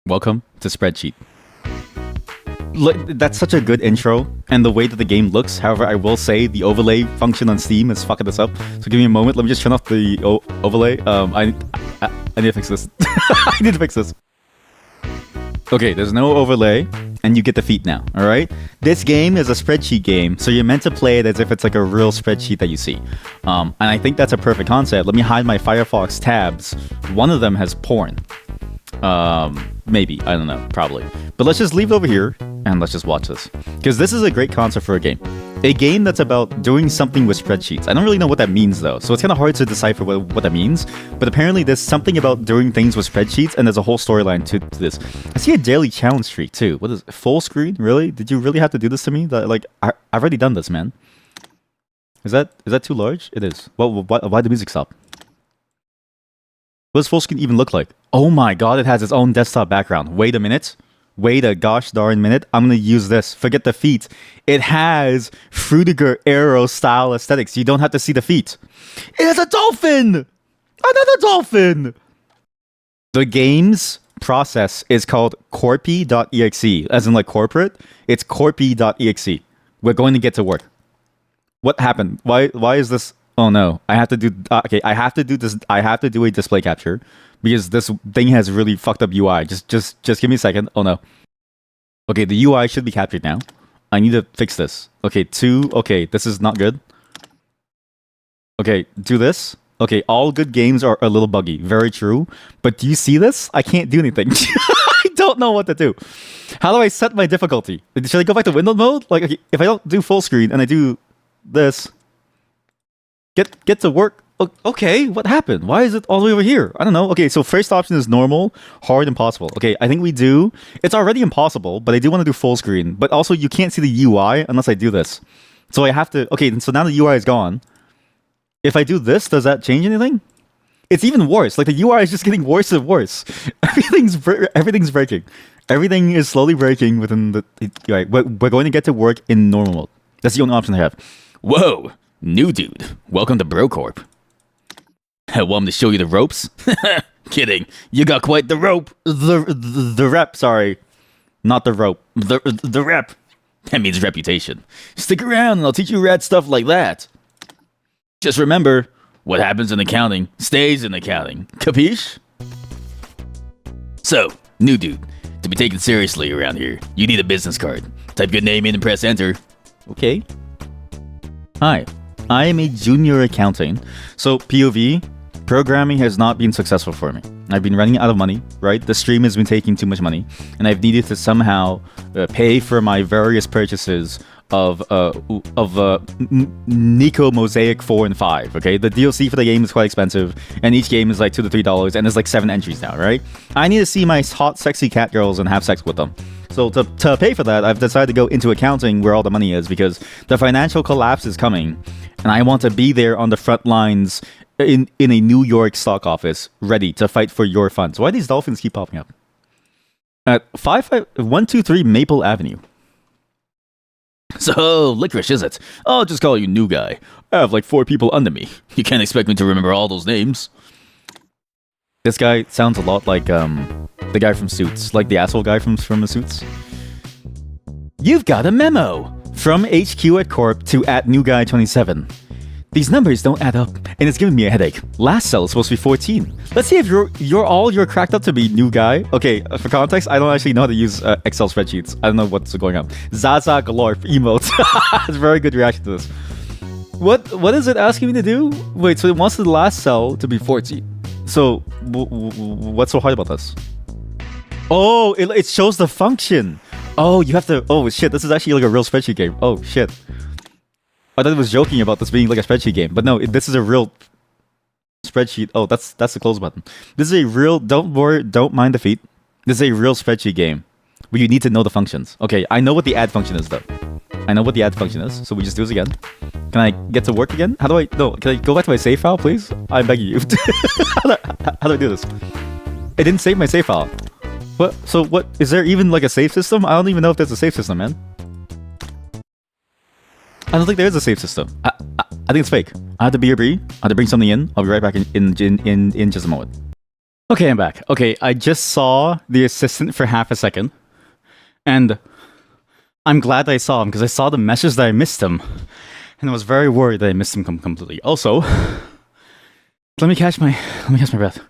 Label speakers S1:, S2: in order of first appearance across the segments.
S1: Welcome to SpreadCheat. That's such a good intro, and the way that the game looks. However, I will say the overlay function on Steam is fucking this up. So give me a moment. Let me just turn off the overlay. I need to fix this. I need to fix this. Okay, there's no overlay, and you get the feat now. All right. This game is a spreadsheet game, so you're meant to play it as if it's like a real spreadsheet that you see. And I think that's a perfect concept. Let me hide my Firefox tabs. One of them has porn. Maybe, I don't know, probably. But let's just leave it over here and let's just watch this, because this is a great concept for a game that's about doing something with spreadsheets. I don't really know what that means though, so it's kind of hard to decipher what that means, but apparently there's something about doing things with spreadsheets, and there's a whole storyline to this. I see a daily challenge streak too. What is it? Full screen? Really? Did you really have to do this to me? Like, I've already done this, man. Is that too large? It is. Well, why the music stop? What does full screen even look like? Oh my god, it has its own desktop background. Wait a minute. Wait a gosh darn minute. I'm gonna use this. Forget the feet. It has Frutiger Arrow style aesthetics. You don't have to see the feet. It has a dolphin! Another dolphin! The game's process is called corpy.exe. As in like corporate. It's corpy.exe. We're going to get to work. What happened? Why is this? Oh no, I have to do, okay, I have to do this, I have to do a display capture, because this thing has really fucked up UI. Just give me a second. Oh no. Okay, the UI should be captured now. I need to fix this. Okay, okay, this is not good. Okay, do this. Okay, all good games are a little buggy. Very true. But do you see this? I can't do anything. I don't know what to do. How do I set my difficulty? Should I go back to window mode? Like, okay, if I don't do full screen and I do this, Get to work. Okay, what happened? Why is it all the way over here? I don't know. Okay, so first option is normal, hard, impossible. Okay, I think we do. It's already impossible, but I do want to do full screen. But also, you can't see the UI unless I do this. So I have to... Okay, so now the UI is gone. If I do this, does that change anything? It's even worse. Like, the UI is just getting worse and worse. Everything's breaking. Everything is slowly breaking within the UI. We're going to get to work in normal mode. That's the only option I have. Whoa! New dude, welcome to BroCorp. Want me to show you the ropes? Kidding, you got quite the rope. The rep, sorry. Not the rope. The rep. That means reputation. Stick around and I'll teach you rad stuff like that. Just remember, what happens in accounting stays in accounting. Capiche? So, new dude, to be taken seriously around here, you need a business card. Type your name in and press enter. Okay. Hi. I am a junior accounting, so POV, programming has not been successful for me. I've been running out of money, right? The stream has been taking too much money, and I've needed to somehow pay for my various purchases of Nico Mosaic 4 and 5, okay? The DLC for the game is quite expensive, and each game is like $2 to $3, and there's like 7 entries now, right? I need to see my hot, sexy cat girls and have sex with them. So to pay for that, I've decided to go into accounting where all the money is, because the financial collapse is coming, and I want to be there on the front lines in a New York stock office, ready to fight for your funds. Why do these dolphins keep popping up? At 123 Maple Avenue. So, licorice, is it? I'll just call you new guy. I have like 4 people under me. You can't expect me to remember all those names. This guy sounds a lot like the guy from Suits, like the asshole guy from the Suits. You've got a memo from HQ at Corp to @newguy27. These numbers don't add up, and it's giving me a headache. Last cell is supposed to be 14. Let's see if you're cracked up to be new guy. Okay, for context, I don't actually know how to use Excel spreadsheets. I don't know what's going on. Zaza galore emote. It's a very good reaction to this. What is it asking me to do? Wait, so it wants the last cell to be 14. So what's so hard about this? Oh, it shows the function. Oh, you have to... Oh, shit, this is actually like a real spreadsheet game. Oh, shit. I thought it was joking about this being like a spreadsheet game. But no, this is a real spreadsheet. Oh, that's the close button. This is a real... Don't worry, don't mind the feet. This is a real spreadsheet game where you need to know the functions. Okay, I know what the add function is, though. I know what the add function is, so we just do this again. Can I get to work again? How do I... No, can I go back to my save file, please? I'm begging you. How do I do this? It didn't save my save file. What? So what? Is there even like a save system? I don't even know if there's a save system, man. I don't think there is a save system. I think it's fake. I have to be a brie. I have to bring something in. I'll be right back in just a moment. Okay, I'm back. Okay, I just saw the assistant for half a second, and I'm glad I saw him because I saw the message that I missed him, and I was very worried that I missed him completely. Also, let me catch my breath.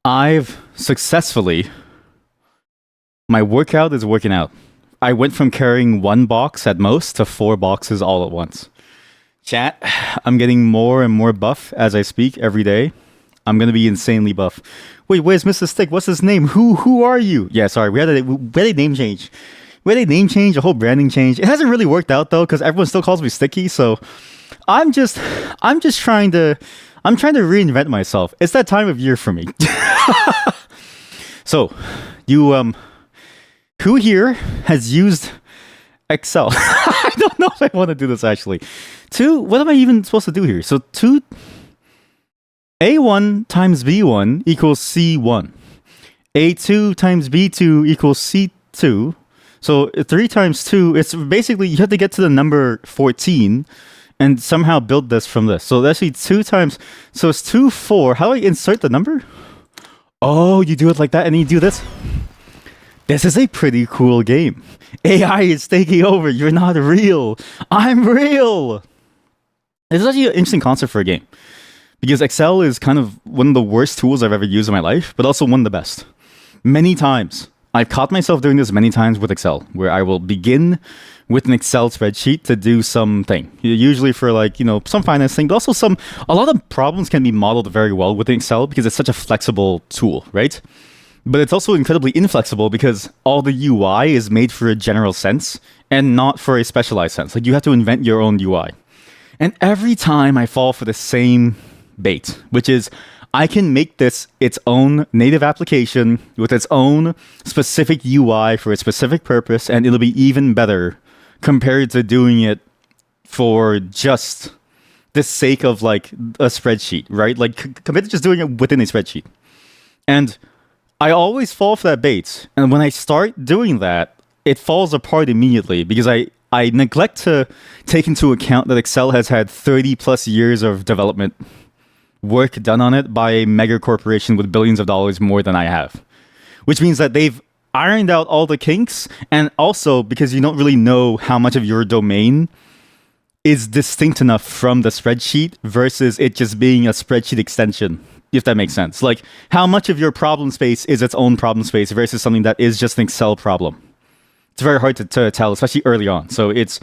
S1: I've successfully, my workout is working out. I went from carrying one box at most to 4 boxes all at once. Chat, I'm getting more and more buff as I speak every day. I'm gonna be insanely buff. Wait, where's Mr. Stick? What's his name? Who are you? Yeah, sorry, we had a name change. We had a name change, a whole branding change. It hasn't really worked out though, because everyone still calls me Sticky. So I'm just trying to reinvent myself. It's that time of year for me. So, you who here has used Excel? I don't know if I want to do this actually. What am I even supposed to do here? So A1 times B1 equals C1. A2 times B2 equals C2. So 3 times 2, it's basically you have to get to the number 14 and somehow build this from this. So that's actually 2 times, so it's 2, 4. How do I insert the number? Oh, you do it like that and then you do this? This is a pretty cool game. AI is taking over. You're not real. I'm real. This is actually an interesting concept for a game. Because Excel is kind of one of the worst tools I've ever used in my life, but also one of the best. Many times. I've caught myself doing this many times with Excel, where I will begin with an Excel spreadsheet to do something. Usually for some finance thing, but also a lot of problems can be modeled very well with Excel because it's such a flexible tool, right? But it's also incredibly inflexible because all the UI is made for a general sense and not for a specialized sense. Like you have to invent your own UI. And every time I fall for the same bait, which is I can make this its own native application with its own specific UI for a specific purpose, and it'll be even better compared to doing it for just the sake of like a spreadsheet, right? Like compared to just doing it within a spreadsheet. And I always fall for that bait. And when I start doing that, it falls apart immediately because I neglect to take into account that Excel has had 30 plus years of development work done on it by a mega corporation with billions of dollars more than I have. Which means that they've ironed out all the kinks, and also because you don't really know how much of your domain is distinct enough from the spreadsheet versus it just being a spreadsheet extension, if that makes sense. Like, how much of your problem space is its own problem space versus something that is just an Excel problem? It's very hard to tell, especially early on. So it's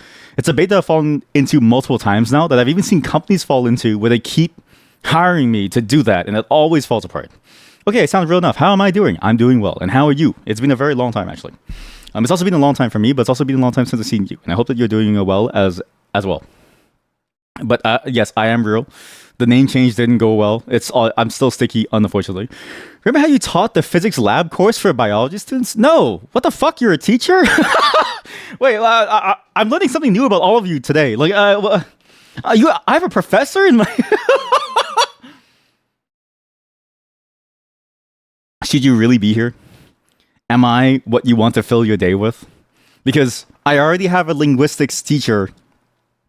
S1: a bait that I've fallen into multiple times now that I've even seen companies fall into where they keep hiring me to do that, and it always falls apart. Okay, it sounds real enough. How am I doing? I'm doing well. And how are you? It's been a very long time, actually. It's also been a long time for me, but it's also been a long time since I've seen you. And I hope that you're doing well as well. But yes, I am real. The name change didn't go well. I'm still Sticky, unfortunately. Remember how you taught the physics lab course for biology students? No. What the fuck? You're a teacher? Wait, I'm learning something new about all of you today. Like, I have a professor in my... Should you really be here? Am I what you want to fill your day with? Because I already have a linguistics teacher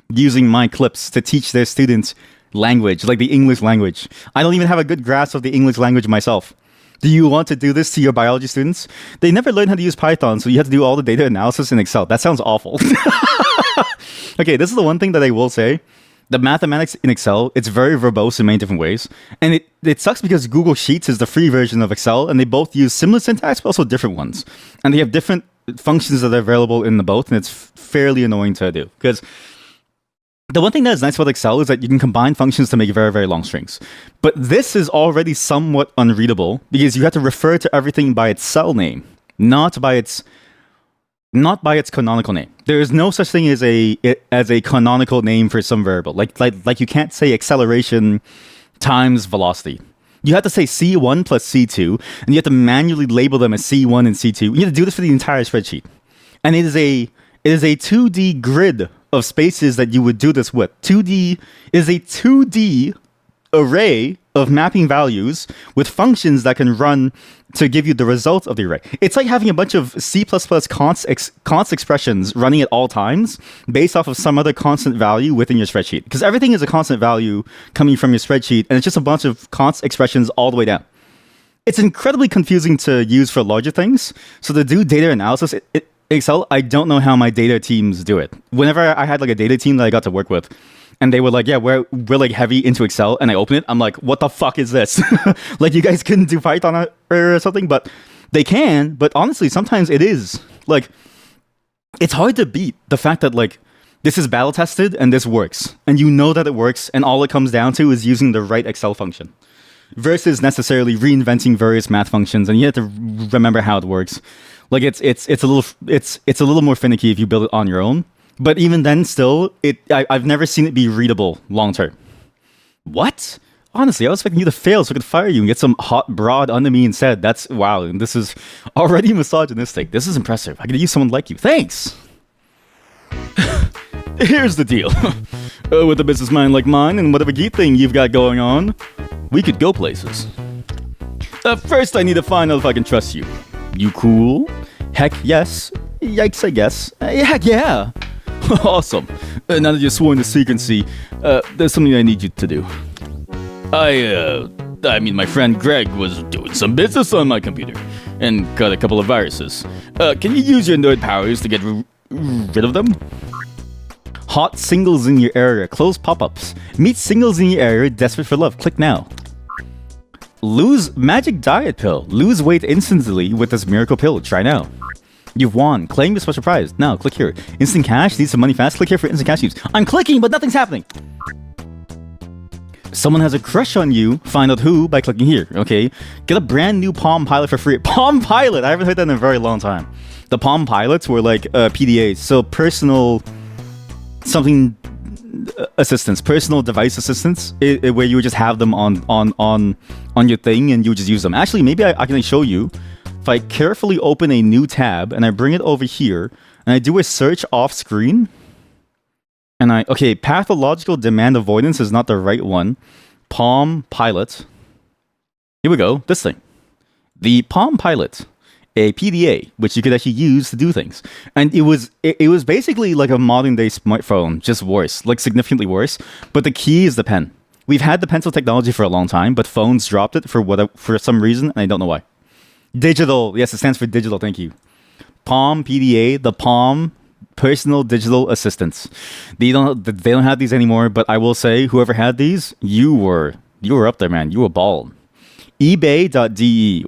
S1: using my clips to teach their students language, like the English language. I don't even have a good grasp of the English language myself. Do you want to do this to your biology students? They never learn how to use Python, so you have to do all the data analysis in Excel. That sounds awful. Okay, this is the one thing that I will say. The mathematics in Excel, it's very verbose in many different ways. And it sucks because Google Sheets is the free version of Excel, and they both use similar syntax, but also different ones. And they have different functions that are available in the both, and it's fairly annoying to do. Because the one thing that is nice about Excel is that you can combine functions to make very, very long strings. But this is already somewhat unreadable, because you have to refer to everything by its cell name, not by its canonical name. There is no such thing as a canonical name for some variable. Like you can't say acceleration times velocity. You have to say C1 plus C2, and you have to manually label them as C1 and C2. You have to do this for the entire spreadsheet. And it is a 2D grid of spaces that you would do this with. 2D is a 2D array of mapping values with functions that can run to give you the result of the array. It's like having a bunch of C++ const expressions running at all times based off of some other constant value within your spreadsheet. Because everything is a constant value coming from your spreadsheet, and it's just a bunch of const expressions all the way down. it's incredibly confusing to use for larger things. So to do data analysis, Excel, I don't know how my data teams do it. Whenever I had like a data team that I got to work with, and they were like, yeah, we're like heavy into Excel, and I open it, I'm like, what the fuck is this? Like, you guys couldn't do Python or something, but they can. But honestly, sometimes it is like, it's hard to beat the fact that like this is battle tested and this works, and you know that it works, and all it comes down to is using the right Excel function versus necessarily reinventing various math functions, and you have to remember how it works. Like it's a little more finicky if you build it on your own. But even then, still, I've never seen it be readable long term. What? Honestly, I was expecting you to fail so I could fire you and get some hot broad under me instead. That's wow. And this is already misogynistic. This is impressive. I could use someone like you. Thanks. Here's the deal. With a business mind like mine and whatever geek thing you've got going on, we could go places. First, I need to find out if I can trust you. You cool? Heck yes. Yikes, I guess. Heck yeah. Awesome. Now that you're sworn to secrecy, there's something I need you to do. I mean, my friend Greg was doing some business on my computer and got a couple of viruses. Can you use your nerd powers to get rid of them? Hot singles in your area. Close pop-ups. Meet singles in your area desperate for love. Click now. Lose magic diet pill. Lose weight instantly with this miracle pill. Try now. You've won. Claim your special prize. Now, click here. Instant cash. Need some money fast? Click here for instant cash use. I'm clicking, but nothing's happening. Someone has a crush on you. Find out who by clicking here. Okay. Get a brand new Palm Pilot for free. Palm Pilot! I haven't heard that in a very long time. The Palm Pilots were like PDAs. So personal something assistants, personal device assistants, where you would just have them on your thing and you would just use them. Actually, maybe I can show you. If I carefully open a new tab and I bring it over here and I do a search off screen, and okay, pathological demand avoidance is not the right one. Palm Pilot. Here we go. This thing. The Palm Pilot. A PDA, which you could actually use to do things. And it was basically like a modern day smartphone, just worse, like significantly worse. But the key is the pen. We've had the pencil technology for a long time, but phones dropped it for some reason, and I don't know why. Digital, yes, it stands for digital, thank you. Palm PDA, the Palm Personal Digital Assistants. They don't have these anymore, but I will say, whoever had these, you were up there, man. You were bald. eBay.de.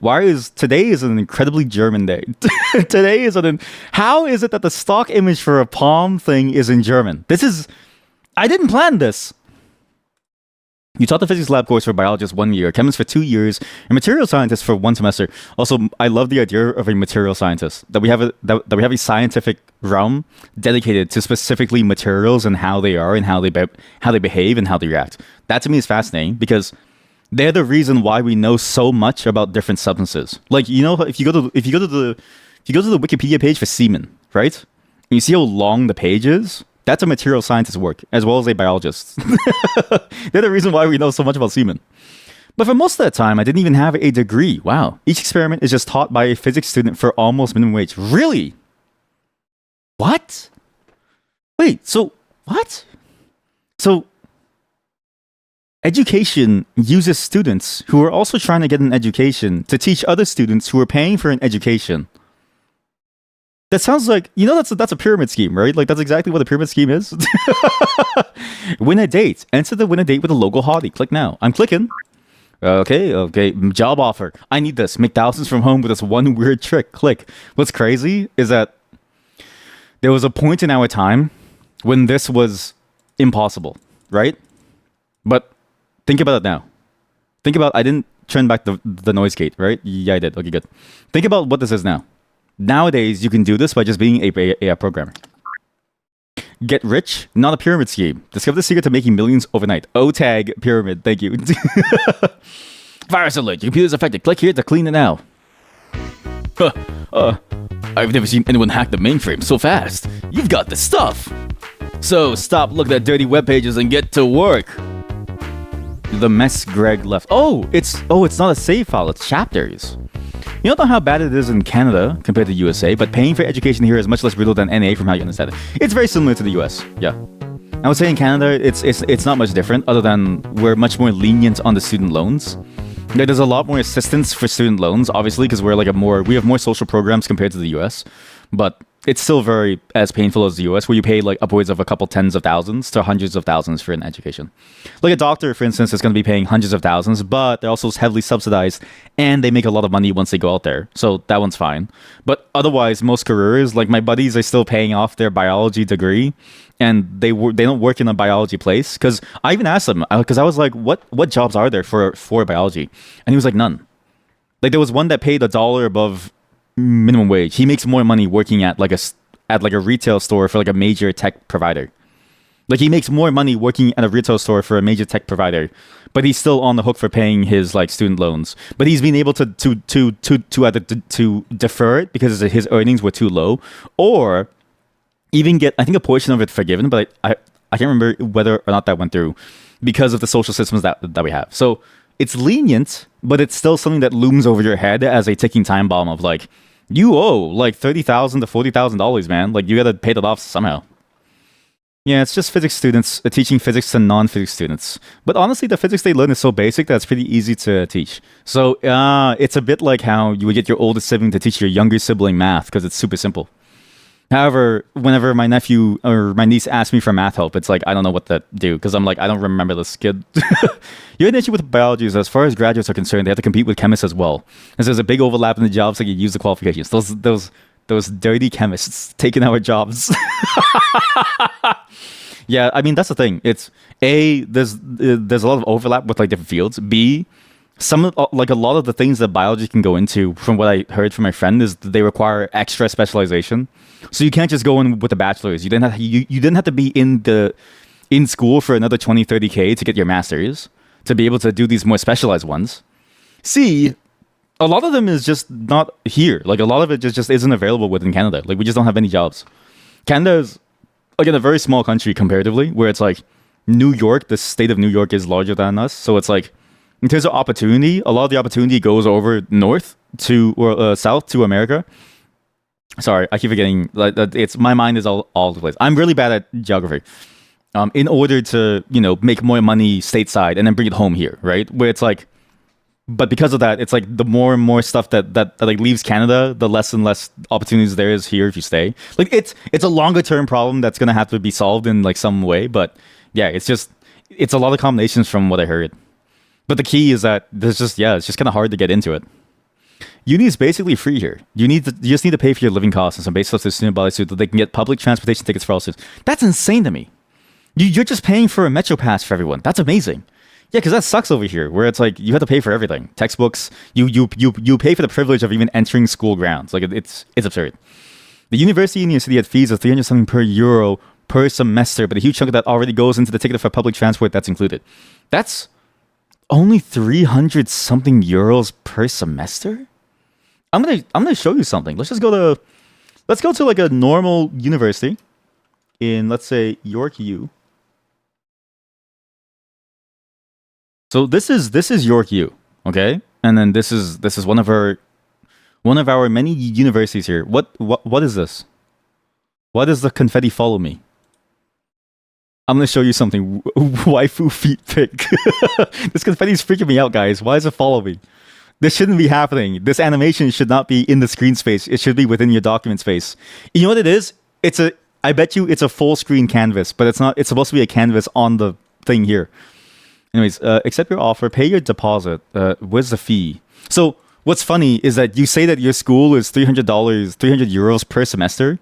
S1: Today is an incredibly German day. How is it that the stock image for a Palm thing is in German? I didn't plan this. You taught the physics lab course for biologists 1 year, chemists for 2 years, and material scientists for 1 semester. Also, I love the idea of a material scientist, that we have a scientific realm dedicated to specifically materials and how they are and how they behave and how they react. That to me is fascinating because they're the reason why we know so much about different substances. Like, you know, if you go to the Wikipedia page for semen, right? And you see how long the page is, that's a material scientist's work, as well as a biologist. They're the reason why we know so much about semen. But for most of that time, I didn't even have a degree. Wow. Each experiment is just taught by a physics student for almost minimum wage. Really? What? Wait, so what? So education uses students who are also trying to get an education to teach other students who are paying for an education. That sounds like, you know, that's a pyramid scheme, right? Like, that's exactly what a pyramid scheme is. Win a date. Enter the win a date with a local hottie. Click now. I'm clicking. Okay. Job offer. I need this. Make thousands from home with this one weird trick. Click. What's crazy is that there was a point in our time when this was impossible, right? But think about it now. I didn't turn back the noise gate, right? Yeah, I did. Okay, good. Think about what this is now. Nowadays, you can do this by just being a programmer. Get rich, not a pyramid scheme. Discover the secret to making millions overnight. O-tag pyramid. Thank you. Virus alert. Your computer's affected. Click here to clean it now. I've never seen anyone hack the mainframe so fast. You've got the stuff. So stop looking at dirty web pages and get to work. The mess Greg left. It's not a save file. It's chapters. You don't know how bad it is in Canada compared to USA, but paying for education here is much less brutal than NA from how you understand it. It's very similar to the US. Yeah. I would say in Canada, it's not much different, other than we're much more lenient on the student loans. Yeah, there's a lot more assistance for student loans, obviously, because we're like we have more social programs compared to the US, but it's still very as painful as the US, where you pay like upwards of a couple tens of thousands to hundreds of thousands for an education. Like a doctor, for instance, is going to be paying hundreds of thousands, but they're also heavily subsidized, and they make a lot of money once they go out there, so that one's fine. But otherwise, most careers, like my buddies, are still paying off their biology degree, and they don't work in a biology place. Because I even asked them, because I was like, what jobs are there for biology? And he was like, none. Like there was one that paid $1 above minimum wage. He makes more money working at like a retail store for like a major tech provider. Like he makes more money working at a retail store for a major tech provider, but he's still on the hook for paying his like student loans. But he's been able to either to defer it because his earnings were too low, or even get, I think, a portion of it forgiven. But I can't remember whether or not that went through because of the social systems that we have. So it's lenient, but it's still something that looms over your head as a ticking time bomb of like, you owe like $30,000 to $40,000, man. Like you got to pay that off somehow. Yeah, it's just physics students teaching physics to non-physics students. But honestly, the physics they learn is so basic that it's pretty easy to teach. So it's a bit like how you would get your oldest sibling to teach your younger sibling math because it's super simple. However, whenever my nephew or my niece asks me for math help, it's like, I don't know what to do because I'm like, I don't remember this kid. You have an issue with biology is as far as graduates are concerned, they have to compete with chemists as well. And so there's a big overlap in the jobs, like you use the qualifications. Those dirty chemists taking our jobs. Yeah, I mean, that's the thing. It's there's a lot of overlap with like different fields. B, like a lot of the things that biology can go into, from what I heard from my friend, is that they require extra specialization. So you can't just go in with a bachelor's. You didn't have to be in school for another 20-30K to get your master's to be able to do these more specialized ones. C, a lot of them is just not here. Like a lot of it just isn't available within Canada. Like we just don't have any jobs. Canada is like in a very small country comparatively, where it's like New York, the state of New York is larger than us. So it's like, in terms of opportunity, a lot of the opportunity goes over north to or south to America. Sorry, I keep forgetting. Like it's my mind is all over the place. I'm really bad at geography. In order to make more money stateside and then bring it home here, right? Where it's like, but because of that, it's like the more and more stuff that like leaves Canada, the less and less opportunities there is here if you stay. Like it's a longer term problem that's gonna have to be solved in like some way. But yeah, it's a lot of combinations from what I heard. But the key is that it's just kind of hard to get into it. Uni is basically free here. You just need to pay for your living costs and some basic stuff to student body so that they can get public transportation tickets for all students. That's insane to me. You're just paying for a Metro Pass for everyone. That's amazing. Yeah, because that sucks over here, where it's like you have to pay for everything. Textbooks, you pay for the privilege of even entering school grounds. Like it's absurd. The university in your city had fees of 300 something per euro per semester, but a huge chunk of that already goes into the ticket for public transport that's included. That's only 300 something euros per semester? I'm gonna show you something. Let's go to like a normal university in, let's say, York U. So this is York U, okay? And then this is one of our many universities here. What is this? Why does the confetti follow me? I'm gonna show you something. Waifu feet pic. This confetti is freaking me out, guys. Why does it follow me? This shouldn't be happening. This animation should not be in the screen space. It should be within your document space. You know what it is? I bet you it's a full screen canvas, but it's not. It's supposed to be a canvas on the thing here. Anyways, accept your offer, pay your deposit. Where's the fee? So what's funny is that you say that your school is $300, 300 euros per semester.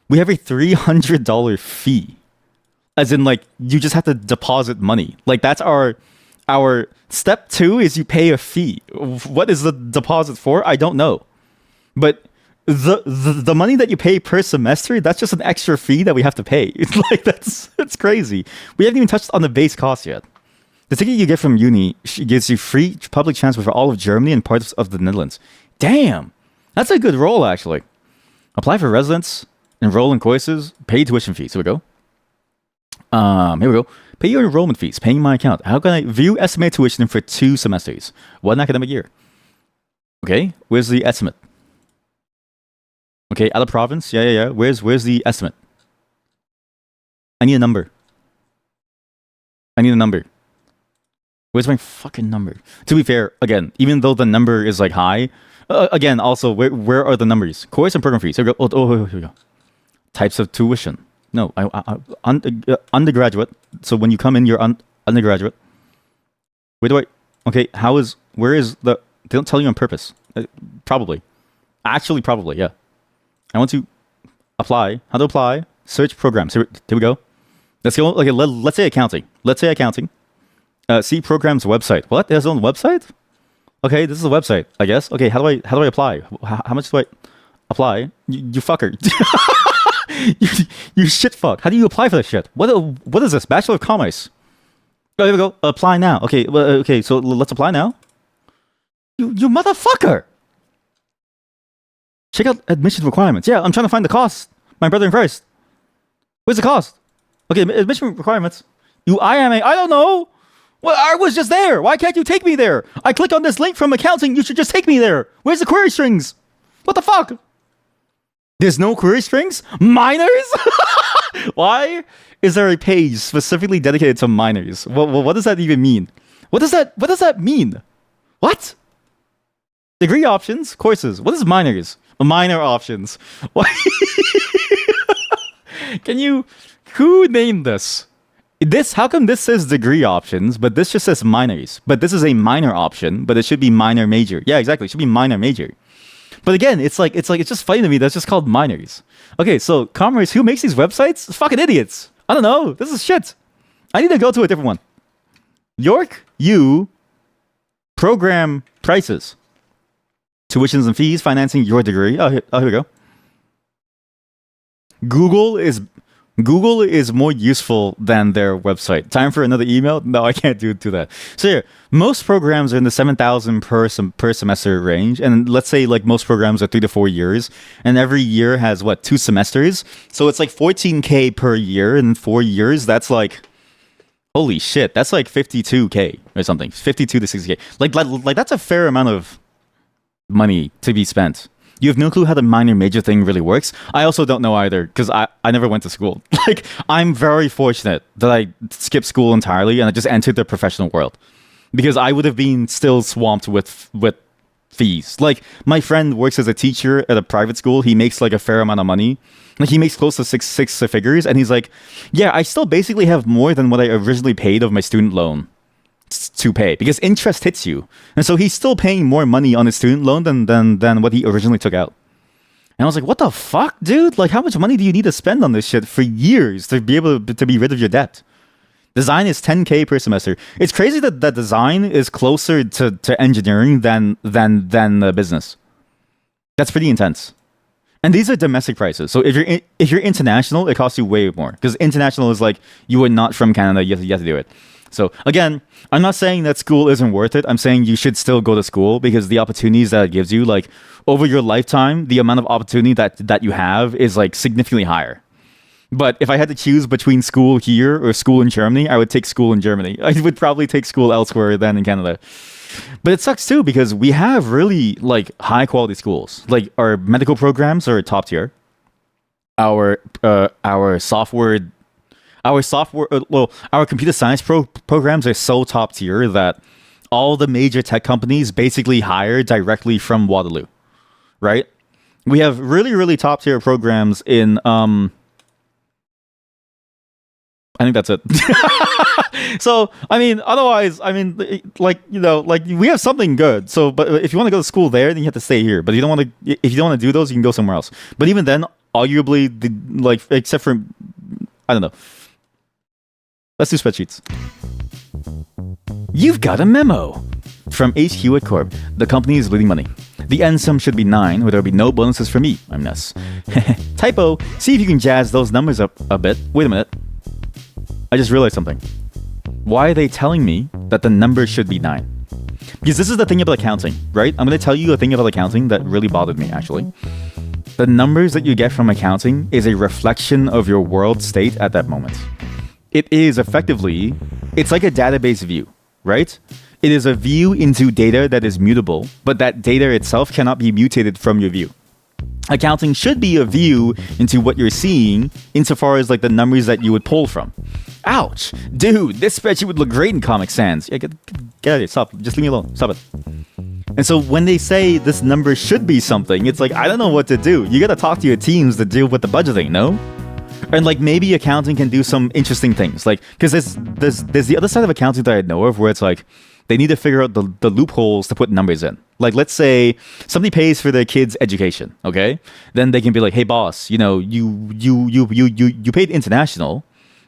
S1: We have a $300 fee. As in, like, you just have to deposit money. Like, that's our step 2 is you pay a fee. What is the deposit for? I don't know. But the money that you pay per semester, that's just an extra fee that we have to pay. It's like, that's crazy. We haven't even touched on the base cost yet. The ticket you get from uni gives you free public transport for all of Germany and parts of the Netherlands. Damn! That's a good roll, actually. Apply for residence, enroll in courses, pay tuition fees. Here we go. Here we go. Pay your enrollment fees. Paying my account. How can I view estimated tuition for 2 semesters? 1 academic year. Okay, where's the estimate? Okay, out of province. Yeah. Where's the estimate? I need a number. Where's my fucking number? To be fair, again, even though the number is like high, again, also, where are the numbers? Course and program fees. Here we go. Here we go. Types of tuition. No, undergraduate. So when you come in, you're undergraduate. Where do I? Okay, where is the? They don't tell you on purpose. Probably. Actually, probably, yeah. I want to apply. How to apply? Search programs. Here we go. Let's go. Okay, let's say accounting. See programs website. What? There's own website? Okay, this is a website, I guess. Okay, how do I apply? How much do I apply? You fucker. you shit fuck. How do you apply for this shit? What is this? Bachelor of Commerce. Oh, here we go. Apply now. Okay, okay, so let's apply now. You motherfucker. Check out admission requirements. Yeah, I'm trying to find the cost. My brother in Christ. Where's the cost? Okay, admission requirements. I don't know. Well, I was just there. Why can't you take me there? I clicked on this link from accounting. You should just take me there. Where's the query strings? What the fuck? There's no query strings? Minors? Why is there a page specifically dedicated to minors? What does that even mean? What does that mean? What? Degree options? Courses. What is minors? Minor options. What? Who named this? How come this says degree options, but this just says minors? But this is a minor option, but it should be minor major. Yeah, exactly. It should be minor major. But again, it's just funny to me that's just called minors. Okay, so commerce, who makes these websites? Fucking idiots. I don't know. This is shit. I need to go to a different one. York U program prices. Tuitions and fees, financing your degree. Oh, here we go. Google is more useful than their website. Time for another email? No, I can't do that. So yeah, most programs are in the 7,000 per semester range, and let's say like most programs are 3 to 4 years, and every year has 2 semesters. So it's like 14K per year in 4 years. That's like, holy shit, that's like 52K or something, 52 to 60K. Like that's a fair amount of money to be spent. You have no clue how the minor major thing really works. I also don't know either, because I never went to school. Like, I'm very fortunate that I skipped school entirely and I just entered the professional world, because I would have been still swamped with fees. Like, my friend works as a teacher at a private school. He makes like a fair amount of money. Like, he makes close to six figures, and he's like, yeah, I still basically have more than what I originally paid of my student loan to pay, because interest hits you, and so he's still paying more money on his student loan than what he originally took out. And I was like, what the fuck, dude? Like, how much money do you need to spend on this shit for years to be able to be rid of your debt? Design is 10K per semester. It's crazy that design is closer to engineering than business. That's pretty intense. And these are domestic prices. So if you're international, it costs you way more, because international is like, you are not from Canada, you have to do it. So again, I'm not saying that school isn't worth it. I'm saying you should still go to school, because the opportunities that it gives you, like over your lifetime, the amount of opportunity that you have is like significantly higher. But if I had to choose between school here or school in Germany, I would take school in Germany. I would probably take school elsewhere than in Canada. But it sucks too, because we have really like high quality schools. Like, our medical programs are top tier. Our software, our computer science programs are so top tier that all the major tech companies basically hire directly from Waterloo, right? We have really, really top tier programs in, I think that's it. So, I mean, otherwise, I mean, like, you know, like, we have something good. So, but if you want to go to school there, then you have to stay here. But if you don't want to do those, you can go somewhere else. But even then, arguably, like, except for, I don't know. Let's do spreadsheets. You've got a memo from H. Hewitt Corp. The company is bleeding money. The end sum should be 9, where there will be no bonuses for me. I'm Ness. Typo. See if you can jazz those numbers up a bit. Wait a minute. I just realized something. Why are they telling me that the number should be 9? Because this is the thing about accounting, right? I'm going to tell you a thing about accounting that really bothered me, actually. The numbers that you get from accounting is a reflection of your world state at that moment. It is effectively, it's like a database view, right? It is a view into data that is mutable, but that data itself cannot be mutated from your view. Accounting should be a view into what you're seeing insofar as like the numbers that you would pull from. Ouch! Dude, this spreadsheet would look great in Comic Sans. Yeah, get out of here. Stop. Just leave me alone. Stop it. And so when they say this number should be something, it's like, I don't know what to do. You gotta talk to your teams to deal with the budgeting, no? And like maybe accounting can do some interesting things. Like, because there's the other side of accounting that I know of where it's like, they need to figure out the loopholes to put numbers in. Like, let's say somebody pays for their kid's education, okay? Then they can be like, hey, boss, you know, you paid international,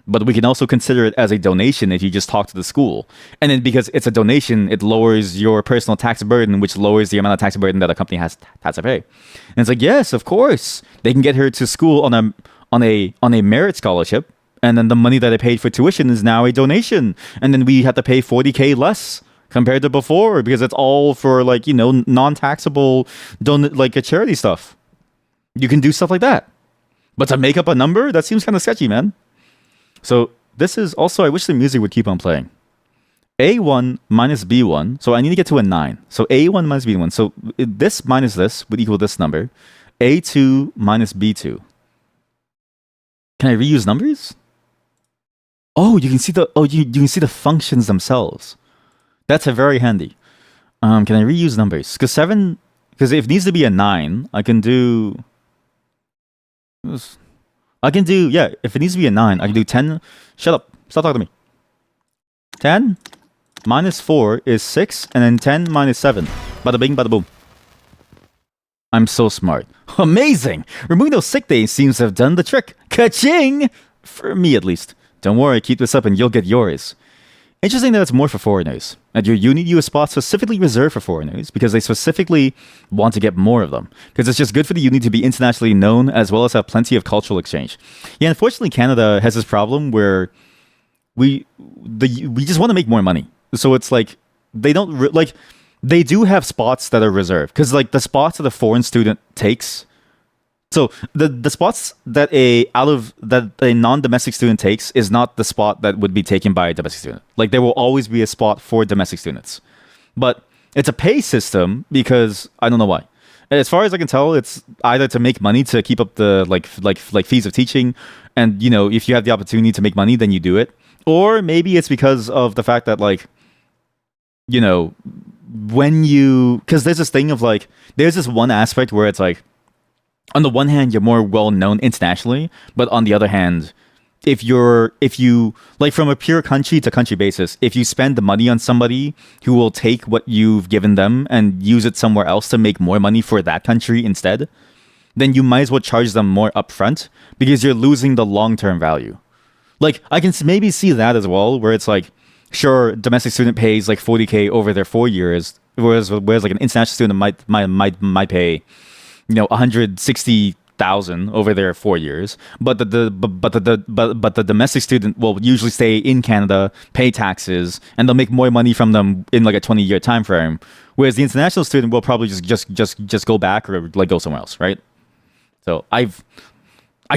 S1: but we can also consider it as a donation if you just talk to the school. And then because it's a donation, it lowers your personal tax burden, which lowers the amount of tax burden that a company has to pay. And it's like, yes, of course. They can get her to school on a merit scholarship, and then the money that I paid for tuition is now a donation. And then we have to pay $40K less compared to before because it's all for like, you know, non-taxable like a charity stuff. You can do stuff like that. But to make up a number, that seems kind of sketchy, man. So this is also, I wish the music would keep on playing. A1 minus B1. So I need to get to a 9. So A1 minus B1. So this minus this would equal this number. A2 minus B2. Can I reuse numbers? Oh, you can see you can see the functions themselves. That's a very handy. Can I reuse numbers? Because if it needs to be a 9, I can do, yeah, if it needs to be a 9, I can do 10. Shut up. Stop talking to me. 10 minus 4 is 6, and then 10 minus 7. Bada bing, bada boom. I'm so smart. Amazing! Removing those sick days seems to have done the trick. Ka-ching! For me, at least. Don't worry, keep this up and you'll get yours. Interesting that it's more for foreigners. At your uni, you a spot specifically reserved for foreigners because they specifically want to get more of them. Because it's just good for the uni to be internationally known as well as have plenty of cultural exchange. Yeah, unfortunately, Canada has this problem where we just want to make more money. So it's like they don't they do have spots that are reserved because like the spots that a foreign student takes. So the spots that a non-domestic student takes is not the spot that would be taken by a domestic student. Like there will always be a spot for domestic students, but it's a pay system because I don't know why. As far as I can tell, it's either to make money to keep up the like fees of teaching, and you know if you have the opportunity to make money, then you do it, or maybe it's because of the fact that like you know because there's this thing of like there's this one aspect where it's like. On the one hand, you're more well known internationally, but on the other hand, if you like from a pure country to country basis, if you spend the money on somebody who will take what you've given them and use it somewhere else to make more money for that country instead, then you might as well charge them more upfront because you're losing the long-term value. Like I can maybe see that as well, where it's like, sure, domestic student pays like $40K over their 4 years, whereas like an international student might pay. You know, 160,000 over their 4 years, but the domestic student will usually stay in Canada, pay taxes, and they'll make more money from them in like a 20-year time frame. Whereas the international student will probably just go back or like go somewhere else, right? So I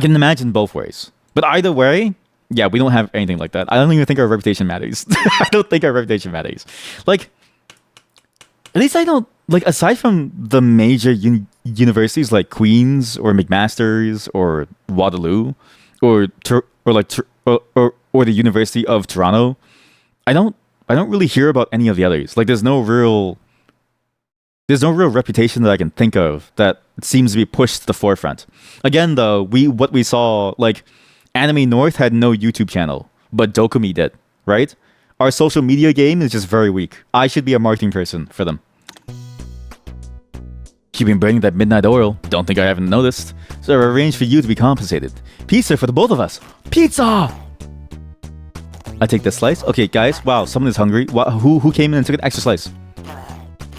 S1: can imagine both ways, but either way, yeah, we don't have anything like that. I don't even think our reputation matters. I don't think our reputation matters. Like, at least I don't. Like aside from the major universities like Queen's or McMaster's or Waterloo or the University of Toronto, I don't really hear about any of the others. Like there's no real reputation that I can think of that seems to be pushed to the forefront. Again, though, what we saw like Anime North had no YouTube channel, but Dokumi did, right? Our social media game is just very weak. I should be a marketing person for them. Keeping burning that midnight oil. Don't think I haven't noticed. So I arranged for you to be compensated. Pizza for the both of us. Pizza! I take this slice. Okay, guys. Wow, someone is hungry. Who came in and took an extra slice?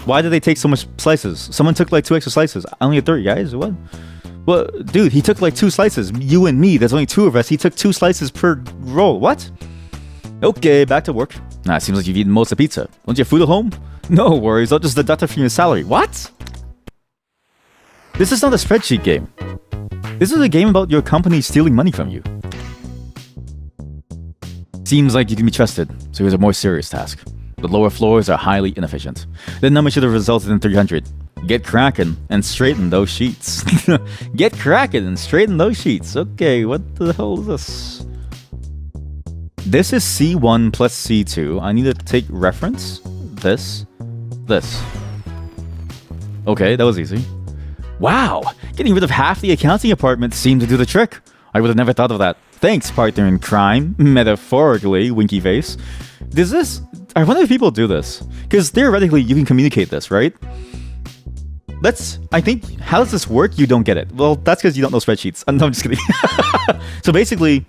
S1: Why did they take so much slices? Someone took like 2 extra slices. I only had 3, guys. What? Well, dude, he took like 2 slices. You and me. There's only 2 of us. He took 2 slices per roll. What? Okay, back to work. Nah, it seems like you've eaten most of the pizza. Don't you have food at home? No worries. I'll just deduct it from your salary. What? This is not a spreadsheet game. This is a game about your company stealing money from you. Seems like you can be trusted, so here's a more serious task. The lower floors are highly inefficient. The number should have resulted in 300. Get cracking and straighten those sheets. Get cracking and straighten those sheets. Okay, what the hell is this? This is C1 plus C2. I need to take reference. This. Okay, that was easy. Wow! Getting rid of half the accounting department seemed to do the trick. I would have never thought of that. Thanks, partner in crime. Metaphorically, winky face. I wonder if people do this. Because theoretically, you can communicate this, right? I think, how does this work? You don't get it. Well, that's because you don't know spreadsheets. No, I'm just kidding. So basically,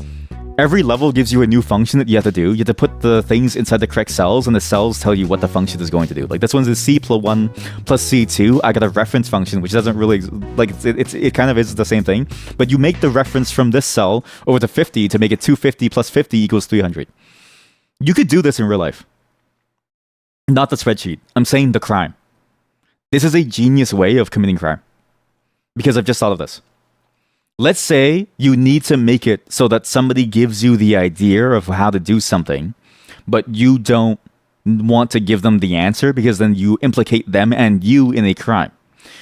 S1: every level gives you a new function that you have to do. You have to put the things inside the correct cells, and the cells tell you what the function is going to do. Like this one's a C+1 plus C2. I got a reference function, which doesn't really, like, it kind of is the same thing. But you make the reference from this cell over to 50 to make it 250 plus 50 equals 300. You could do this in real life. Not the spreadsheet. I'm saying the crime. This is a genius way of committing crime. Because I've just thought of this. Let's say you need to make it so that somebody gives you the idea of how to do something, but you don't want to give them the answer because then you implicate them and you in a crime.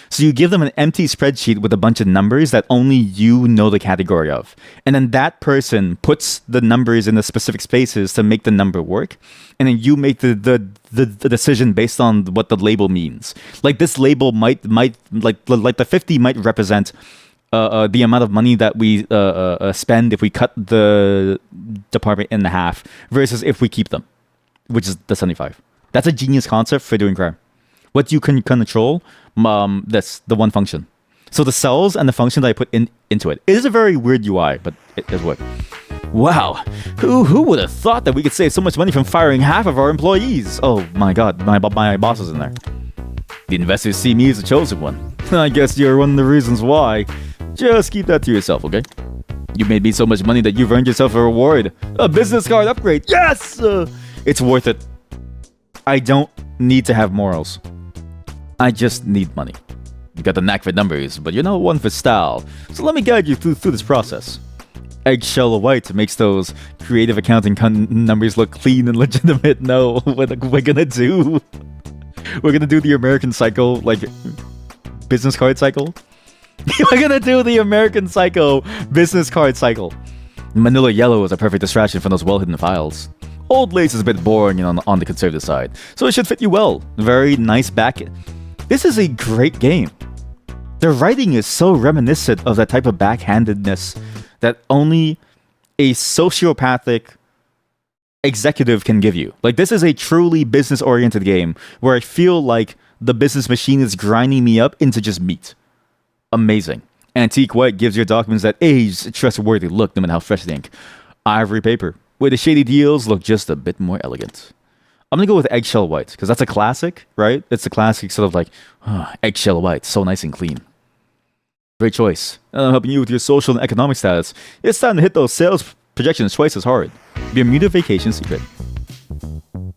S1: So you give them an empty spreadsheet with a bunch of numbers that only you know the category of. And then that person puts the numbers in the specific spaces to make the number work. And then you make the decision based on what the label means. Like this label might like the 50 might represent the amount of money that we spend if we cut the department in half versus if we keep them, which is the 75. That's a genius concept for doing crime. What you can control, the one function. So the cells and the function that I put into it. It is a very weird UI, but it does work. Wow, who would have thought that we could save so much money from firing half of our employees? Oh my god, my boss is in there. The investors see me as the chosen one. I guess you're one of the reasons why. Just keep that to yourself, okay? You made me so much money that you've earned yourself a reward. A business card upgrade. Yes! It's worth it. I don't need to have morals. I just need money. You got the knack for numbers, but you're not one for style. So let me guide you through this process. Eggshell white makes those creative accounting numbers look clean and legitimate. No, what we're gonna do? We're gonna do the American Psycho, like, business card cycle. We're gonna do the American Psycho business card cycle. Manila yellow is a perfect distraction from those well-hidden files. Old lace is a bit boring and on the conservative side, so it should fit you well. Very nice back. This is a great game. The writing is so reminiscent of that type of backhandedness that only a sociopathic executive can give you. Like, this is a truly business-oriented game where I feel like the business machine is grinding me up into just meat. Amazing. Antique white gives your documents that aged, trustworthy look no matter how fresh the ink. Ivory paper, where the shady deals look just a bit more elegant. I'm gonna go with eggshell white, because that's a classic, right? It's a classic sort of like, eggshell white, so nice and clean. Great choice. I'm helping you with your social and economic status. It's time to hit those sales projections twice as hard. Bermuda vacation secret.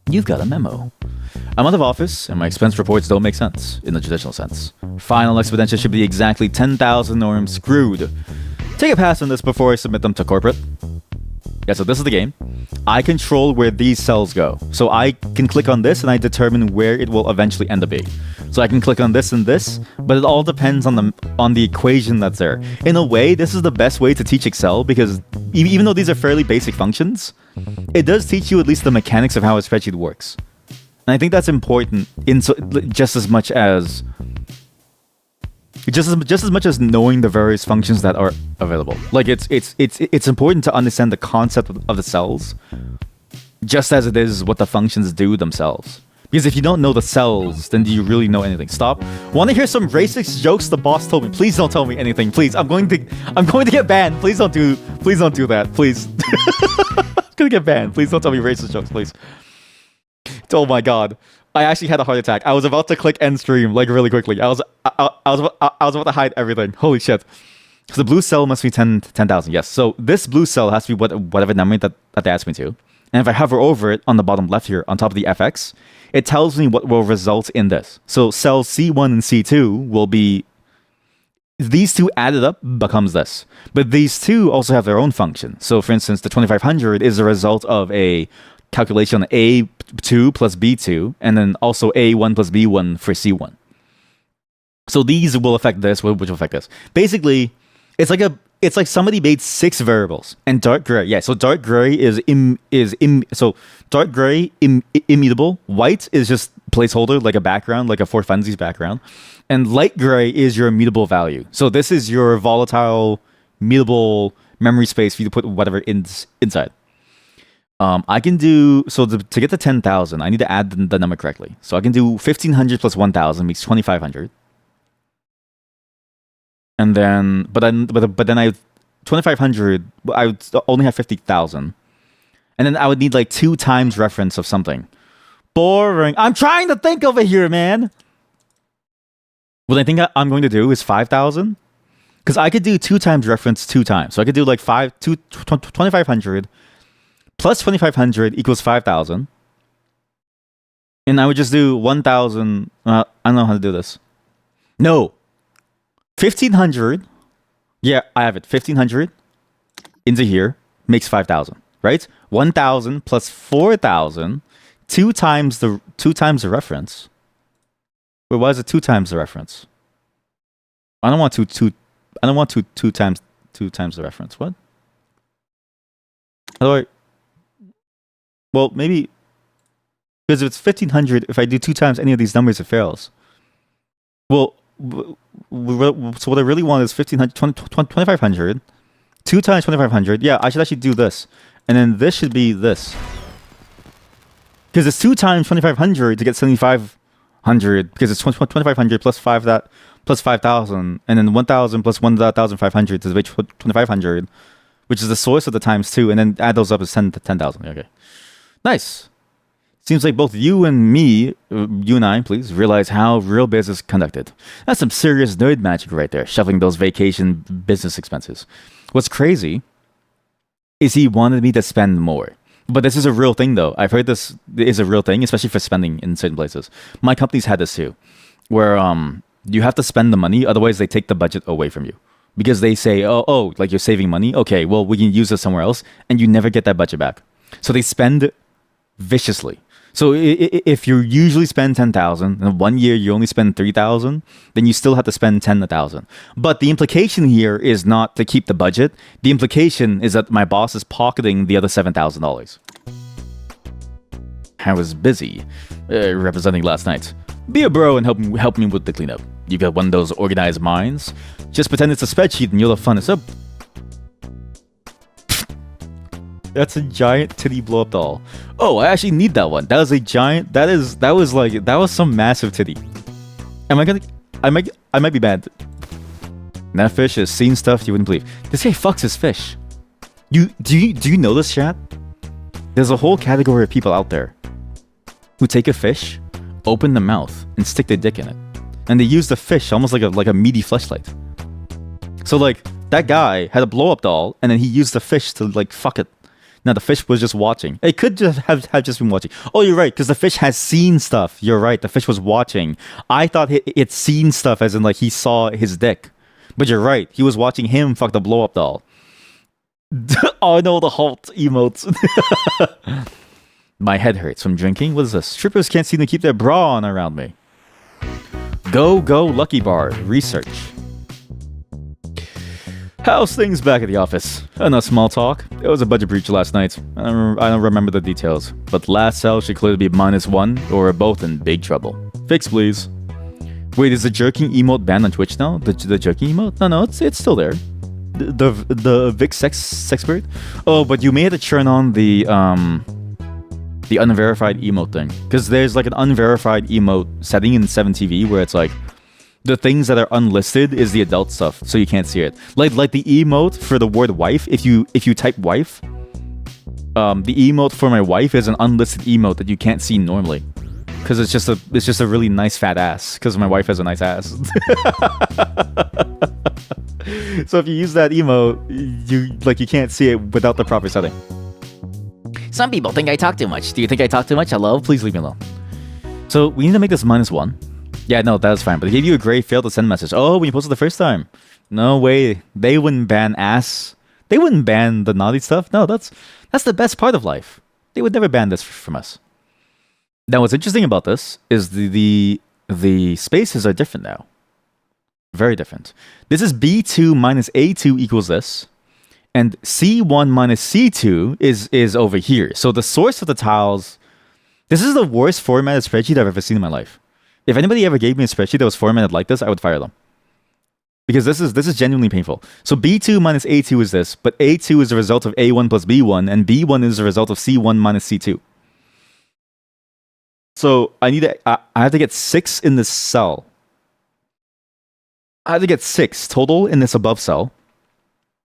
S1: You've got a memo. I'm out of office, and my expense reports don't make sense, in the traditional sense. Final expenditure should be exactly 10,000 or I'm screwed. Take a pass on this before I submit them to corporate. Yeah, so this is the game. I control where these cells go. So I can click on this and I determine where it will eventually end up being. So I can click on this and this, but it all depends on the equation that's there. In a way, this is the best way to teach Excel because even though these are fairly basic functions, it does teach you at least the mechanics of how a spreadsheet works. And I think that's important just as much as knowing the various functions that are available. Like it's important to understand the concept of the cells, just as it is what the functions do themselves. Because if you don't know the cells, then do you really know anything? Stop. Want to hear some racist jokes the boss told me? Please don't tell me anything. Please, I'm going to get banned. Please don't do that. Please. I'm gonna get banned. Please don't tell me racist jokes, please. Oh my god. I actually had a heart attack. I was about to click end stream like really quickly. I was about to hide everything. Holy shit. So the blue cell must be 10,000. Yes. So this blue cell has to be whatever number that they asked me to. And if I hover over it on the bottom left here, on top of the FX, it tells me what will result in this. So cells C1 and C2 will be... These two added up becomes this. But these two also have their own function. So for instance, the 2500 is a result of a calculation on A2 plus B2, and then also A1 plus B1 for C1. So these will affect this, which will affect this. Basically, it's like somebody made 6 variables and dark gray. Yeah, so dark gray is dark gray immutable. White is just placeholder, like a background, like a for funsies background, and light gray is your immutable value. So this is your volatile, mutable memory space for you to put whatever inside. I can do to get to 10,000. I need to add the number correctly. So I can do 1,500 plus 1,000 makes 2,500. And then, but then I 2,500. I would only have 50,000, and then I would need like 2 times reference of something. Boring. I'm trying to think over here, man. What I think I'm going to do is 5,000, because I could do 2 times reference 2 times. So I could do like 2,500 plus 2,500 equals 5,000, and I would just do 1,000. I don't know how to do this. No. 1,500, yeah, I have it. 1,500 into here makes 5,000, right? 1,000 plus 4,000, 2 times the reference. Wait, why is it 2 times the reference? I don't want two times the reference. What? How do I? Well, maybe because if it's 1,500, if I do 2 times any of these numbers, it fails. Well. So what I really want is 2,500. 2 times 2,500. Yeah, I should actually do this, and then this should be this, because it's 2 times 2,500 to get 7,500. Because it's 2,500 plus 5,000, and then 1,000 plus 1,500 to the 2,500, which is the source of the times 2, and then add those up as 10,000. Okay, nice. Seems like both you and I, please, realize how real business is conducted. That's some serious nerd magic right there, shuffling those vacation business expenses. What's crazy is he wanted me to spend more. But this is a real thing, though. I've heard this is a real thing, especially for spending in certain places. My company's had this too, where you have to spend the money, otherwise they take the budget away from you. Because they say, oh, like you're saving money? Okay, well, we can use this somewhere else, and you never get that budget back. So they spend viciously. So if you usually spend 10,000, and 1 year you only spend 3,000, then you still have to spend 10,000. But the implication here is not to keep the budget. The implication is that my boss is pocketing the other $7,000. I was busy representing last night. Be a bro and help me with the cleanup. You've got one of those organized minds. Just pretend it's a spreadsheet and you'll have fun. It's a That's a giant titty blow up doll. Oh, I actually need that one. That was a giant. That was some massive titty. I might be bad. That fish has seen stuff you wouldn't believe. This guy fucks his fish. Do you know this, chat? There's a whole category of people out there who take a fish, open the mouth, and stick their dick in it, and they use the fish almost like a meaty fleshlight. So like that guy had a blow up doll, and then he used the fish to like fuck it. Now the fish was just watching. It could just have just been watching. Oh, you're right, because the fish has seen stuff. You're right, the fish was watching. I thought it's seen stuff as in like he saw his dick. But you're right, he was watching him fuck the blow up doll. Oh no, the halt emotes. My head hurts from drinking. What is this? Strippers can't seem to keep their bra on around me. Go Lucky Bar research. How's things back at the office? Enough small talk. It was a budget breach last night. I don't remember the details, but last cell should clearly be -1 or we're both in big trouble. Fix, please. Wait, is the jerking emote banned on Twitch now? The jerking emote? No, it's still there. The Vic Sexpert? Oh, but you may have to turn on the unverified emote thing, because there's like an unverified emote setting in 7TV where it's like the things that are unlisted is the adult stuff, so you can't see it. Like the emote for the word wife. If you type wife, the emote for my wife is an unlisted emote that you can't see normally, because it's just a really nice fat ass. Because my wife has a nice ass. So if you use that emote, you can't see it without the proper setting. Some people think I talk too much. Do you think I talk too much? Hello? Please leave me alone. So we need to make this -1. Yeah, no, that's fine. But they gave you a gray fail to send message. Oh, when you posted the first time. No way. They wouldn't ban ass. They wouldn't ban the naughty stuff. No, that's the best part of life. They would never ban this from us. Now, what's interesting about this is the spaces are different now. Very different. This is B2 minus A2 equals this. And C1 minus C2 is over here. So the source of the tiles... This is the worst formatted spreadsheet I've ever seen in my life. If anybody ever gave me a spreadsheet that was formatted like this, I would fire them. Because this is genuinely painful. So B2 minus A2 is this, but A2 is the result of A1 plus B1, and B1 is the result of C1 minus C2. So I have to get 6 in this cell. I have to get 6 total in this above cell.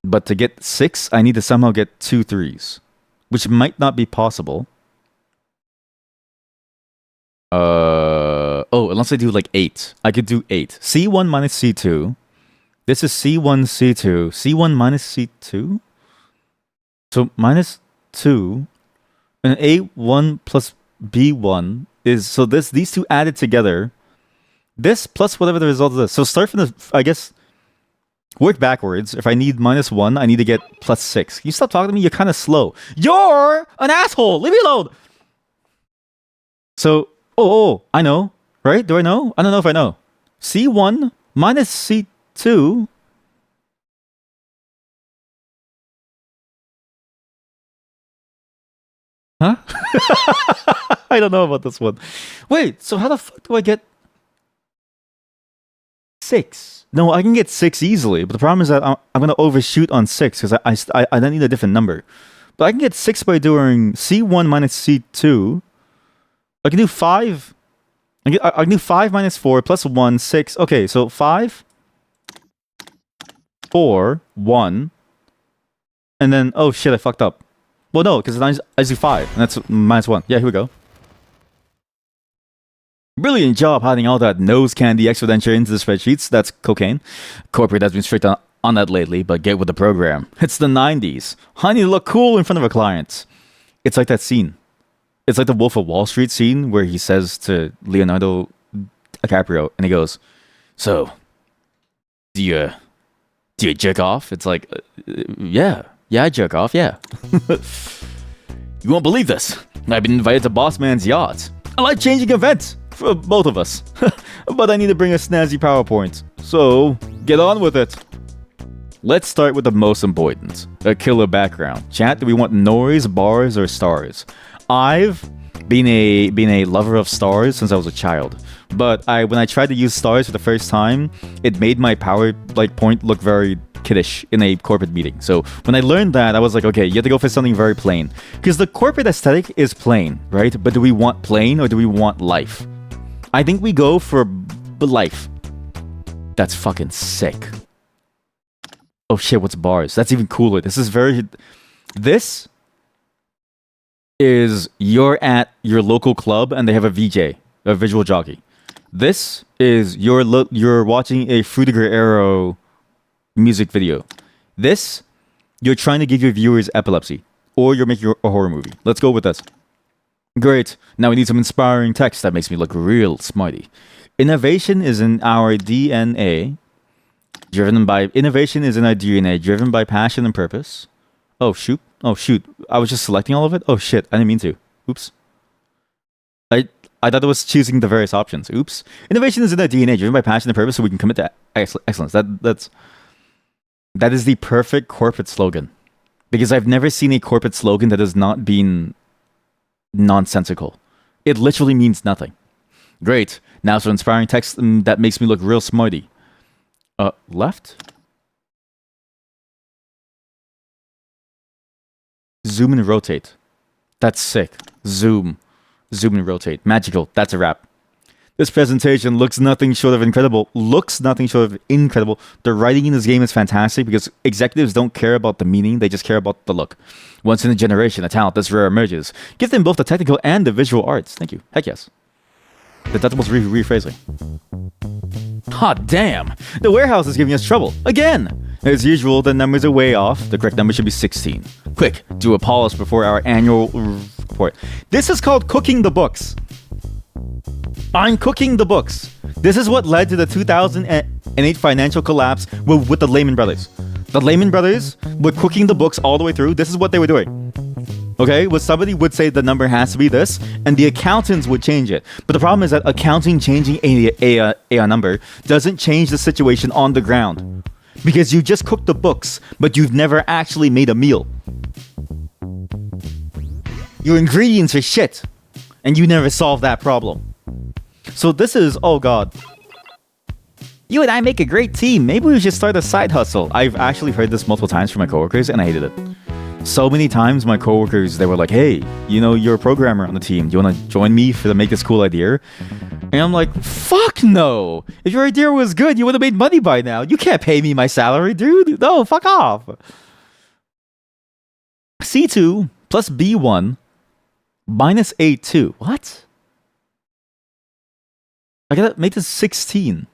S1: But to get 6, I need to somehow get 2 3s. Which might not be possible. Unless I do like 8. I could do 8. C1 minus C2. This is C1, C2. C1 minus C2? So minus 2. And A1 plus B1 is... So these two added together. This plus whatever the result of this. So start from the... I guess... Work backwards. If I need minus 1, I need to get plus 6. Can you stop talking to me? You're kind of slow. You're an asshole! Leave me alone! So... I know. Right? Do I know? I don't know if I know. C1 minus C2... Huh? I don't know about this one. Wait, so how the fuck do I get 6? No, I can get 6 easily, but the problem is that I'm going to overshoot on 6 because I don't need a different number. But I can get 6 by doing C1 minus C2. I can do 5. I can do 5 minus 4 plus 1, 6. Okay, so 5, 4, 1. And then, oh shit, I fucked up. Well, no, because I just do 5, and that's minus 1. Yeah, here we go. Brilliant job hiding all that nose candy expenditure into the spreadsheets. That's cocaine. Corporate has been strict on that lately, but get with the program. It's the 90s. I need to look cool in front of a client. It's like that scene. It's like the Wolf of Wall Street scene where he says to Leonardo DiCaprio, and he goes, "So, do you jerk off?" It's like, yeah, I jerk off, yeah. You won't believe this. I've been invited to Boss Man's yacht. A life-changing event for both of us. But I need to bring a snazzy PowerPoint. So, get on with it. Let's start with the most important. A killer background. Chat, do we want noise, bars, or stars? I've been a lover of stars since I was a child. But when I tried to use stars for the first time, it made my PowerPoint look very kiddish in a corporate meeting. So when I learned that, I was like, okay, you have to go for something very plain. Because the corporate aesthetic is plain, right? But do we want plain or do we want life? I think we go for life. That's fucking sick. Oh shit, what's bars? That's even cooler. This is you're at your local club and they have a VJ, a visual jockey. This is you're watching a Fruitiger Arrow music video. This, you're trying to give your viewers epilepsy. Or you're making a horror movie. Let's go with this. Great. Now we need some inspiring text that makes me look real smarty. Innovation is in our DNA. Innovation is in our DNA, driven by passion and purpose. Oh shoot. I was just selecting all of it? Oh shit, I didn't mean to. Oops. I thought it was choosing the various options. Oops. Innovation is in our DNA, driven by passion and purpose, so we can commit to excellence. That is the perfect corporate slogan. Because I've never seen a corporate slogan that has not been nonsensical. It literally means nothing. Great. Now some inspiring text that makes me look real smarty. Left? Zoom and rotate. That's sick. Zoom and rotate. Magical. That's a wrap. This presentation looks nothing short of incredible. The writing in this game is fantastic because executives don't care about the meaning, they just care about the look. Once in a generation, a talent this rare emerges. Give them both the technical and the visual arts. Thank you. Heck yes. That's almost rephrasing. Hot damn! The warehouse is giving us trouble. Again! As usual, the numbers are way off. The correct number should be 16. Quick, do a polish before our annual report. This is called cooking the books. I'm cooking the books. This is what led to the 2008 financial collapse with the Lehman Brothers. The Lehman Brothers were cooking the books all the way through. This is what they were doing. Okay, well, somebody would say the number has to be this, and the accountants would change it. But the problem is that accounting changing a number doesn't change the situation on the ground. Because you just cooked the books, but you've never actually made a meal. Your ingredients are shit, and you never solved that problem. So this is, oh god. You and I make a great team. Maybe we should start a side hustle. I've actually heard this multiple times from my coworkers, and I hated it. So many times my coworkers, they were like, hey, you know, you're a programmer on the team. Do you want to join me to make this cool idea? And I'm like, fuck no. If your idea was good, you would have made money by now. You can't pay me my salary, dude. No, fuck off. C2 plus B1 minus A2. What? I gotta make this 16.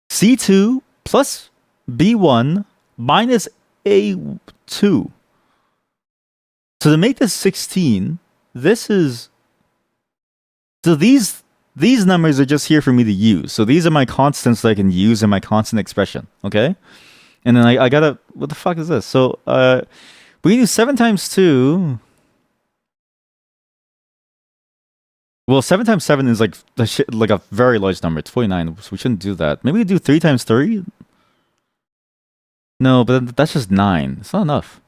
S1: C2 plus B1 minus A2. So to make this 16, this is... So these numbers are just here for me to use. So these are my constants that I can use in my constant expression, okay? And then I gotta... What the fuck is this? So, we can do 7 times 2... Well, 7 times 7 is like a very large number. It's 49, so we shouldn't do that. Maybe we do 3 times 3? No, but that's just 9. It's not enough.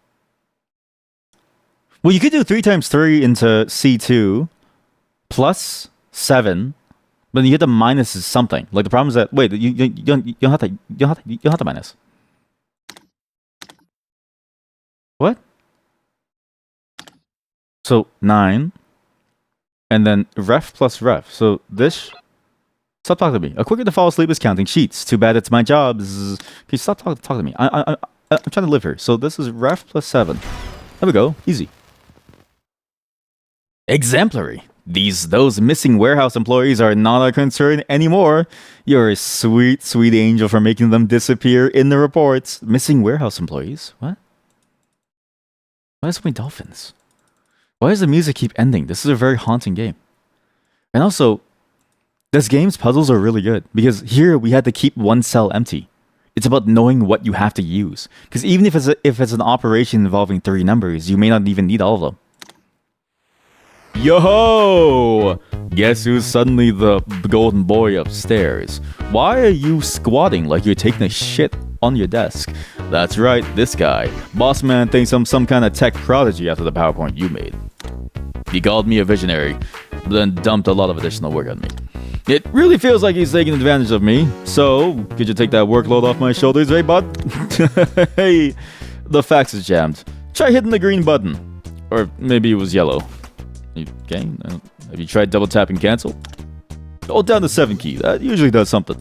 S1: Well, you could do 3 times 3 into C2 plus 7, but you get the minus is something. Like the problem is that wait, you don't have to minus. What? So 9. And then ref plus ref. So this... Stop talking to me. A quicker to fall asleep is counting sheets. Too bad it's my job. Can you stop talking to me? I'm trying to live here. So this is ref plus 7. There we go. Easy. Exemplary. Those missing warehouse employees are not a concern anymore. You're a sweet, sweet angel for making them disappear in the reports. Missing warehouse employees? What? Why so many dolphins? Why does the music keep ending? This is a very haunting game. And also, this game's puzzles are really good. Because here, we had to keep one cell empty. It's about knowing what you have to use. Because even if it's an operation involving 3 numbers, you may not even need all of them. Yo-ho! Guess who's suddenly the golden boy upstairs? Why are you squatting like you're taking a shit on your desk? That's right, this guy. Boss man thinks I'm some kind of tech prodigy after the PowerPoint you made. He called me a visionary, but then dumped a lot of additional work on me. It really feels like he's taking advantage of me. So, could you take that workload off my shoulders, hey bud? Hey, the fax is jammed. Try hitting the green button. Or maybe it was yellow. Okay, have you tried double tapping cancel? Hold down the 7 key, that usually does something.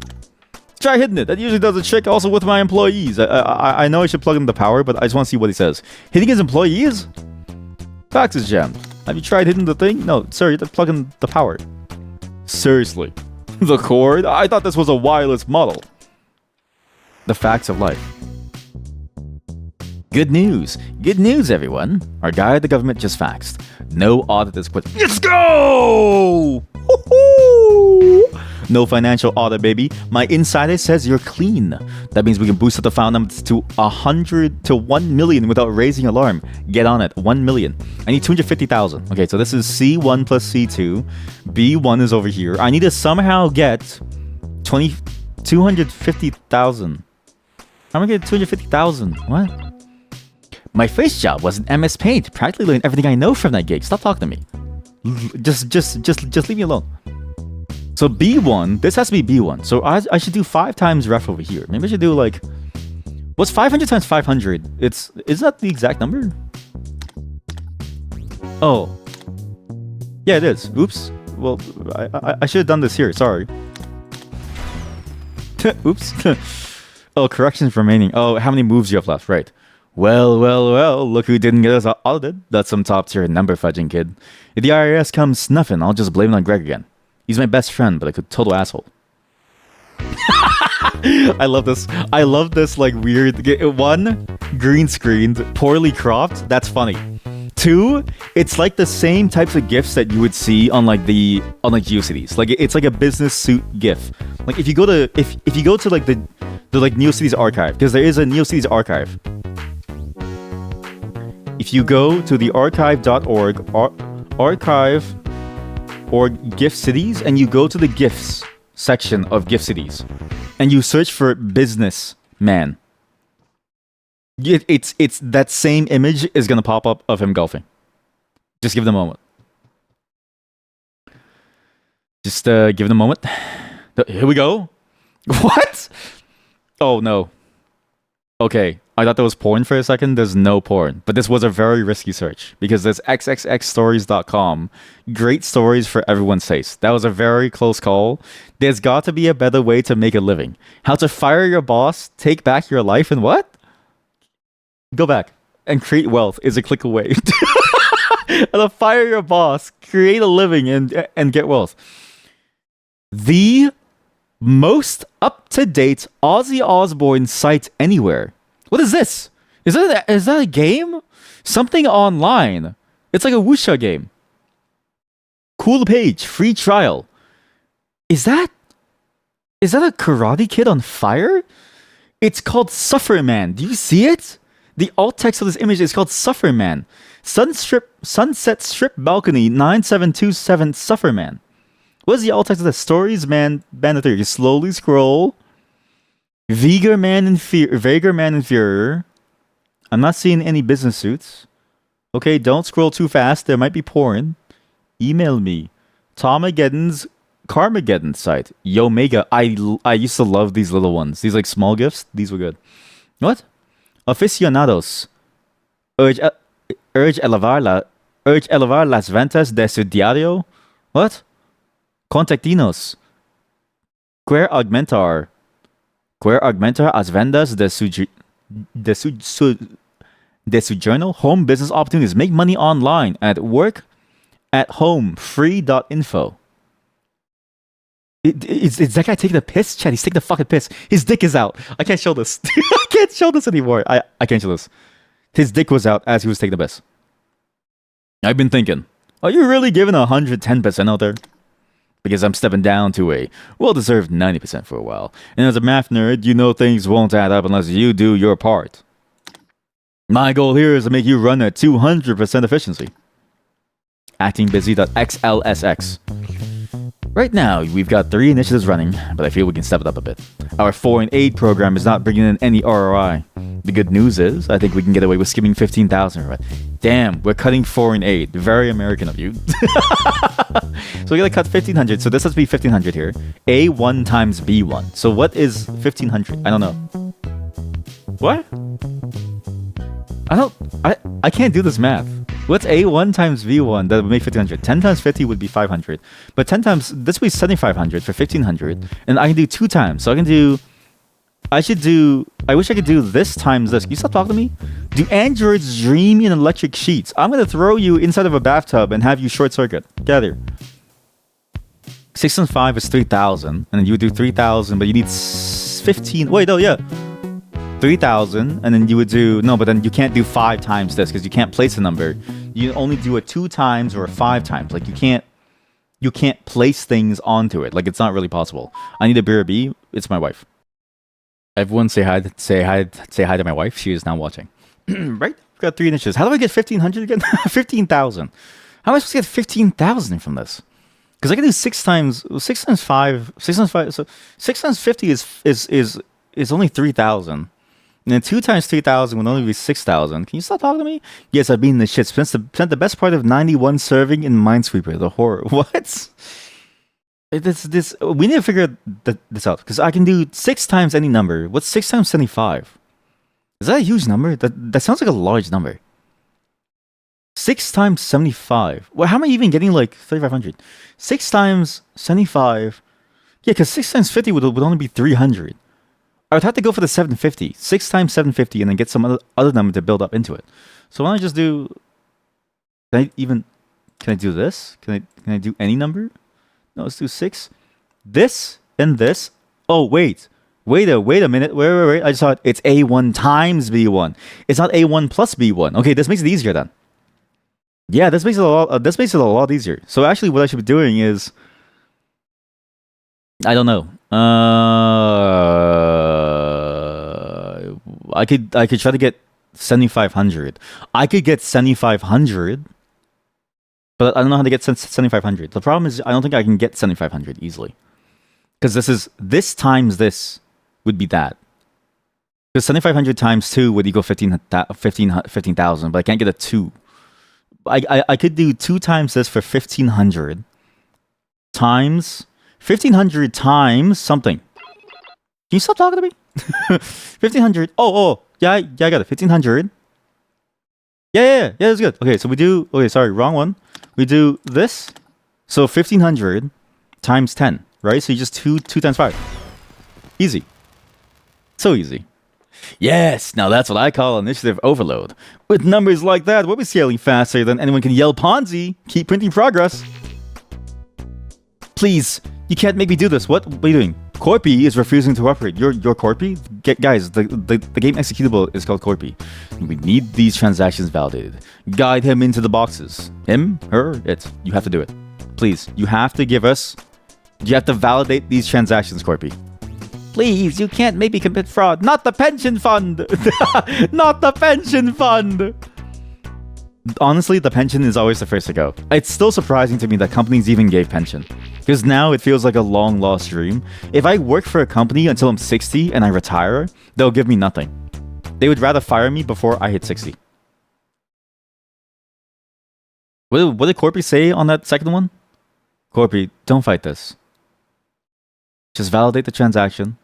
S1: Try hitting it, that usually does a trick also with my employees. I know I should plug in the power, but I just want to see what he says. Hitting his employees? Fax is jammed. Have you tried hitting the thing? No, sir, you have to plug in the power. Seriously. The cord? I thought this was a wireless model. The facts of life. Good news. Good news, everyone. Our guy at the government just faxed. No audit is quit. Let's go! Woo-hoo! No financial audit, baby. My insider says you're clean. That means we can boost up the file numbers to 100 to 1 million without raising alarm. Get on it. 1 million. I need 250,000. Okay, so this is C1 plus C2. B1 is over here. I need to somehow get 250,000. How am I going to get 250,000? What? My first job was in MS Paint. Practically learned everything I know from that gig. Stop talking to me. Just leave me alone. So B1, this has to be B1. So I should do 5 times ref over here. Maybe I should do like... What's 500 times 500? Is that the exact number? Oh. Yeah, it is. Oops. Well, I should have done this here. Sorry. Oops. Oh, corrections remaining. Oh, how many moves you have left? Right. Well, look who didn't get us audited. That's some top-tier number fudging kid. If the IRS comes snuffing, I'll just blame it on Greg again. He's my best friend, but a total asshole. I love this. I love this, like, weird... 1, green screened, poorly cropped. That's funny. 2, it's like the same types of GIFs that you would see on, like, GeoCities. Like, it's like a business suit GIF. Like, if you go to... If you go to, like, the like, NeoCities archive, because there is a NeoCities archive... If If you go to the archive.org, archive or gift cities, and you go to the gifts section of gift cities, and you search for businessman, it's that same image is gonna pop up of him golfing. Just give it a moment. Just give it a moment. Here we go. What? Oh no. Okay, I thought there was porn for a second. There's no porn. But this was a very risky search because there's xxxstories.com. Great stories for everyone's taste. That was a very close call. There's got to be a better way to make a living. How to fire your boss, take back your life, and what? Go back. And create wealth is a click away. How to fire your boss, create a living, and get wealth. The most up-to-date Ozzy Osbourne site anywhere. What is this? Is that a game? Something online. It's like a wuxia game. Cool page, free trial. Is that a Karate Kid on fire? It's called Sufferman. Do you see it? The alt text of this image is called Sufferman. Sunset Strip Balcony 9727 Sufferman. What is the alt text of the stories, man? Bandit 3. You slowly scroll. Vaguer man inferior. I'm not seeing any business suits. Okay, don't scroll too fast. There might be porn. Email me. Tomageddon's Carmageddon site. Yomega. I used to love these little ones. These like small gifts. These were good. What? Aficionados. Urge elevar las ventas de su diario. What? Contactinos. Quer augmentar as vendas de su journal. Home business opportunities. Make money online. At work. At home. Free.info. Is that guy taking a piss? Chad, he's taking the fucking piss. His dick is out. I can't show this. I can't show this anymore. I can't show this. His dick was out as he was taking the piss. I've been thinking, are you really giving 110% out there? Because I'm stepping down to a well-deserved 90% for a while. And as a math nerd, you know things won't add up unless you do your part. My goal here is to make you run at 200% efficiency. Actingbusy.xlsx. Right now, we've got 3 initiatives running, but I feel we can step it up a bit. Our foreign aid program is not bringing in any ROI. The good news is, I think we can get away with skimming 15,000 from it. Damn, we're cutting foreign aid. Very American of you. So we're gonna cut 1,500. So this has to be 1,500 here. A1 times B1. So what is 1,500? I don't know. What? I can't do this math. What's A1 times V1? That would make 1,500. 10 times 50 would be 500. But 10 times, this would be 7,500 for 1,500. And I can do 2 times. So I wish I could do this times this. Can you stop talking to me? Do androids dream in electric sheets? I'm going to throw you inside of a bathtub and have you short circuit. Get here. 6 times 5 is 3,000. And then you would do 3,000, but you need 15. Wait, oh yeah. 3,000, and then you would do no, but then you can't do 5 times this because you can't place a number. You only do it 2 times or 5 times. Like you can't place things onto it. Like it's not really possible. I need a BRB. It's my wife. Everyone say hi to my wife. She is now watching. Right? We've got 3 initiatives. How do I get 1,500 again? 15,000. How am I supposed to get 15,000 from this? Because I can do 6 times 5. 6 times 5. So 6 times 50 is only 3,000. And then 2 times 3,000 would only be 6,000. Can you stop talking to me? Yes, I've been in the shit. Spent the best part of 91 serving in Minesweeper. The horror. What? We need to figure this out. Because I can do 6 times any number. What's 6 times 75? Is that a huge number? That sounds like a large number. 6 times 75. Well, how am I even getting like 3,500? 6 times 75. Yeah, because 6 times 50 would only be 300. I would have to go for the 750. 6 times 750 and then get some other number to build up into it. So why don't I just do... Can I do this? Can I do any number? No, let's do 6. This and this. Oh, wait. Wait a minute. Wait. I just saw it. It's A1 times B1. It's not A1 plus B1. Okay, this makes it easier then. Yeah, this makes it a lot easier. So actually what I should be doing is... I don't know. I could try to get 7,500. I could get 7,500, but I don't know how to get 7,500. The problem is I don't think I can get 7,500 easily. Because this times this would be that. Because 7,500 times 2 would equal 15,000, but I can't get a 2. I could do 2 times this for 1,500 times 1,500 times something. Can you stop talking to me? 1,500. Yeah, I got it. 1,500. Yeah, that's good. Okay, so we do. Okay, sorry, wrong one. We do this. So 1,500 times 10, right? So you just 2 times 5. Easy. So easy. Yes, now that's what I call initiative overload. With numbers like that, we'll be scaling faster than anyone can yell Ponzi. Keep printing progress. Please, you can't make me do this. What are you doing? Corpy is refusing to operate. You're Corpy? Guys, the game executable is called Corpy. We need these transactions validated. Guide him into the boxes. Him, her, it. You have to do it. Please, you have to give us... You have to validate these transactions, Corpy. Please, you can't make me commit fraud. Not the pension fund! Not the pension fund! Honestly, the pension is always the first to go. It's still surprising to me that companies even gave pension. Because now it feels like a long lost dream. If I work for a company until I'm 60 and I retire, they'll give me nothing. They would rather fire me before I hit 60. What did Corpy say on that second one? Corpy, don't fight this. Just validate the transaction.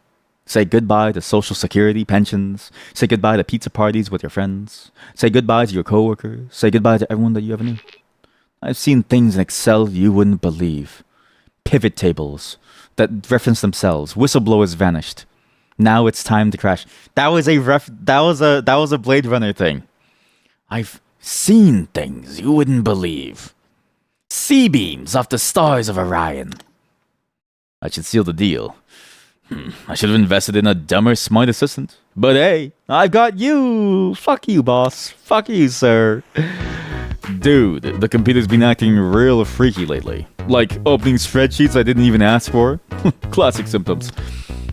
S1: Say goodbye to social security, pensions. Say goodbye to pizza parties with your friends. Say goodbye to your coworkers. Say goodbye to everyone that you ever knew. I've seen things in Excel you wouldn't believe. Pivot tables that reference themselves. Whistleblowers vanished. Now it's time to crash. That was a Blade Runner thing. I've seen things you wouldn't believe. Sea beams off the stars of Orion. I should seal the deal. I should have invested in a dumber, smart assistant. But hey, I've got you! Fuck you, boss. Fuck you, sir. Dude, the computer's been acting real freaky lately. Like opening spreadsheets I didn't even ask for. Classic symptoms.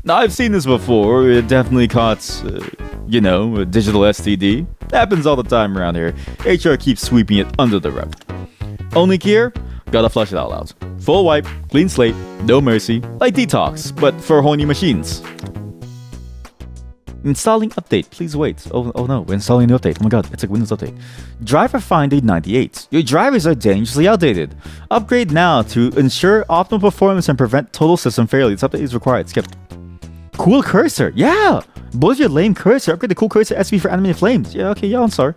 S1: Now, I've seen this before. It definitely caught, a digital STD. Happens all the time around here. HR keeps sweeping it under the rug. Only here, gotta flush it out loud. Full wipe, clean slate, no mercy, like detox, but for horny machines. Installing update, please wait. Oh no, we're installing a new update. Oh my god, it's a Windows update. Driver Finder 98. Your drivers are dangerously outdated. Upgrade now to ensure optimal performance and prevent total system failure. This update is required. Skip. Cool cursor, yeah! Both your lame cursor, upgrade the cool cursor SV for animated flames. Yeah, okay, yeah, I'm sorry.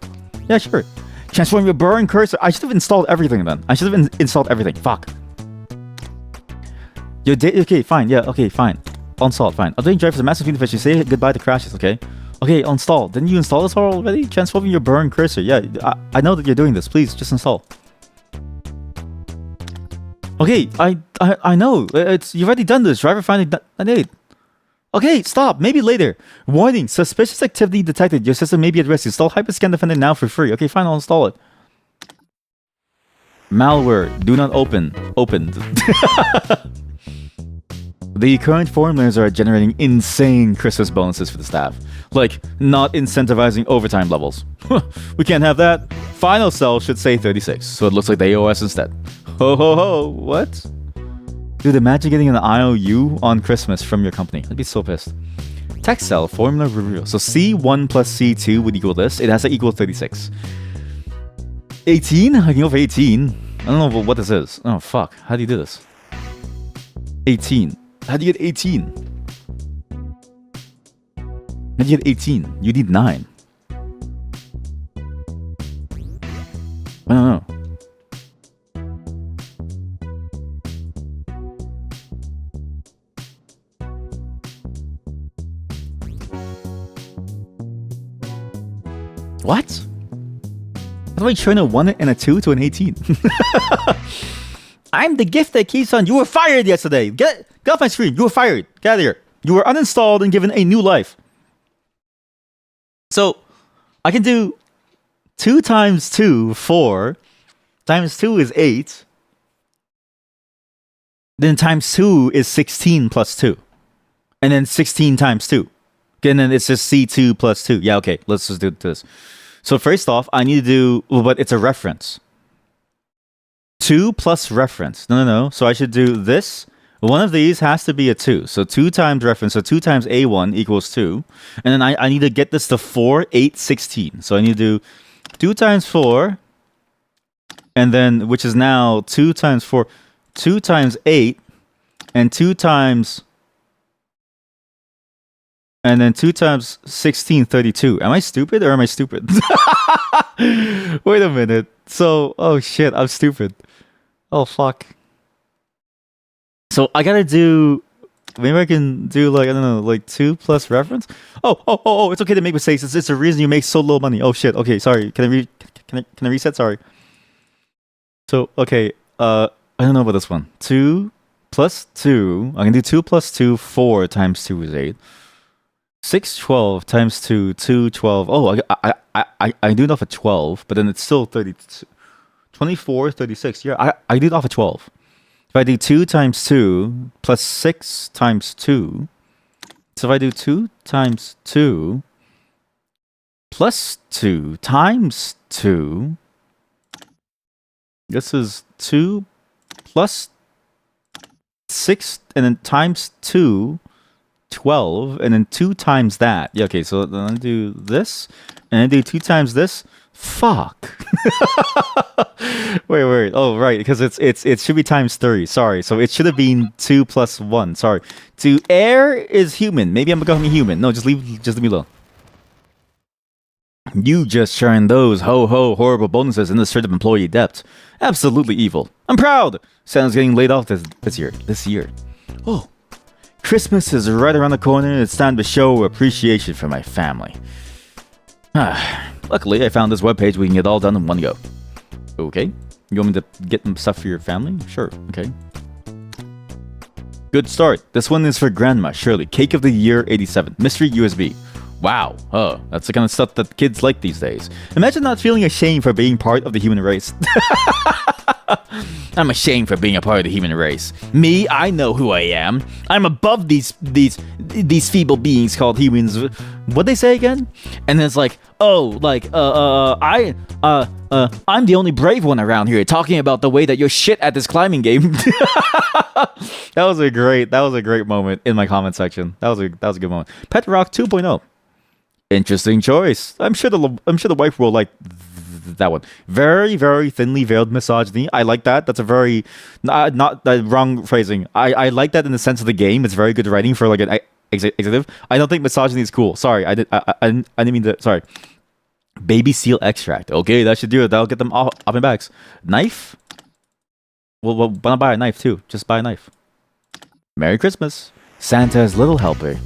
S1: Yeah, sure. Transform your burn cursor. I should have installed everything then. I should have installed everything. Fuck. Your okay, fine. Yeah, okay, fine. Uninstall, fine. Updating drivers a massive fuel efficiency. Say goodbye to crashes, okay? Okay, uninstall. Didn't you install this already? Transforming your burn cursor. Yeah, I know that you're doing this. Please, just install. Okay, I know. You've already done this. Driver Finder 98. Okay, stop. Maybe later. Warning. Suspicious activity detected. Your system may be at risk. Install Hyperscan Defender now for free. Okay, fine. I'll install it. Malware. Do not open. Opened. The current formulas are generating insane Christmas bonuses for the staff. Like, not incentivizing overtime levels. We can't have that. Final cell should say 36, so it looks like the AOS instead. Ho ho ho. What? Dude, imagine getting an IOU on Christmas from your company. I'd be so pissed. Text cell formula reveal. So C1 plus C2 would equal this. It has to equal 36. 18? I can go for 18. I don't know what this is. Oh, fuck. How do you do this? 18. How do you get 18? How do you get 18? You need 9. I don't know. What? How do I turn a 1 and a 2 to an 18? I'm the gift that keeps on. You were fired yesterday. Get off my screen. You were fired. Get out of here. You were uninstalled and given a new life. So, I can do 2 times 2, 4. Times 2 is 8. Then times 2 is 16 plus 2. And then 16 times 2. And then it's just C2 plus 2. Yeah, okay. Let's just do this. So first off, I need to do... Well, but it's a reference. 2 plus reference. No. So I should do this. One of these has to be a 2. So 2 times reference. So 2 times A1 equals 2. And then I need to get this to 4, 8, 16. So I need to do 2 times 4. And then, which is now 2 times 4. 2 times 8. And 2 times... And then 2 times 16, 32. Am I stupid or am I stupid? Wait a minute. So, oh shit, I'm stupid. Oh fuck. So I gotta do... Maybe I can do like, I don't know, like 2 plus reference? Oh, it's okay to make mistakes. It's the reason you make so little money. Oh shit, okay, sorry. Can I reset? Sorry. So, okay, I don't know about this one. 2 plus 2. I can do 2 plus 2, 4 times 2 is 8. 6, 12 times 2, 2, 12. Oh, I do it off of 12, but then it's still 32. 24, 36. Yeah, I do it off of 12. If I do 2 times 2 plus 6 times 2, so if I do 2 times 2 plus 2 times 2, this is 2 plus 6 and then times 2, 12, and then 2 times that. Yeah, okay, so then I do this, and I do 2 times this. Fuck. wait. Oh, right, because it should be times 3. Sorry, so it should have been 2 plus 1. Sorry. To err is human. Maybe I'm becoming human. No, just leave me alone. You just sharing those horrible bonuses in the search of employee debt. Absolutely evil. I'm proud. Santa's getting laid off this year. Oh. Christmas is right around the corner and it's time to show appreciation for my family. Luckily, I found this webpage we can get all done in one go. Okay. You want me to get some stuff for your family? Sure. Okay. Good start. This one is for Grandma Shirley. Cake of the Year 87. Mystery USB. Wow. That's the kind of stuff that kids like these days. Imagine not feeling ashamed for being part of the human race. I'm ashamed for being a part of the human race. Me, I know who I am. I'm above these feeble beings called humans. What'd they say again? And then it's like, I'm the only brave one around here talking about the way that you're shit at this climbing game. That was a great moment in my comment section. That was a good moment. Pet Rock 2.0. Interesting choice. I'm sure the wife will like that one. Very, very thinly veiled misogyny. I like that. That's a very not wrong phrasing. I like that in the sense of the game. It's very good writing for like an executive. I don't think misogyny is cool. Sorry, I didn't mean to. Sorry. Baby seal extract. Okay, that should do it. That'll get them off my backs. Knife. Well, why not buy a knife too? Just buy a knife. Merry Christmas, Santa's little helper.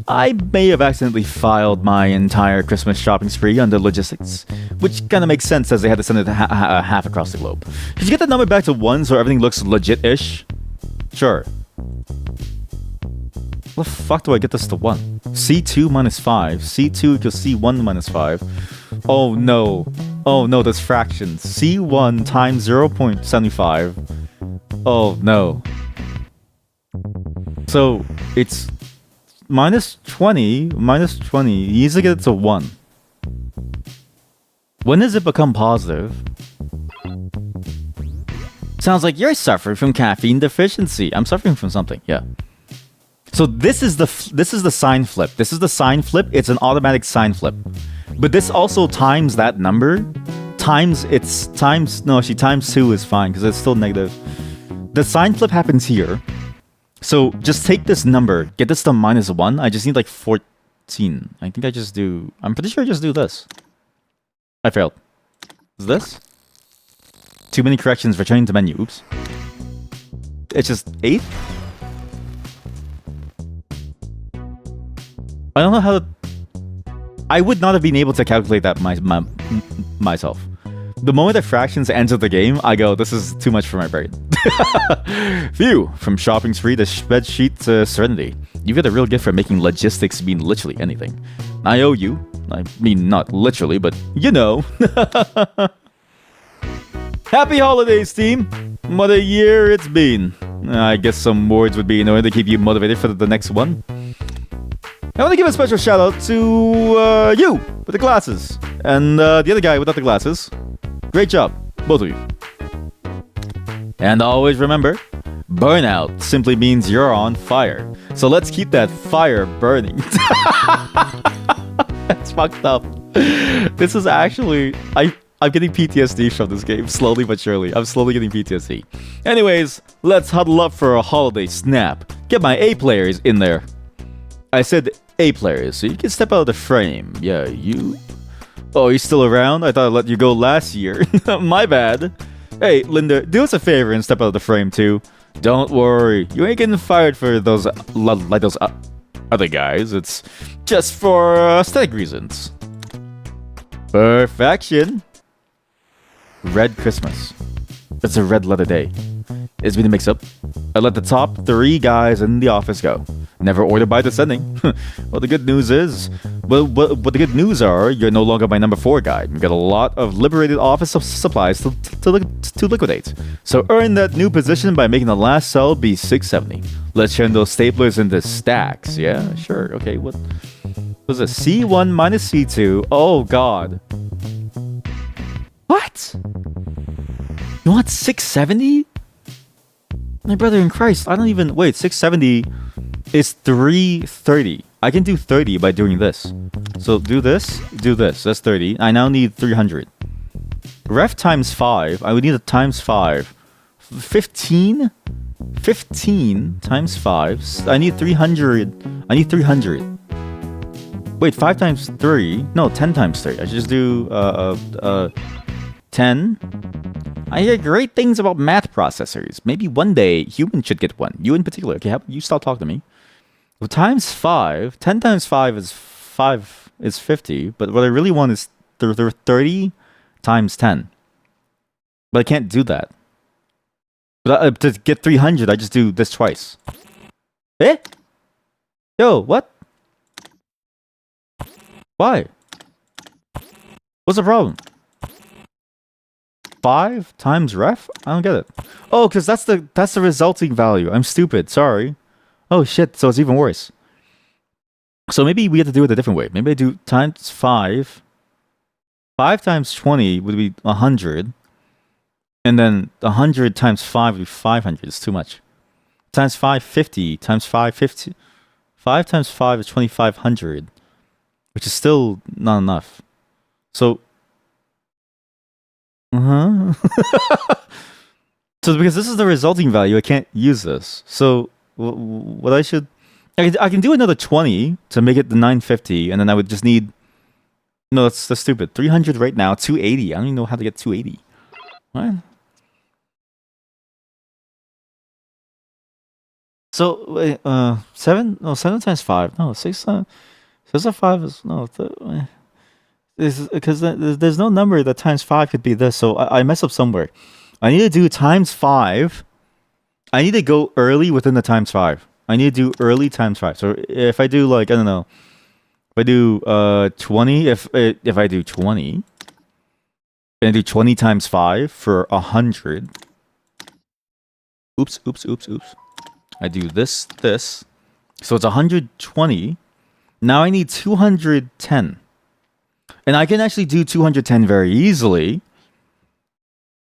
S1: I may have accidentally filed my entire Christmas shopping spree under logistics, which kind of makes sense as they had to send it half across the globe. Could you get the number back to 1 so everything looks legit-ish? Sure. How the fuck do I get this to 1? C2 minus 5. C2 equals C1 minus 5. Oh no. Oh no, that's fractions. C1 times 0.75. Oh no. So, it's... minus 20. You need to get it to 1. When does it become positive? Sounds like you're suffering from caffeine deficiency. I'm suffering from something, yeah. So this is the sign flip. This is the sign flip. It's an automatic sign flip. But this also times that number. Times 2 is fine because it's still negative. The sign flip happens here. So just take this number, get this to minus 1. I just need like 14. I'm pretty sure I just do this. I failed. Is this? Too many corrections, returning to menu. Oops. It's just 8? I don't know how to... I would not have been able to calculate that myself. The moment that fractions enter the game, I go, this is too much for my brain. Phew, from shopping spree to SpreadCheat to serenity. You've got a real gift for making logistics mean literally anything. I owe you. I mean, not literally, but you know. Happy holidays, team! What a year it's been. I guess some words would be in order to keep you motivated for the next one. I want to give a special shout out to you with the glasses and the other guy without the glasses. Great job, both of you. And always remember, burnout simply means you're on fire. So let's keep that fire burning. That's fucked up. This is actually... I'm getting PTSD from this game, slowly but surely. I'm slowly getting PTSD. Anyways, let's huddle up for a holiday snap. Get my A players in there. I said A players, so you can step out of the frame. Yeah, you... Oh, you're still around? I thought I let you go last year. My bad. Hey, Linda, do us a favor and step out of the frame too. Don't worry, you ain't getting fired for those like those other guys. It's just for aesthetic reasons. Perfection. Red Christmas. It's a red letter day. It's been a mix-up. I let the top 3 guys in the office go. Never ordered by descending. Well, the good news is... Well, what the good news are, you're no longer my number 4 guy. You've got a lot of liberated office supplies to liquidate. So earn that new position by making the last cell be 670. Let's turn those staplers into stacks. Yeah, sure. Okay, what was this? C1 minus C2. Oh, God. What? You want 670? My brother in Christ, I don't even... Wait, 670 is 330. I can do 30 by doing this. So do this, do this. That's 30. I now need 300. Ref times 5. I would need a times 5. 15? 15 times 5. I need 300. I need 300. Wait, 5 times 3? No, 10 times 3. I should just do 10. I hear great things about math processors. Maybe one day humans should get one. You in particular. Okay, you stop talking to me. Well, times 5. 10 times 5 is 50. But what I really want is 30 times 10. But I can't do that. But to get 300, I just do this twice. Eh? Yo, what? Why? What's the problem? 5 times ref? I don't get it. Oh, because that's the resulting value. I'm stupid. Sorry. Oh shit. So it's even worse. So maybe we have to do it a different way. Maybe I do times 5. 5 times 20 would be 100. And then 100 times 5 would be 500. It's too much. Times 5, 50. Times 5, 50. 5 times 5 is 2500. Which is still not enough. So... So because this is the resulting value, I can't use this. So what I should... I can do another 20 to make it the 950, and then I would just need... No, that's stupid. 300 right now, 280. I don't even know how to get 280. What? So, 7? No, 7 times 5. No, 6 times 5 is... No, because there's no number that times 5 could be this, so I mess up somewhere. I need to do times 5. I need to go early within the times 5. I need to do early times 5. So if I do like, I don't know, if I do 20, if I do 20, then I do 20 times 5 for 100. Oops. I do this. So it's 120. Now I need 210. And I can actually do 210 very easily.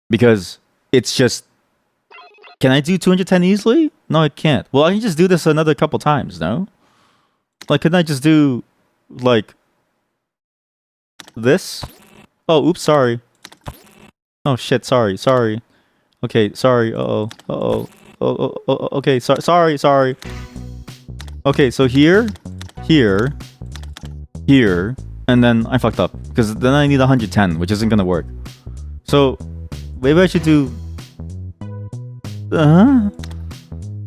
S1: Because it's just... Can I do 210 easily? No, I can't. Well, I can just do this another couple times, no? Like, couldn't I just do, like... this? Oh, oops, sorry. Oh, shit, sorry. Okay, sorry, okay, sorry. Okay, so here, and then I fucked up. Because then I need 110, which isn't gonna work. So, maybe I should do...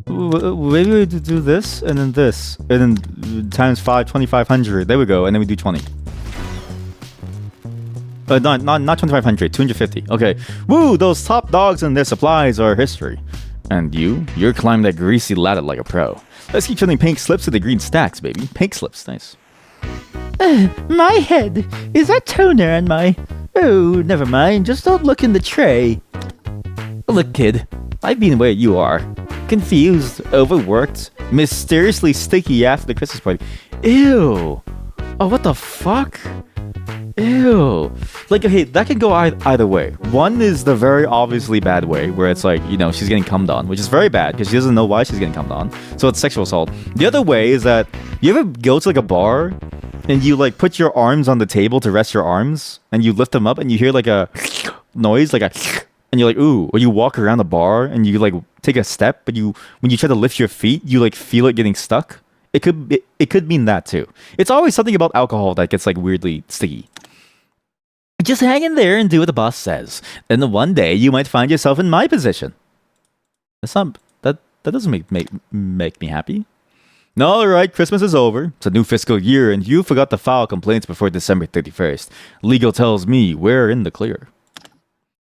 S1: Maybe we do this, and then this. And then times 5, 2500. There we go, and then we do 20. Not 2500, 250. Okay. Woo, those top dogs and their supplies are history. And you're climbing that greasy ladder like a pro. Let's keep turning pink slips to the green stacks, baby. Pink slips, nice.
S2: My head. Is that toner on my... Oh, never mind. Just don't look in the tray.
S1: Look, kid. I've been where you are. Confused, overworked, Mysteriously sticky after the Christmas party. Ew. Oh, what the fuck? Ew. Like, okay, that can go either way. One is the very obviously bad way, where it's like, you know, she's getting cummed on, which is very bad because she doesn't know why she's getting cummed on. So it's sexual assault. The other way is that you ever go to like a bar and you like put your arms on the table to rest your arms and you lift them up and you hear like a noise, like a, and you're like, ooh, or you walk around the bar and you like take a step, but when you try to lift your feet, you like feel it getting stuck. It could mean that too. It's always something about alcohol that gets like weirdly sticky. Just hang in there and do what the boss says. Then one day you might find yourself in my position. That's not that doesn't make me happy. No, all right, Christmas is over. It's a new fiscal year, and you forgot to file complaints before December 31st. Legal tells me we're in the clear.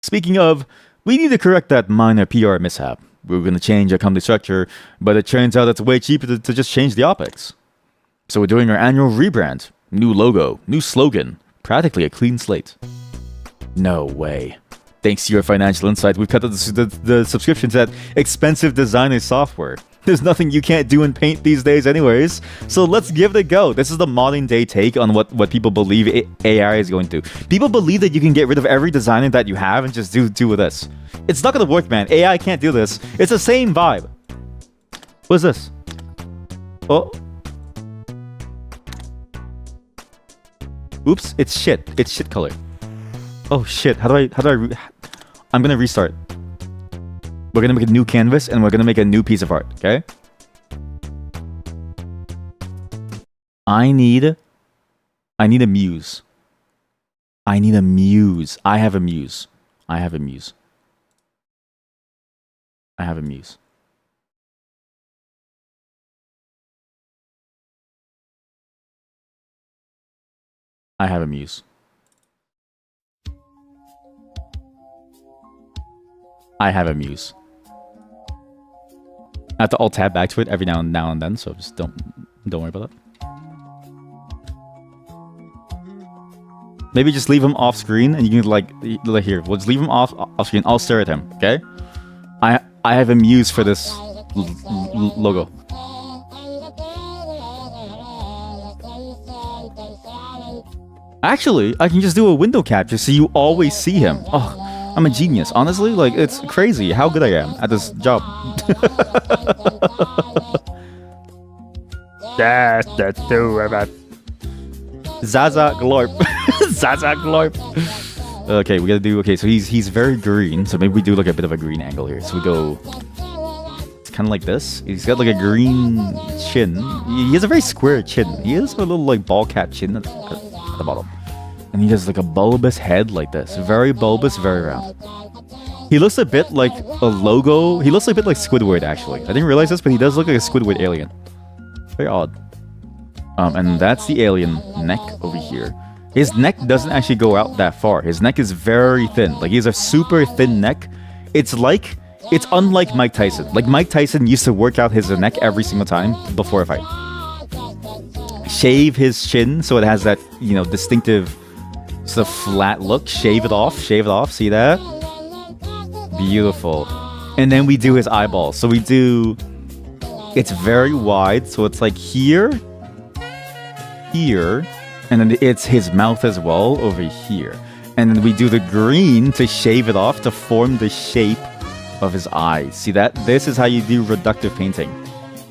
S1: Speaking of, we need to correct that minor PR mishap. We were going to change our company structure, but it turns out it's way cheaper to just change the OpEx. So we're doing our annual rebrand. New logo, new slogan, practically a clean slate. No way. Thanks to your financial insight, we've cut the subscription to that expensive designer software. There's nothing you can't do in Paint these days anyways, so let's give it a go. This is the modern day take on what people believe AI is going to do. People believe that you can get rid of every designer that you have and just do with this. It's not gonna work, man. AI can't do this. It's the same vibe. What's this? Oh. Oops, it's shit. It's shit color. Oh shit, how do I I'm gonna restart. We're gonna make a new canvas and we're gonna make a new piece of art, okay? I need a muse. I need a muse. I have a muse. I have a muse. I have a muse. I have a muse. I have a muse. I have to alt tab back to it every now and then, so just don't worry about that. Maybe just leave him off screen and you can like here. We'll just leave him off screen. I'll stare at him, okay? I have a muse for this logo. Actually, I can just do a window capture so you always see him. Oh, I'm a genius. Honestly, like, it's crazy how good I am at this job. That's too bad. Zaza Glorp. Zaza Glorp. Okay, we gotta do... Okay, so he's very green, so maybe we do like a bit of a green angle here. So we go... It's kind of like this. He's got like a green chin. He has a very square chin. He has a little like ball cap chin at the bottom. And he has like a bulbous head like this. Very bulbous, very round. He looks a bit like a logo. He looks a bit like Squidward, actually. I didn't realize this, but he does look like a Squidward alien. Very odd. And that's the alien neck over here. His neck doesn't actually go out that far. His neck is very thin. Like, he has a super thin neck. It's unlike Mike Tyson. Like, Mike Tyson used to work out his neck every single time before a fight. Shave his chin so it has that, you know, distinctive sort of flat look. Shave it off. See that? Beautiful. And then we do his eyeballs. So we do... It's very wide, so it's like here, and then it's his mouth as well over here. And then we do the green to shave it off to form the shape of his eyes. See that? This is how you do reductive painting.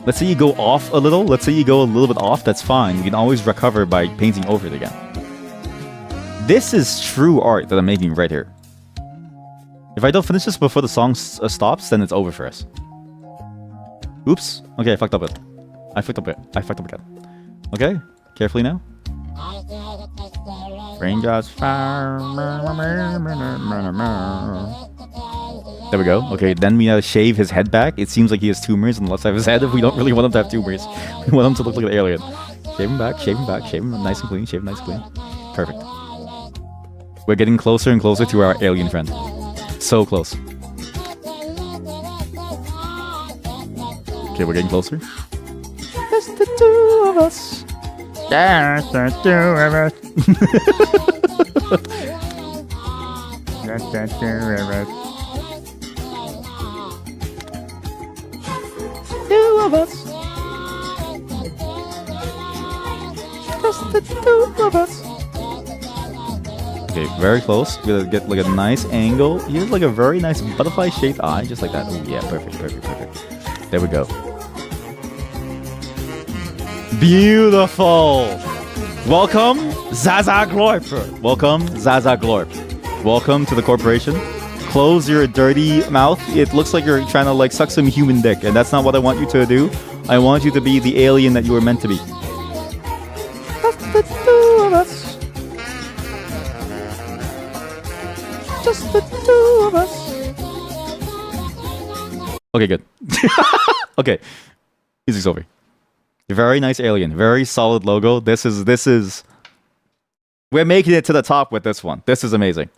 S1: Let's say you go off a little. Let's say you go a little bit off. That's fine. You can always recover by painting over it again. This is true art that I'm making right here. If I don't finish this before the song stops, then it's over for us. Oops. Okay, I fucked up it. I fucked up again. Okay, carefully now. Raindrops. There we go. Okay, then we gotta shave his head back. It seems like he has tumors on the left side of his head. If we don't really want him to have tumors, we want him to look like an alien. Shave him back. Shave him nice and clean. Perfect. We're getting closer and closer to our alien friend. So close. Okay, we're getting closer. Just the two of us. Just the two of us. Just the two of us. Two of us.
S2: the two of us.
S1: Okay, very close. We're gonna get like a nice angle. Here's like a very nice butterfly-shaped eye, just like that. Oh yeah, perfect. There we go. Beautiful. Welcome, Zaza Glorp. Welcome, Zaza Glorp. Welcome to the corporation. Close your dirty mouth. It looks like you're trying to like suck some human dick, and that's not what I want you to do. I want you to be the alien that you were meant to be.
S2: Just the two of us. Just the two of us.
S1: Okay, good. Okay, music's over. Very nice alien. Very solid logo. This is. We're making it to the top with this one. This is amazing.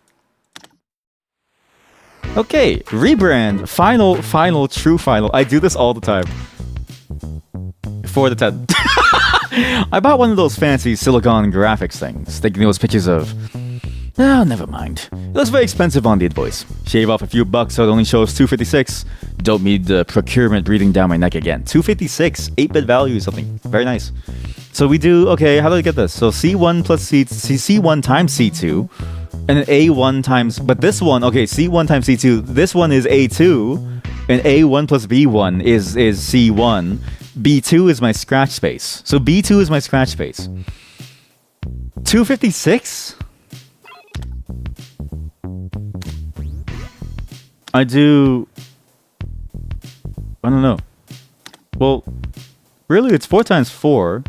S1: Okay, rebrand. Final, true final. I do this all the time. For the 10. I bought one of those fancy silicon graphics things, thinking it was pictures of... Oh, never mind. It was very expensive on the invoice. Shave off a few bucks so it only shows 256. Don't need the procurement breathing down my neck again. 256, 8-bit value is something. Very nice. So we do... Okay, how do I get this? So C1 plus C1 times C2... And then A1 times, but this one, okay, C1 times C2, this one is A2, and A1 plus B1 is C1. B2 is my scratch space. So B2 is my scratch space. 256? I don't know. Well, really, it's 4 times 4.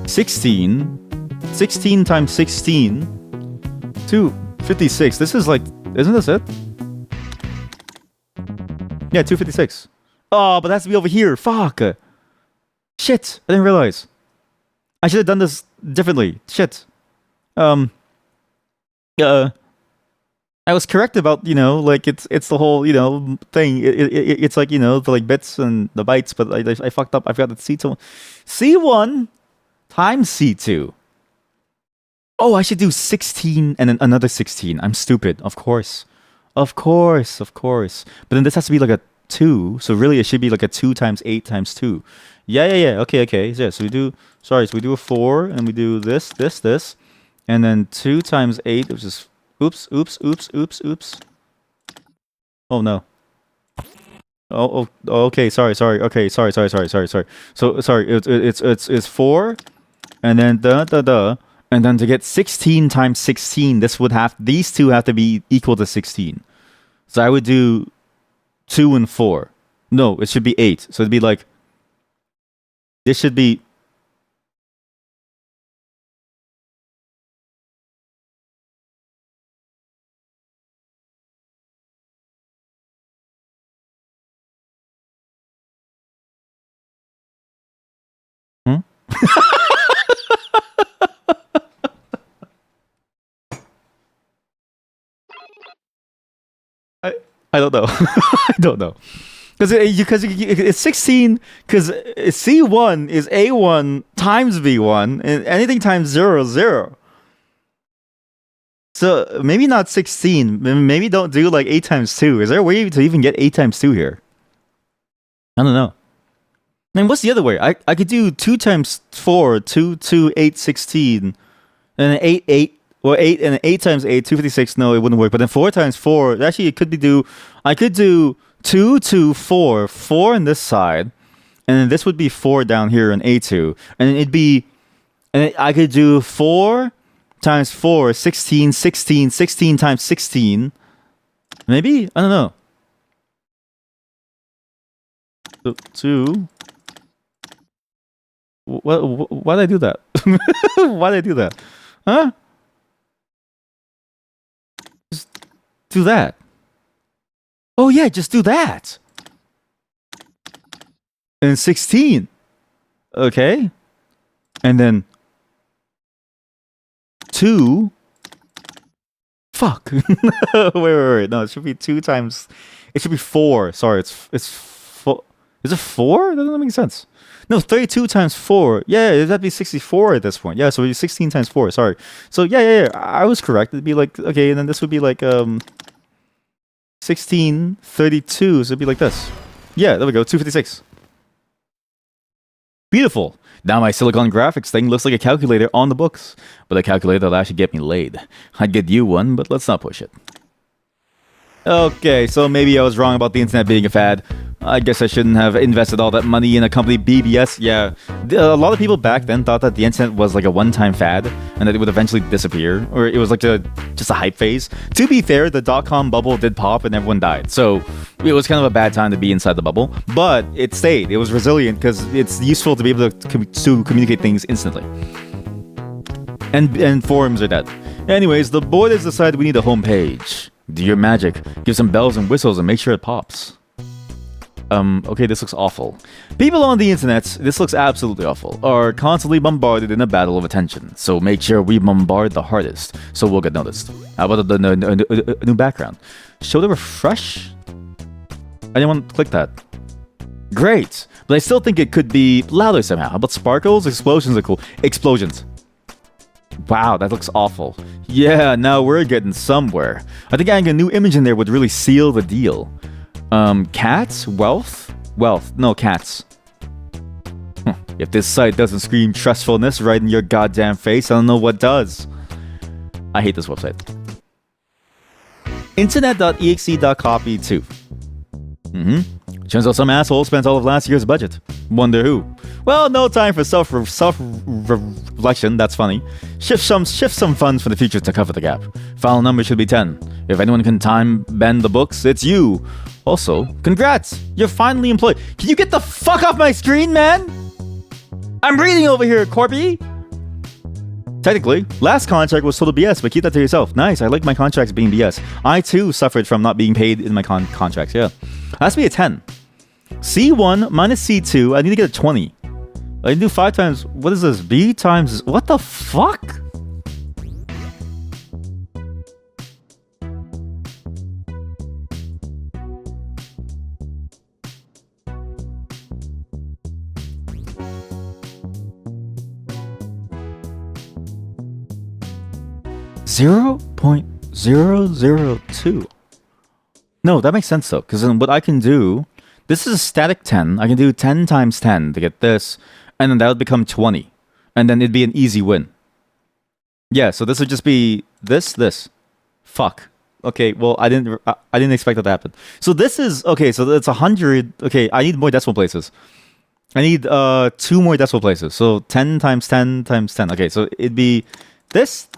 S1: 16. 16 times 16. 256. This is like... Isn't this it? Yeah, 256. Oh, but it has to be over here. Fuck. Shit. I didn't realize. I should have done this differently. Shit. I was correct about, like, it's the whole, thing. It's like, the, like, bits and the bytes, but I fucked up. I forgot that C2... C1 times C2. Oh, I should do 16 and then another 16. I'm stupid. Of course. But then this has to be like a 2. So really it should be like a 2 times 8 times 2. Yeah. Okay. Yeah, so we do... Sorry, so we do a 4 and we do this. And then 2 times 8, which is... Oops. Oh, no. Oh, okay. Sorry. Okay, sorry. So, sorry, it's 4 and then and then to get 16 times 16, these two have to be equal to 16. So I would do 2 and 4. No, it should be 8. So it'd be like... This should be... Hmm? I don't know. I don't know. Because it's 16, because C1 is A1 times B1, and anything times 0 is 0. So maybe not 16. Maybe don't do like 8 times 2. Is there a way to even get 8 times 2 here? I don't know. I mean, what's the other way? I could do 2 times 4, 2, 8, 16, and then 8. Well, 8 and 8 times 8, 256. No, it wouldn't work. But then 4 times 4, actually, it could be I could do 2, 2, 4, 4 on this side, and then this would be 4 down here in A2, and then it'd be, and I could do 4 times 4, 16, 16, 16 times 16. Maybe? I don't know. So, 2. Why did I do that? Why did I do that? Huh? Just do that. Oh yeah, just do that. And 16. Okay. And then 2. Fuck. wait. No, it should be 2 times. It should be 4. Sorry, it's 4. Is it 4? That doesn't make sense. No, 32 times 4. Yeah, that'd be 64 at this point. Yeah, so it'd be 16 times 4. Sorry. So yeah. I was correct. It'd be like, okay, and then this would be like 16, 32. So it'd be like this. Yeah, there we go. 256. Beautiful. Now my silicon graphics thing looks like a calculator on the books, but a calculator that'll actually get me laid. I'd get you one, but let's not push it. Okay, so maybe I was wrong about the internet being a fad. I guess I shouldn't have invested all that money in a company BBS. Yeah, a lot of people back then thought that the internet was like a one-time fad and that it would eventually disappear, or it was like just a hype phase. To be fair, the dot-com bubble did pop and everyone died, so it was kind of a bad time to be inside the bubble, but it stayed. It was resilient because it's useful to be able to communicate things instantly. And forums are dead. Anyways, the board has decided we need a homepage. Do your magic. Give some bells and whistles and make sure it pops. Okay, this looks awful. People on the internet, this looks absolutely awful, are constantly bombarded in a battle of attention. So make sure we bombard the hardest, so we'll get noticed. How about a new background? Show the refresh? I didn't want to click that. Great, but I still think it could be louder somehow. How about sparkles? Explosions are cool. Explosions. Wow, that looks awful. Yeah, now we're getting somewhere. I think adding a new image in there would really seal the deal. Cats? Wealth? Wealth. No, cats. If this site doesn't scream trustfulness right in your goddamn face, I don't know what does. I hate this website. Internet.exe.copy 2. Turns out some asshole spent all of last year's budget. Wonder who? Well, no time for self-reflection, that's funny. Shift some funds for the future to cover the gap. Final number should be 10. If anyone can time bend the books, it's you. Also, congrats! You're finally employed. Can you get the fuck off my screen, man? I'm reading over here, Corby! Technically, last contract was total BS, but keep that to yourself. Nice, I like my contracts being BS. I too suffered from not being paid in my contracts, yeah. Has to be a 10. C1 minus C2, I need to get a 20. I can do 5 times, what is this? B times, what the fuck? .0.002. No, that makes sense though, because then what I can do, this is a static 10. I can do 10 times 10 to get this, and then that would become 20, and then it'd be an easy win. Yeah, so this would just be this. Fuck. Okay, well I didn't expect that to happen. So this is okay. So it's 100. Okay, I need more decimal places. I need 2 more decimal places. So 10 times 10 times 10. Okay, so it'd be this.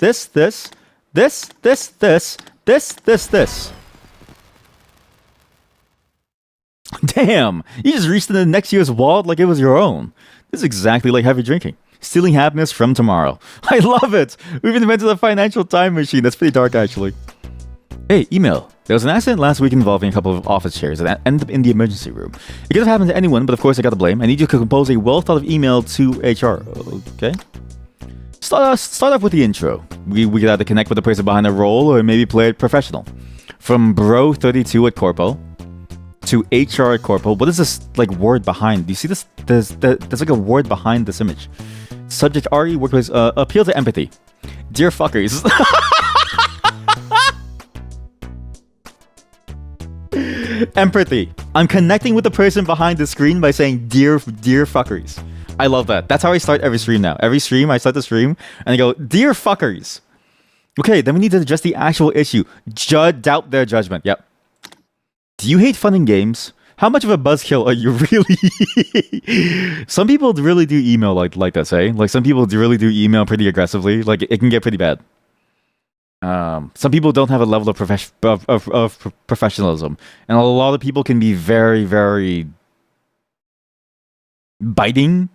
S1: Damn, you just reached into next year's wallet like it was your own. This is exactly like heavy drinking. Stealing happiness from tomorrow. I love it. We've invented a financial time machine. That's pretty dark, actually. Hey, email. There was an accident last week involving a couple of office chairs that ended up in the emergency room. It could have happened to anyone, but of course I got the blame. I need you to compose a well-thought-of email to HR. Okay. Start off with the intro. We could either connect with the person behind the role or maybe play it professional. From Bro32 at Corpo to HR at Corpo. What is this like word behind? Do you see this? There's like a word behind this image. Subject RE workplace appeal to empathy. Dear fuckers. Empathy. I'm connecting with the person behind the screen by saying dear fuckers. I love that. That's how I start every stream now. Every stream, I start the stream and I go, dear fuckers. Okay, then we need to address the actual issue. Doubt their judgment. Yep. Do you hate fun and games? How much of a buzzkill are you really? Some people really do email like this, eh? Like some people really do email pretty aggressively. Like it can get pretty bad. Some people don't have a level of professionalism, and a lot of people can be very, very biting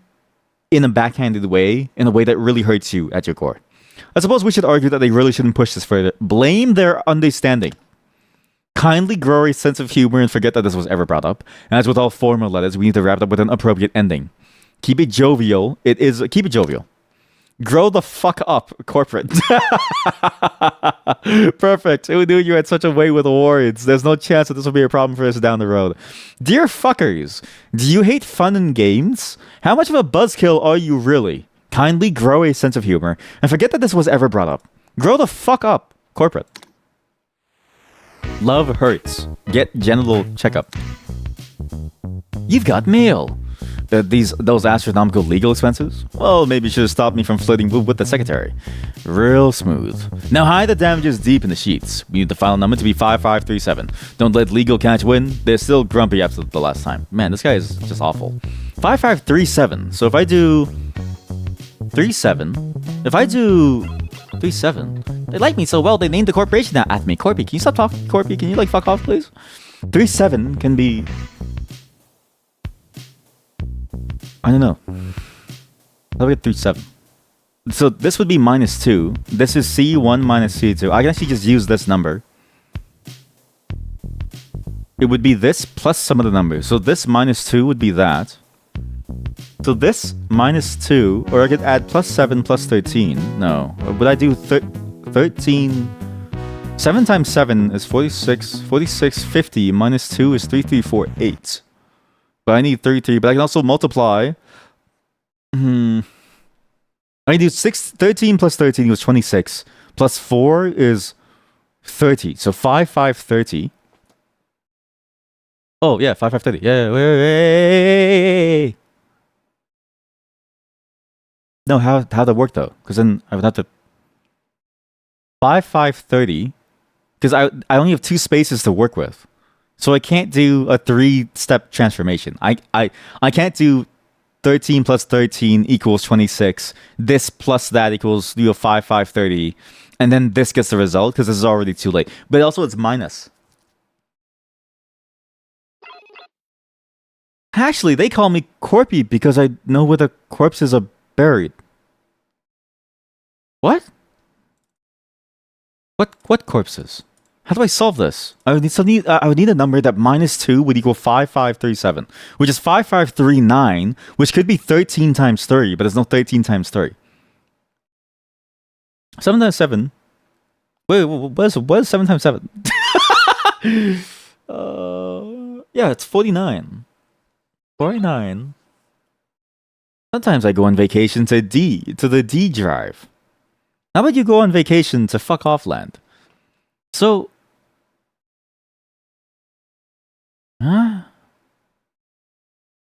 S1: in a backhanded way, in a way that really hurts you at your core. I suppose we should argue that they really shouldn't push this further. Blame their understanding. Kindly grow a sense of humor and forget that this was ever brought up. And as with all formal letters, we need to wrap it up with an appropriate ending. Keep it jovial. Keep it jovial. Grow the fuck up, corporate. Perfect. Who knew you had such a way with words? There's no chance that this will be a problem for us down the road. Dear fuckers, do you hate fun and games? How much of a buzzkill are you really? Kindly grow a sense of humor and forget that this was ever brought up. Grow the fuck up, corporate. Love hurts. Get genital checkup. You've got mail. those astronomical legal expenses? Well, maybe you should have stopped me from flirting with the secretary. Real smooth. Now hide the damages deep in the sheets. We need the final number to be 5537. Don't let legal catch win. They're still grumpy after the last time. Man, this guy is just awful. 5537. So if I do 37, if I do 37, they like me so well they named the corporation after me. Corpy, can you stop talking? Corpy, can you like fuck off, please? 37 can be. I don't know. How do we get 37? So this would be -2. This is C1 minus C2. I can actually just use this number. It would be this plus some of the numbers. So this -2 would be that. So this -2, or I could add +7 plus 13. No. Would I do 13? 7 times 7 is 46. 46, 50 minus 2 is 3348. But I need 33. But I can also multiply. I do 13 plus 13 equals 26. Plus 4 is 30. So 5,530. Oh, yeah, 5,530. Yeah, wait. No, how'd that work, though? Because then I would have to... 5,530. Because I only have 2 spaces to work with. So I can't do a 3-step transformation. I can't do 13 plus 13 equals 26. This plus that equals 5,530. And then this gets the result because this is already too late. But also it's minus. Actually, they call me Corpy because I know where the corpses are buried. What? What corpses? How do I solve this? I would need a number that -2 would equal 5,537, which is 5,539, which could be 13 times 30, but there's no 13 times 30. 7 times 7. Wait, what is 7 times 7? Yeah, it's 49. 49. Sometimes I go on vacation to the D drive. How about you go on vacation to fuck off land? So, I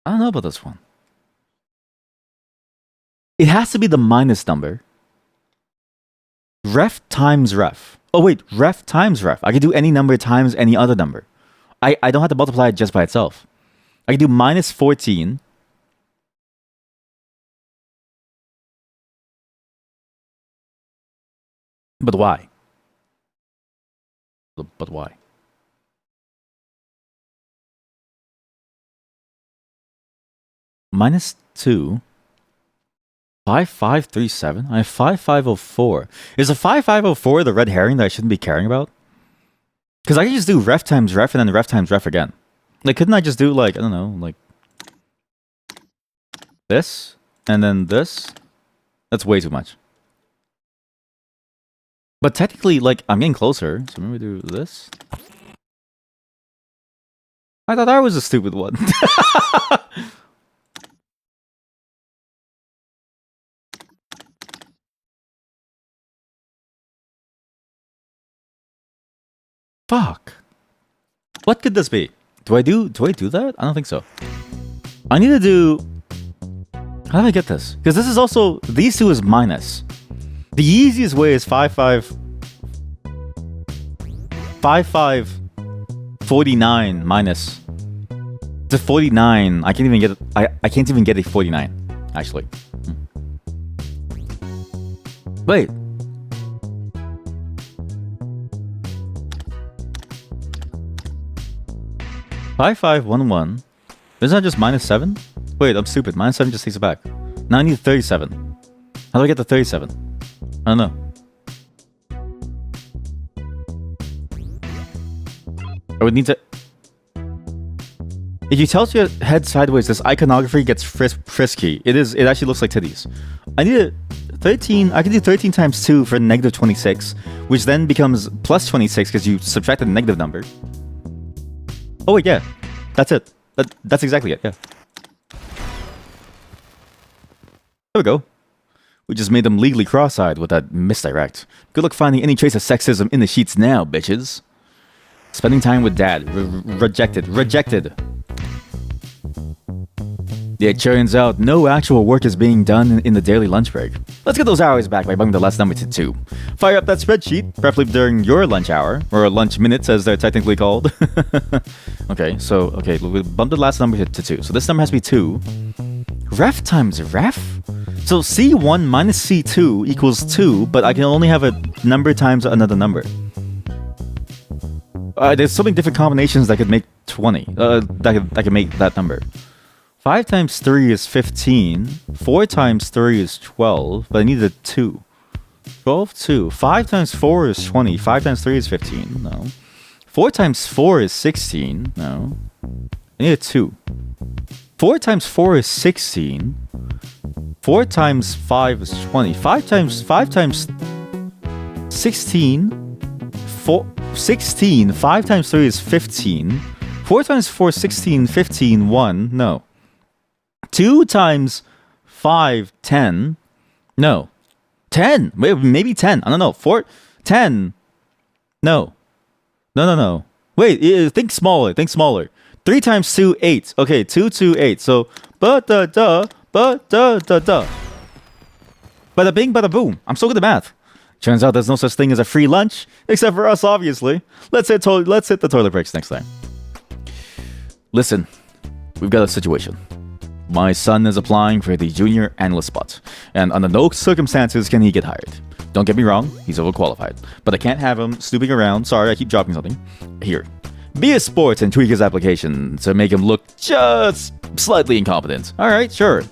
S1: don't know about this one. It has to be the minus number. Ref times ref. Oh wait, ref times ref. I can do any number times any other number. I don't have to multiply it just by itself. I can do -14. But why? But why? -2. 5,537. I have 5,504. Is a 5,504 the red herring that I shouldn't be caring about? Because I can just do ref times ref and then ref times ref again. Like, couldn't I just do like, I don't know, like this and then this? That's way too much. But technically, like, I'm getting closer. So maybe do this. I thought that was a stupid one. Fuck. What could this be? Do I do that? I don't think so. I need to do... How do I get this? Because this is also... These two is minus. The easiest way is 5,549 minus the 49. I can't even get I can't even get a 49 actually. Wait. $5,511. Isn't that just -7? Wait, I'm stupid. -7 just takes it back. Now I need 37. How do I get the 37? I don't know. I would need to... If you tilt your head sideways, this iconography gets frisky. It actually looks like titties. I need a 13... I can do 13 times 2 for -26, which then becomes +26 because you subtract the negative number. Oh wait, yeah. That's it. That's exactly it, yeah. There we go. We just made them legally cross-eyed with that misdirect. Good luck finding any trace of sexism in the sheets now, bitches. Spending time with dad. Rejected. Rejected. It turns out no actual work is being done in the daily lunch break. Let's get those hours back by bumping the last number to 2. Fire up that spreadsheet, preferably during your lunch hour, or lunch minutes as they're technically called. Okay, we bump the last number to 2. So this number has to be 2. Ref times ref? So C1 minus C2 equals 2, but I can only have a number times another number. There's so many different combinations that could make 20. That could make that number. 5 times 3 is 15. 4 times 3 is 12, but I need a 2. 12, 2. 5 times 4 is 20. 5 times 3 is 15. No. 4 times 4 is 16. No. I need a 2. 4 times 4 is 16. 4 times 5 is 20. 5 times 16. 16. 5 times 3 is 15. 4 times 4 is 16. 15. 1. No. 2 times 5, 10. No. 10. Maybe 10. I don't know. 4, 10. No. No. Wait, think smaller. 3 times 2, 8. Okay, 2, 2, 8. So, ba-da-da. Bada bing, bada boom. I'm so good at math. Turns out there's no such thing as a free lunch, except for us, obviously. Let's hit the toilet breaks next time. Listen, we've got a situation. My son is applying for the junior analyst spot, and under no circumstances can he get hired. Don't get me wrong, he's overqualified, but I can't have him snooping around. Sorry, I keep dropping something. Here, be a sport and tweak his application to make him look just slightly incompetent. All right, sure.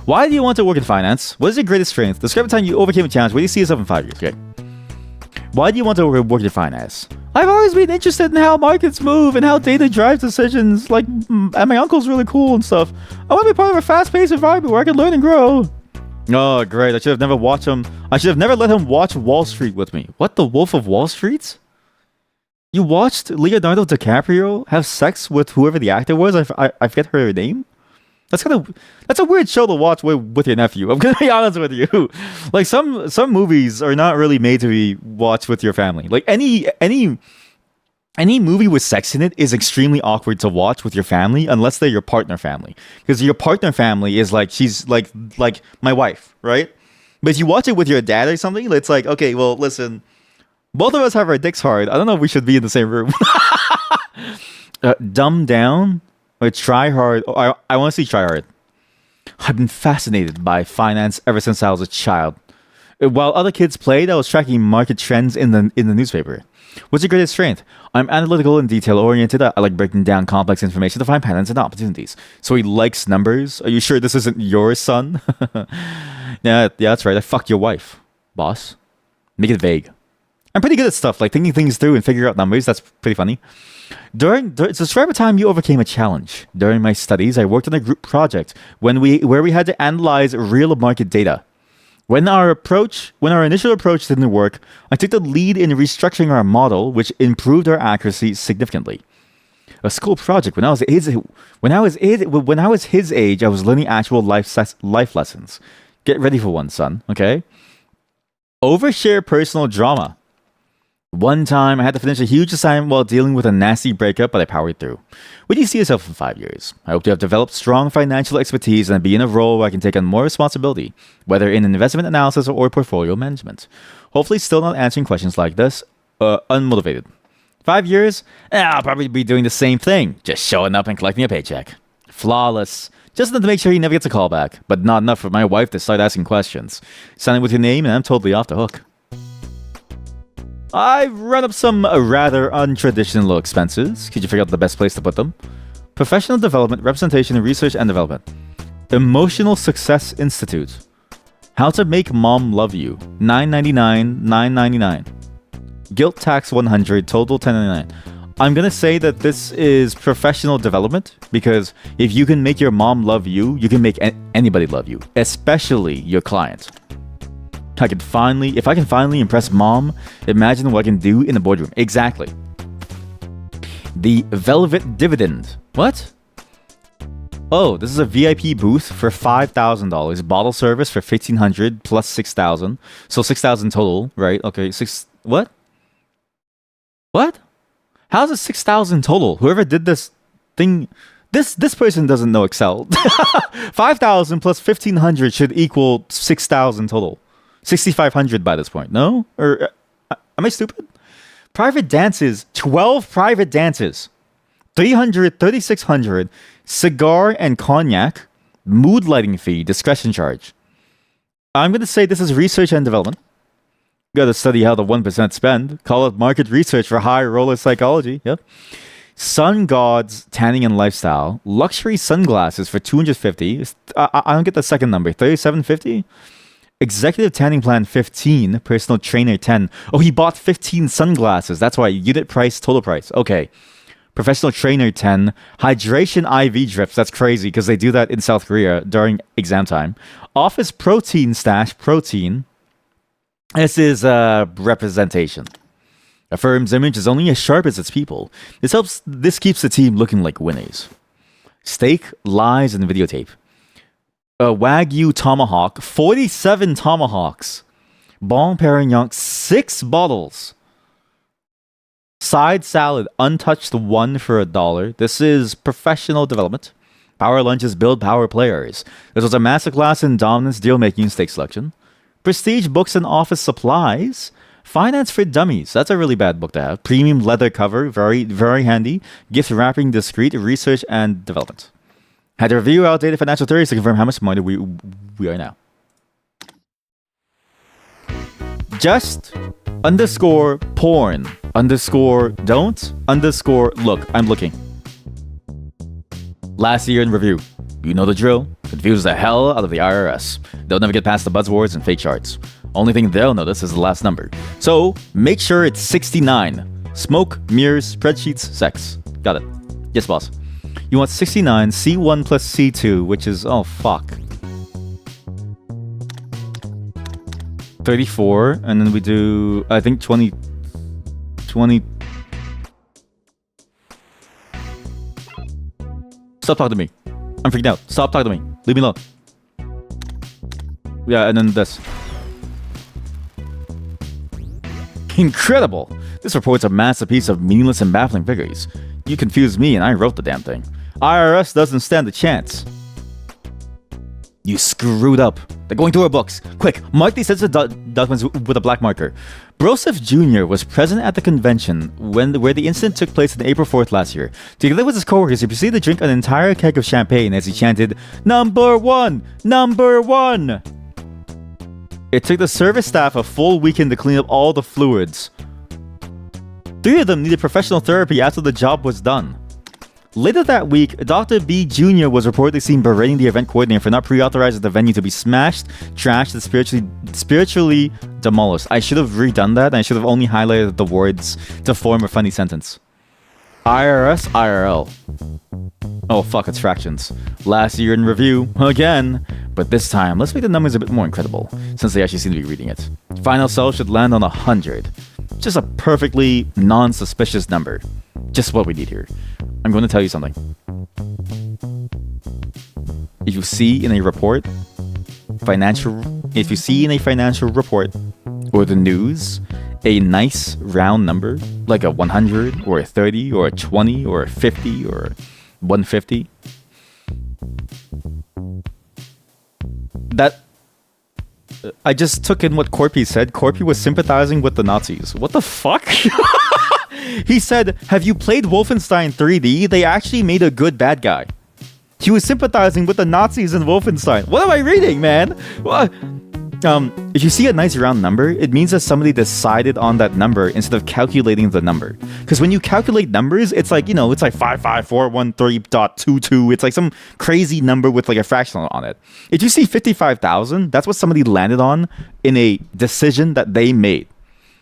S1: Why do you want to work in finance? What is your greatest strength? Describe a time you overcame a challenge. Where do you see yourself in 5 years? Okay. Why do you want to work in finance? I've always been interested in how markets move and how data drives decisions. And my uncle's really cool and stuff. I want to be part of a fast-paced environment where I can learn and grow. Oh, great. I should have never watched him. I should have never let him watch Wall Street with me. What, the Wolf of Wall Street? You watched Leonardo DiCaprio have sex with whoever the actor was? I forget her name? That's a weird show to watch with your nephew. I'm gonna be honest with you. Like some movies are not really made to be watched with your family. Like any movie with sex in it is extremely awkward to watch with your family unless they're your partner family. Because your partner family is like she's like my wife, right? But if you watch it with your dad or something, it's like, okay, well, listen, both of us have our dicks hard. I don't know if we should be in the same room. Dumb down. Or try hard. I want to see try hard. I've been fascinated by finance ever since I was a child. While other kids played, I was tracking market trends in the newspaper. What's your greatest strength? I'm analytical and detail-oriented. I like breaking down complex information to find patterns and opportunities. So he likes numbers? Are you sure this isn't your son? Yeah, that's right. I fucked your wife, boss. Make it vague. I'm pretty good at stuff like thinking things through and figuring out numbers. That's pretty funny. Describe a time you overcame a challenge. During my studies, I worked on a group project where we had to analyze real market data. When our initial approach didn't work, I took the lead in restructuring our model, which improved our accuracy significantly. A school project when I was his age, I was learning actual life lessons. Get ready for one, son. Okay. Overshare personal drama. One time, I had to finish a huge assignment while dealing with a nasty breakup, but I powered through. Where do you see yourself in 5 years? I hope to have developed strong financial expertise and be in a role where I can take on more responsibility, whether in investment analysis or portfolio management. Hopefully still not answering questions like this, unmotivated. 5 years? I'll probably be doing the same thing, just showing up and collecting a paycheck. Flawless. Just enough to make sure he never gets a call back, but not enough for my wife to start asking questions. Sign in with your name and I'm totally off the hook. I've run up some rather untraditional expenses. Could you figure out the best place to put them? Professional development, representation, research, and development. Emotional Success Institute. How to Make Mom Love You. $9.99, $9.99. Guilt Tax 100, total $10.99. I'm gonna say that this is professional development because if you can make your mom love you, you can make anybody love you, especially your client. If I can finally impress mom, imagine what I can do in the boardroom. Exactly. The Velvet Dividend. What? Oh, this is a VIP booth for $5,000. Bottle service for $1,500 plus $6,000. So $6,000 total, right? Okay, what? What? How's it $6,000 total? Whoever did this thing This person doesn't know Excel. 5,000 plus 1,500 should equal 6,000 total. 6,500 by this point. No? Or am I stupid? Private dances. 12 private dances. 300, 3,600. Cigar and cognac. Mood lighting fee. Discretion charge. I'm going to say this is research and development. Got to study how the 1% spend. Call it market research for high roller psychology. Yep. Sun Gods Tanning and Lifestyle. Luxury sunglasses for 250. I don't get the second number. 3750. Executive tanning plan 15. Personal trainer 10. Oh, he bought 15 sunglasses. That's why. Unit price, total price. Okay. Professional trainer 10. Hydration IV drips. That's crazy because they do that in South Korea during exam time. Office protein stash protein. This is representation. A firm's image is only as sharp as its people. This keeps the team looking like winners. Steak, lies, and videotape. Wagyu tomahawk, 47 tomahawks. Bon Perignon, 6 bottles. Side salad, untouched 1 for $1. This is professional development. Power lunches build power players. This was a masterclass in dominance, deal making, and stake selection. Prestige books and office supplies. Finance for Dummies. That's a really bad book to have. Premium leather cover. Very, very handy. Gift wrapping discreet. Research and development. Had to review outdated financial theories to confirm how much money we are now. Just underscore porn underscore don't underscore look. I'm looking. Last year in review. You know the drill. Confuse the hell out of the IRS. They'll never get past the buzzwords and fake charts. Only thing they'll notice is the last number. So, make sure it's 69. Smoke, mirrors, spreadsheets, sex. Got it. Yes, boss. You want 69, C1 plus C2, which is, oh, fuck. 34, and then we do, I think 20... Stop talking to me. I'm freaked out. Stop talking to me. Leave me alone. Yeah, and then this. Incredible! This report's a masterpiece of meaningless and baffling figures. You confused me and I wrote the damn thing. IRS doesn't stand a chance. You screwed up. They're going through our books. Quick, mark these sets of documents with a black marker. Broseph Jr. was present at the convention where the incident took place on April 4th last year. Together with his coworkers, he proceeded to drink an entire keg of champagne as he chanted, "Number one! Number one!" It took the service staff a full weekend to clean up all the fluids. 3 of them needed professional therapy after the job was done. Later that week, Dr. B Jr. was reportedly seen berating the event coordinator for not pre-authorizing the venue to be smashed, trashed, and spiritually demolished. I should have redone that, and I should have only highlighted the words to form a funny sentence. IRS, IRL. Oh, fuck, it's fractions. Last year in review, again. But this time, let's make the numbers a bit more incredible, since they actually seem to be reading it. Final sell should land on 100. Just a perfectly non-suspicious number. Just what we need here. I'm going to tell you something. If you see in a report, if you see in a financial report or the news, a nice round number, like a 100 or a 30 or a 20 or a 50 or 150, that I just took in what Corpy said. Corpy was sympathizing with the Nazis. What the fuck? He said, have you played Wolfenstein 3D? They actually made a good bad guy. He was sympathizing with the Nazis in Wolfenstein. What am I reading, man? What? If you see a nice round number, it means that somebody decided on that number instead of calculating the number. Because when you calculate numbers, it's like, it's like 55413.22. It's like some crazy number with like a fraction on it. If you see 55,000, that's what somebody landed on in a decision that they made.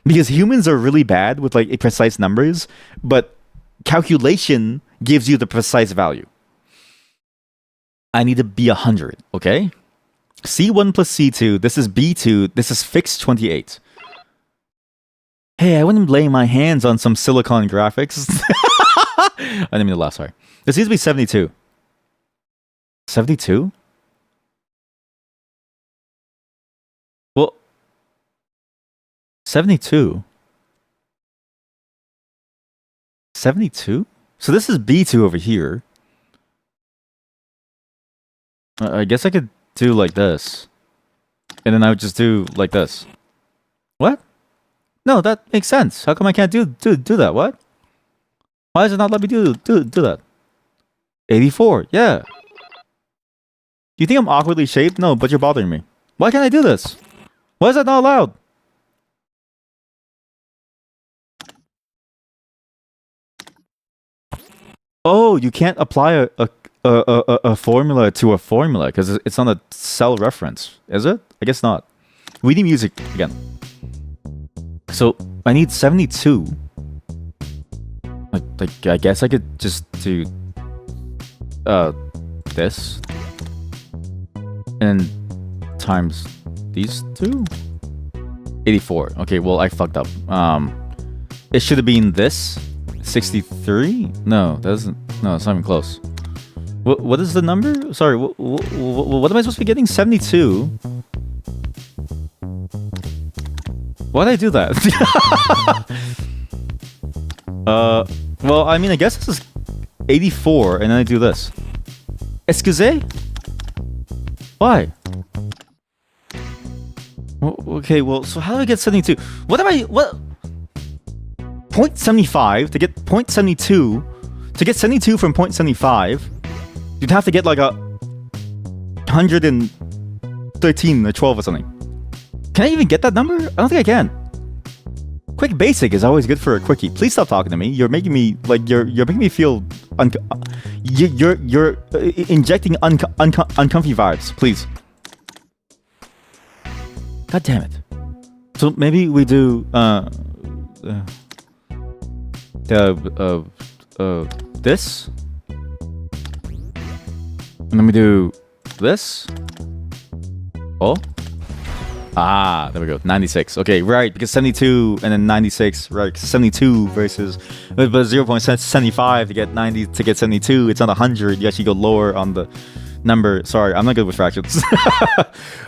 S1: Because humans are really bad with like precise numbers, but calculation gives you the precise value. I need to be 100, okay? C1 plus C2, this is B2, this is fixed 28. Hey, I wouldn't lay my hands on some silicon graphics. I didn't mean to laugh, sorry. This needs to be 72. 72? Well, 72? 72? So this is B2 over here. I guess I could do like this. And then I would just do like this. What? No, that makes sense. How come I can't do that? What? Why does it not let me do that? 84, yeah. Do you think I'm awkwardly shaped? No, but you're bothering me. Why can't I do this? Why is that not allowed? Oh, you can't apply a formula to a formula because it's not a cell reference, is it? I guess not. We need music again. So I need 72. Like I guess I could just do this and times these two. 84. Okay, well I fucked up. It should have been this. 63? No, that doesn't. No, it's not even close. What is the number? Sorry, what am I supposed to be getting? 72. Why did I do that? Well, I mean, I guess this is 84, and then I do this. Excusez? Why? Okay, well, so how do I get 72? What? 0.75 to get 0.72. To get 72 from 0.75, you'd have to get like a 113 or 12 or something. Can I even get that number? I don't think I can. Quick basic is always good for a quickie. Please stop talking to me. You're making me like you're making me feel you're injecting uncomfy vibes. Please. God damn it. So maybe we do this, and then we do this. Oh. Ah, there we go. 96. Okay, right, because 72 and then 96, right? 72 versus but 0.75 to get 90 to get 72. It's not 100. You actually go lower on the number. Sorry, I'm not good with fractions.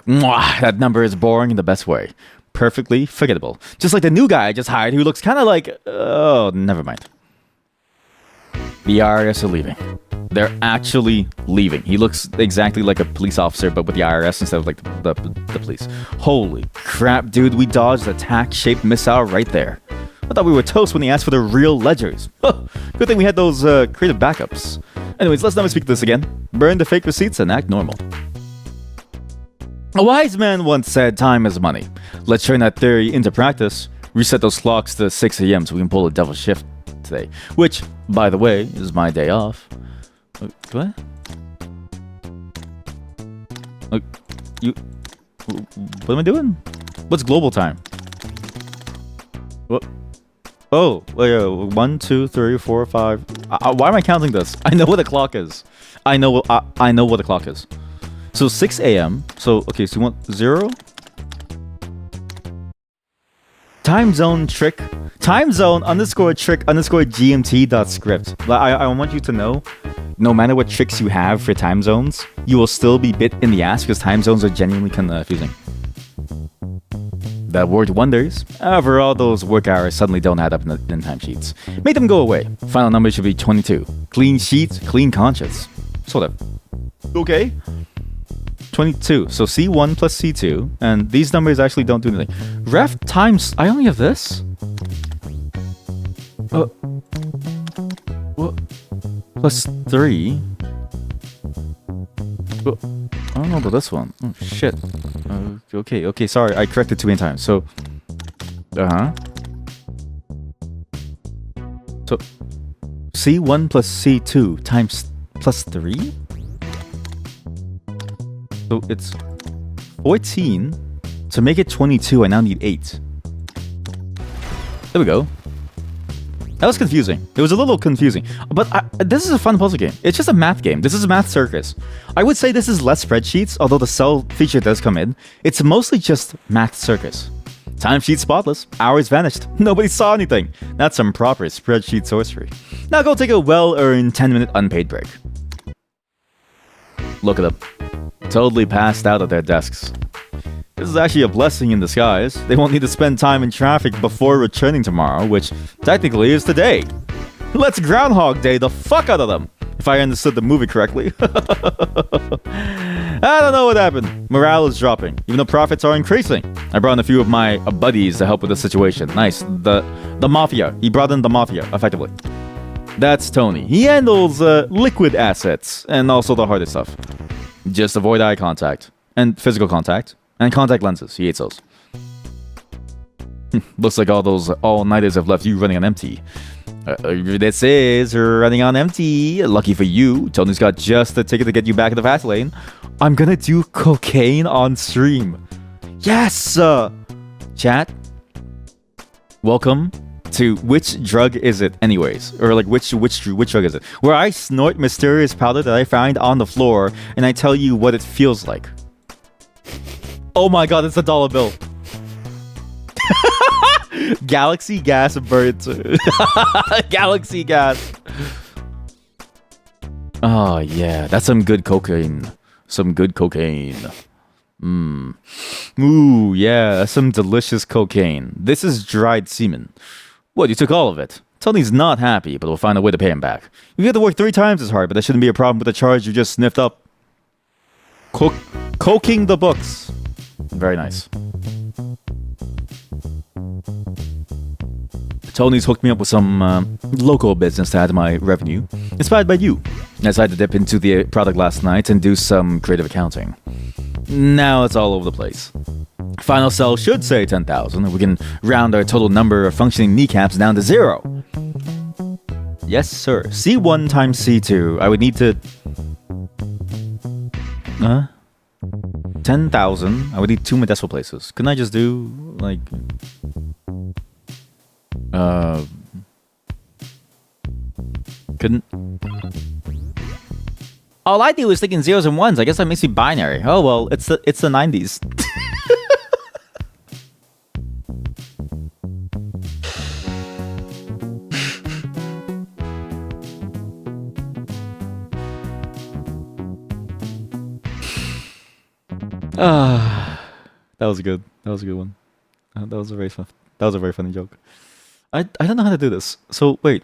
S1: Mwah, that number is boring in the best way. Perfectly forgettable. Just like the new guy I just hired who looks kind of like... Oh, never mind. The IRS are leaving. They're actually leaving. He looks exactly like a police officer, but with the IRS instead of like the police. Holy crap, dude. We dodged a tack-shaped missile right there. I thought we were toast when he asked for the real ledgers. Good thing we had those creative backups. Anyways, let's not speak this again. Burn the fake receipts and act normal. A wise man once said time is money. Let's turn that theory into practice. Reset those clocks to 6 a.m. so we can pull a double shift today. Which, by the way, is my day off. What? Look, what am I doing? What's global time? What? Oh, wait, 1, 2, 3, 4, 5. Why am I counting this? I know what the clock is. I know what the clock is. So 6 a.m. So okay, so you want 0? Time zone trick. Time zone _ trick _ GMT.script. I want you to know, no matter what tricks you have for time zones, you will still be bit in the ass because time zones are genuinely confusing. That worked wonders. However, all those work hours suddenly don't add up in timesheets. Make them go away. Final number should be 22. Clean sheet, clean conscience. Sort of. Okay. 22. So C1 plus C2. And these numbers actually don't do anything. Ref times... I only have this? What? Plus 3? I don't know about this one. Oh, shit. Okay, sorry. I corrected too many times. So... So... C1 plus C2 times plus 3? So it's 14. To make it 22, I now need 8. There we go. That was confusing. It was a little confusing. But this is a fun puzzle game. It's just a math game. This is a math circus. I would say this is less spreadsheets, although the cell feature does come in. It's mostly just math circus. Timesheet spotless. Hours vanished. Nobody saw anything. That's some proper spreadsheet sorcery. Now go take a well-earned 10-minute unpaid break. Look at them. Totally passed out at their desks. This is actually a blessing in disguise. They won't need to spend time in traffic before returning tomorrow, which technically is today. Let's Groundhog Day the fuck out of them, if I understood the movie correctly. I don't know what happened. Morale is dropping, even though profits are increasing. I brought in a few of my buddies to help with the situation. Nice. The mafia. He brought in the mafia, effectively. That's Tony. He handles liquid assets and also the harder stuff. Just avoid eye contact and physical contact and contact lenses. He hates those. Looks like all those all-nighters have left you running on empty. This is running on empty. Lucky for you, Tony's got just the ticket to get you back in the fast lane. I'm gonna do cocaine on stream. Yes! Chat, welcome to Which Drug Is It anyways? Or like, which drug is it? Where I snort mysterious powder that I find on the floor and I tell you what it feels like. Oh my god, it's a dollar bill. Galaxy gas birds. Galaxy gas. Oh yeah, that's some good cocaine. Some good cocaine. Ooh, yeah, that's some delicious cocaine. This is dried semen. What, you took all of it? Tony's not happy, but we'll find a way to pay him back. You have to work 3 times as hard, but that shouldn't be a problem with the charge you just sniffed up. Coking the books. Very nice. Tony's hooked me up with some local business to add to my revenue, inspired by you. I decided to dip into the product last night and do some creative accounting. Now it's all over the place. Final sell should say 10,000, and we can round our total number of functioning kneecaps down to 0. Yes, sir. C1 times C2. I would need to... 10,000. I would need 2 more decimal places. Couldn't I just do, like... Couldn't... All I do is thinking zeros and ones. I guess that makes me binary. Oh well, it's the 90s. That was good. That was a good one. That was a very fun. That was a very funny joke. I don't know how to do this. So wait.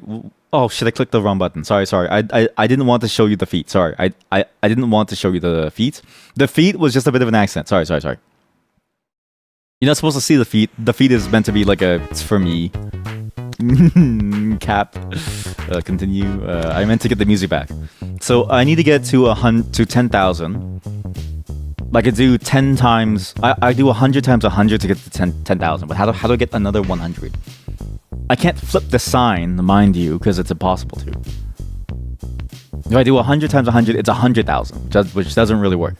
S1: Oh shit! I clicked the wrong button. Sorry. I didn't want to show you the feet. Sorry. I didn't want to show you the feet. The feet was just a bit of an accident. Sorry. You're not supposed to see the feet. The feet is meant to be like it's for me. Cap. Continue. I meant to get the music back. So I need to get to 10,000. I could do 10 times. I do 100 times 100 to get to 10,000. But how do I get another 100? I can't flip the sign, mind you, because it's impossible to. If I do 100 times 100, it's 100,000, which doesn't really work.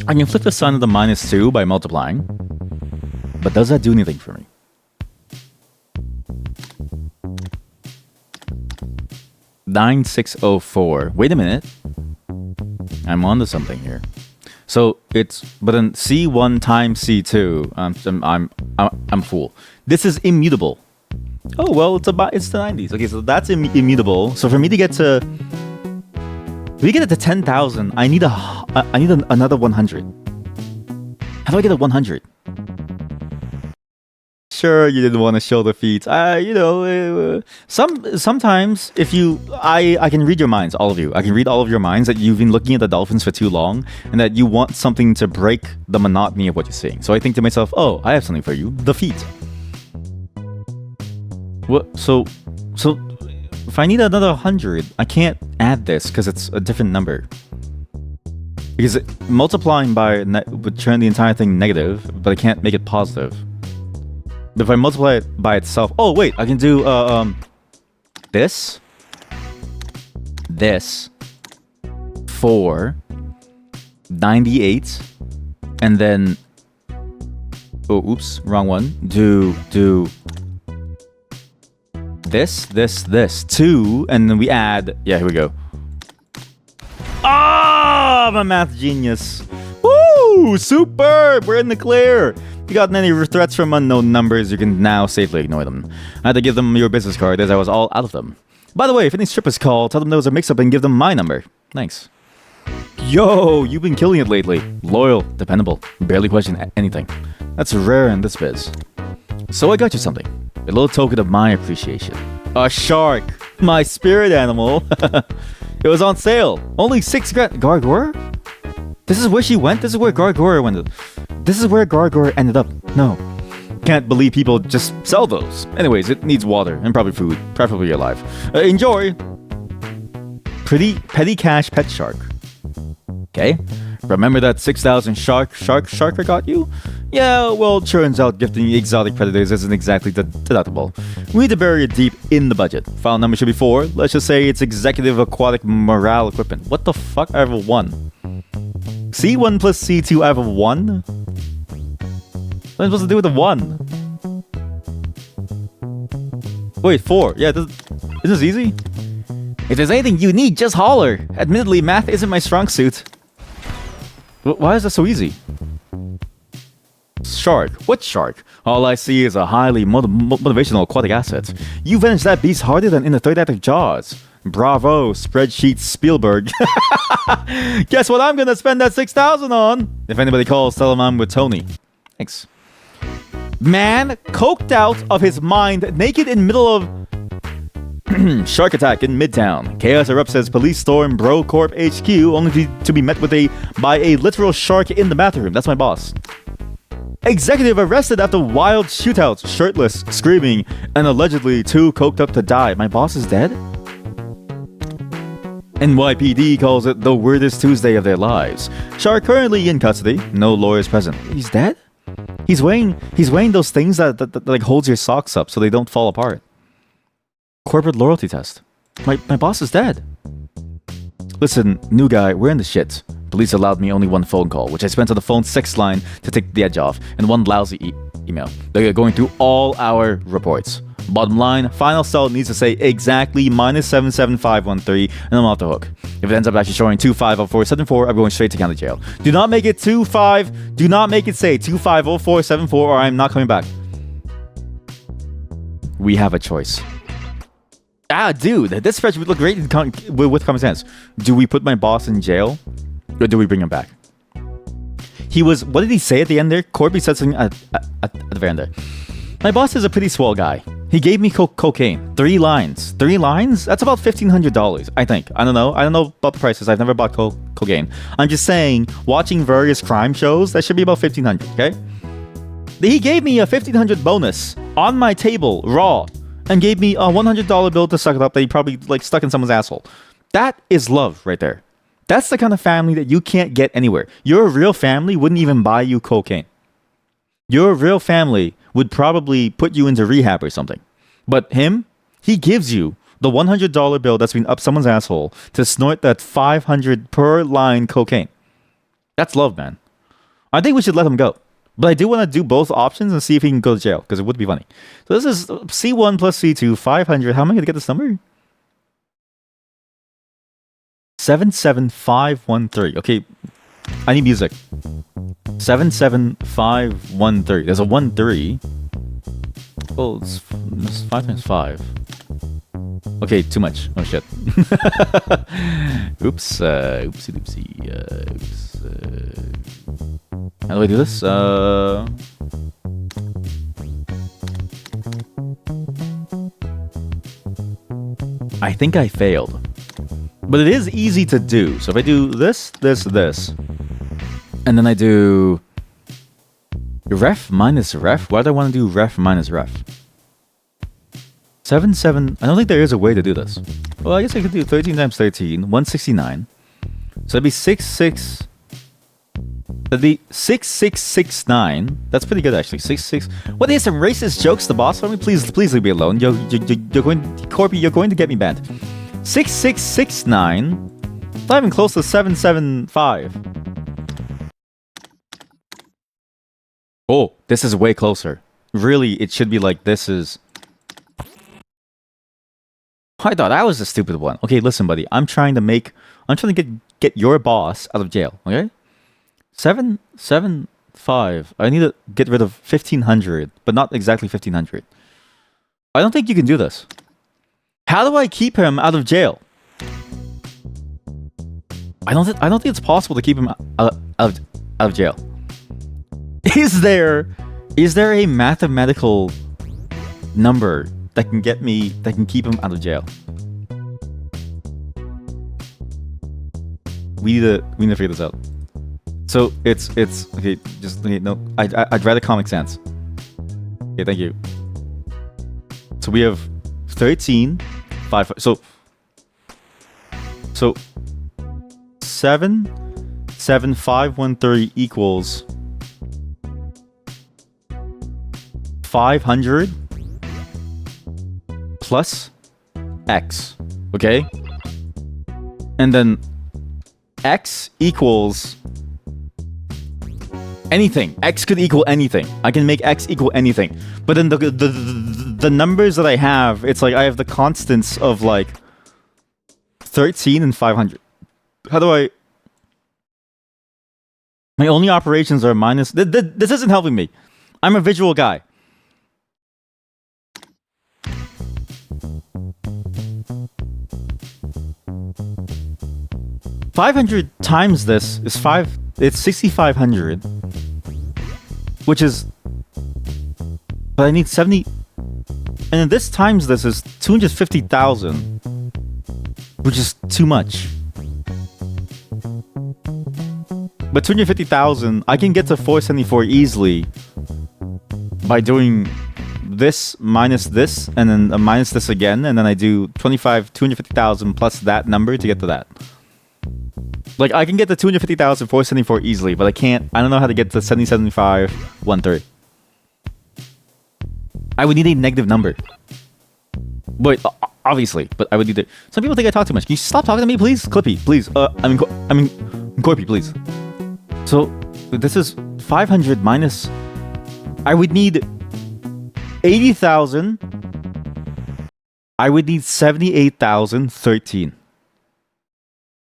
S1: I can flip the sign of the -2 by multiplying, but does that do anything for me? $9,604. Wait a minute. I'm onto something here. So but then C1 times C2. I'm a fool. This is immutable. Oh well, it's the 90s. Okay, so that's immutable. So for me to get to 10,000, I need another 100. How do I get a 100? Sure, you didn't want to show the feet. Sometimes if I can read your minds, all of you. I can read all of your minds that you've been looking at the dolphins for too long, and that you want something to break the monotony of what you're seeing. So I think to myself, oh, I have something for you: the feet. What? So if I need another 100, I can't add this because it's a different number. Because multiplying by would turn the entire thing negative, but I can't make it positive. But if I multiply it by itself... Oh, wait. I can do this. This. 4. 98. And then... Oh, oops. Wrong one. Do... This. 2. And then we add... Yeah, here we go. Ah, I'm a math genius. Woo! Superb! We're in the clear. If you got any threats from unknown numbers, you can now safely ignore them. I had to give them your business card as I was all out of them. By the way, if any strippers call, tell them there was a mix-up and give them my number. Thanks. Yo, you've been killing it lately. Loyal, dependable, barely question anything. That's rare in this biz. So I got you something. A little token of my appreciation. A shark. My spirit animal. It was on sale. Only 6 grand. Gargora? This is where she went? This is where Gargora went. This is where Gargora ended up. No. Can't believe people just sell those. Anyways, it needs water and probably food. Preferably alive. Enjoy. Pretty petty cash pet shark. Okay. Remember that 6,000 shark I got you? Yeah, well, turns out gifting exotic predators isn't exactly deductible. We need to bury it deep in the budget. File number should be 4. Let's just say it's executive aquatic morale equipment. What the fuck? I have a 1. C1 plus C2, I have a 1? What am I supposed to do with the 1? Wait, 4. Yeah, isn't this easy? If there's anything you need, just holler. Admittedly, math isn't my strong suit. Why is that so easy? Shark. What shark? All I see is a highly motivational aquatic asset. You avenged that beast harder than in the third act of Jaws. Bravo, Spreadsheet Spielberg. Guess what I'm gonna spend that 6,000 on? If anybody calls, tell them I'm with Tony. Thanks. Man coked out of his mind, naked in middle of shark attack in Midtown. Chaos erupts as police storm Bro Corp HQ, only to be met by a literal shark in the bathroom. That's my boss. Executive arrested after wild shootout, shirtless, screaming, and allegedly too coked up to die. My boss is dead? NYPD calls it the weirdest Tuesday of their lives. Shark currently in custody. No lawyers present. He's dead? He's weighing those things that like holds your socks up so they don't fall apart. Corporate loyalty test. My boss is dead. Listen, new guy, we're in the shit. Police allowed me only 1 phone call, which I spent on the phone 6 line to take the edge off, and 1 lousy email. They're going through all our reports. Bottom line, final cell needs to say exactly minus 77513, and I'm off the hook. If it ends up actually showing 250474, I'm going straight to county jail. Do not make it 25. Do not make it say 250474, or I'm not coming back. We have a choice. Dude, this spreadsheet would look great with common sense. Do we put my boss in jail, or do we bring him back? He was. What did he say at the end there? Corby said something at the very end there. My boss is a pretty swell guy. He gave me cocaine. 3 lines. 3 lines? That's about $1,500, I think. I don't know. I don't know about the prices. I've never bought cocaine. I'm just saying, watching various crime shows, that should be about $1,500, okay? He gave me a $1,500 bonus on my table, raw, and gave me a $100 bill to suck it up that he probably like stuck in someone's asshole. That is love right there. That's the kind of family that you can't get anywhere. Your real family wouldn't even buy you cocaine. Your real family would probably put you into rehab or something. But him, he gives you the $100 bill that's been up someone's asshole to snort that 500 per line cocaine. That's love, man. I think we should let him go. But I do want to do both options and see if he can go to jail, because it would be funny. So this is C1 plus C2, 500. How am I going to get this number? 77513. Okay, I need music. 77513. There's a 13. Oh, it's 5 times 5. Okay, too much. Oh shit. Oops. Oopsie doopsie. Oops. How do I do this? I think I failed. But it is easy to do. So if I do this, and then I do ref minus ref. Why do I want to do ref minus ref? 7. I don't think there is a way to do this. Well, I guess I could do 13 times 13, 169. So that'd be 66. That'd be 6669. That's pretty good, actually. 66. What is some racist jokes, the boss? Let me please leave me alone. You're going, Corby. You're going to get me banned. 6669. Not even close to 775. Oh, this is way closer. Really, it should be like this is. I thought that was the stupid one. Okay, listen, buddy. I'm trying to get your boss out of jail. Okay, 775. I need to get rid of 1,500, but not exactly 1,500. I don't think you can do this. How do I keep him out of jail? I don't think it's possible to keep him out of jail. Is there a mathematical number that can get me, that can keep him out of jail. We need to figure this out. So it's okay. Just okay, no. I'd rather Comic Sans. Okay, thank you. So we have 13, 5. So 7, 7, 5, 1, 3 equals 500 plus X. Okay, and then X equals anything. X could equal anything. I can make X equal anything. But then the numbers that I have, it's like I have the constants of like 13 and 500. How do I... My only operations are minus... This isn't helping me. I'm a visual guy. $500 times this is 5... It's 6,500. Which is... But I need 70... And then this times this is 250,000. Which is too much. But 250,000, I can get to 474 easily by doing this minus this, and then minus this again, and then I do 250,000 plus that number to get to that. Like, I can get to 250,000, 474 easily, but I don't know how to get to 7075, 130. I would need a negative number. But, obviously, but I would need to... Some people think I talk too much. Can you stop talking to me, please? Clippy, please. I mean, Corpy, please. So, this is 500 minus... I would need 80,000. I would need 78,013.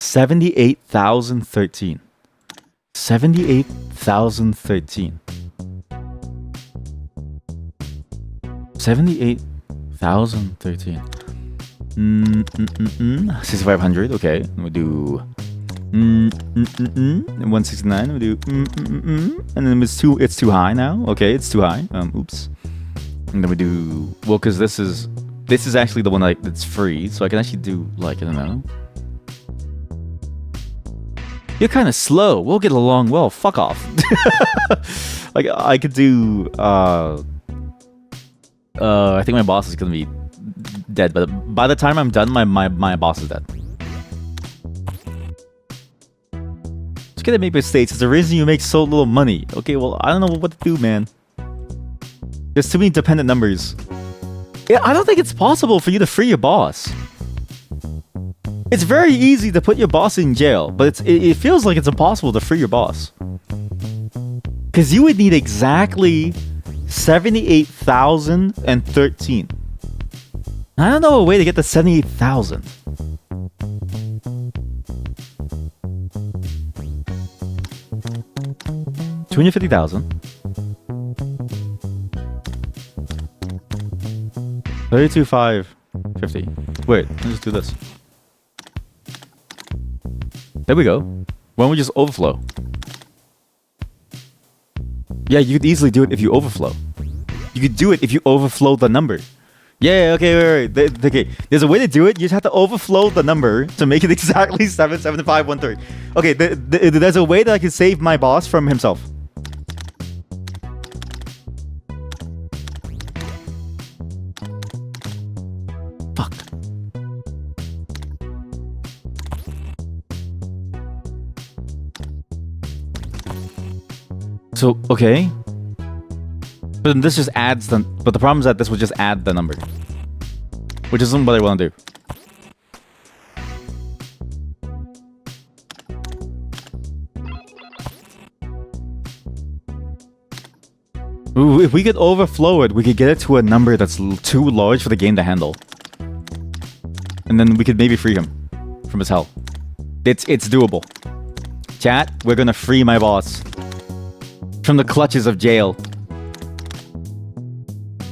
S1: 78,013. 78,013. 78,013. 6,500. Okay, we do 169. We do and then it's too high now. Okay, it's too high. Oops. And then we do because this is actually the one that's free, so I can actually do like I don't know. You're kind of slow. We'll get along well. Fuck off. Like I could do. I think my boss is gonna be dead, but by the time I'm done, my boss is dead. Just gonna make mistakes. It's the reason you make so little money. Okay, well I don't know what to do, man. There's too many dependent numbers. Yeah, I don't think it's possible for you to free your boss. It's very easy to put your boss in jail, but it feels like it's impossible to free your boss. Because you would need exactly 78,013. I don't know a way to get to 78,000. $250,000. 32,550. Wait, let's just do this. There we go. Why don't we just overflow? Yeah, you could easily do it if you overflow. You could do it if you overflow the number. Yeah, okay, wait. Okay, there's a way to do it. You just have to overflow the number to make it exactly 77513. Okay, there's a way that I can save my boss from himself. Fuck. So, okay. But then this just adds the... But the problem is that this would just add the number. Which isn't what I want to do. Ooh, if we could overflow it, we could get it to a number that's too large for the game to handle. And then we could maybe free him from his hell. It's doable. Chat, we're gonna free my boss from the clutches of jail.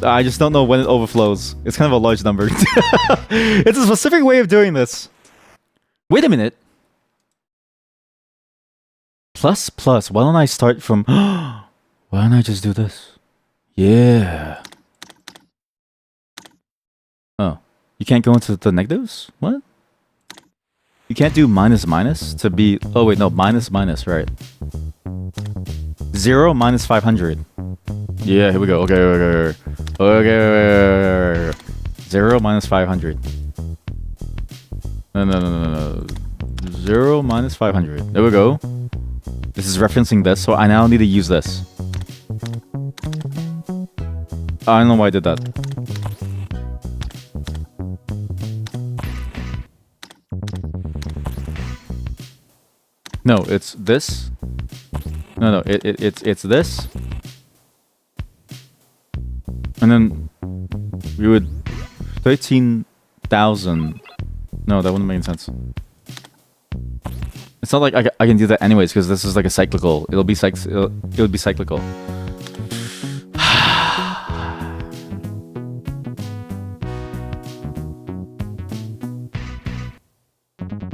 S1: I just don't know when it overflows. It's kind of a large number. It's a specific way of doing this. Wait a minute. Plus. Why don't I start from... Why don't I just do this? Yeah. You can't go into the negatives? What? You can't do minus minus to be... Oh, wait, no. Minus minus, right. 0 minus 500. Yeah, here we go. Okay. 0 minus 500. No. 0 minus 500. There we go. This is referencing this, so I now need to use this. I don't know why I did that. No, it's this. No, it's this. And then we would 13,000. No, that wouldn't make sense. It's not like I can do that anyways because this is like a cyclical. It'll be cyclical.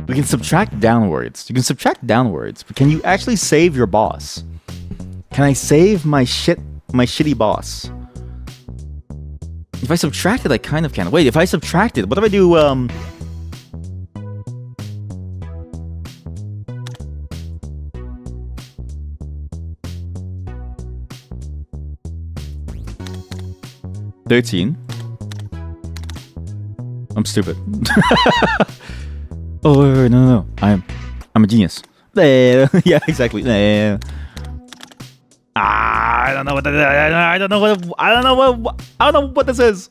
S1: We can subtract downwards. You can subtract downwards, but can you actually save your boss? Can I save my shitty boss? If I subtract it, I kind of can. Wait, if I subtract it, what if I do 13? I'm stupid. Oh wait, no. I'm a genius. Yeah, exactly. I don't know what that is. I don't know what this is.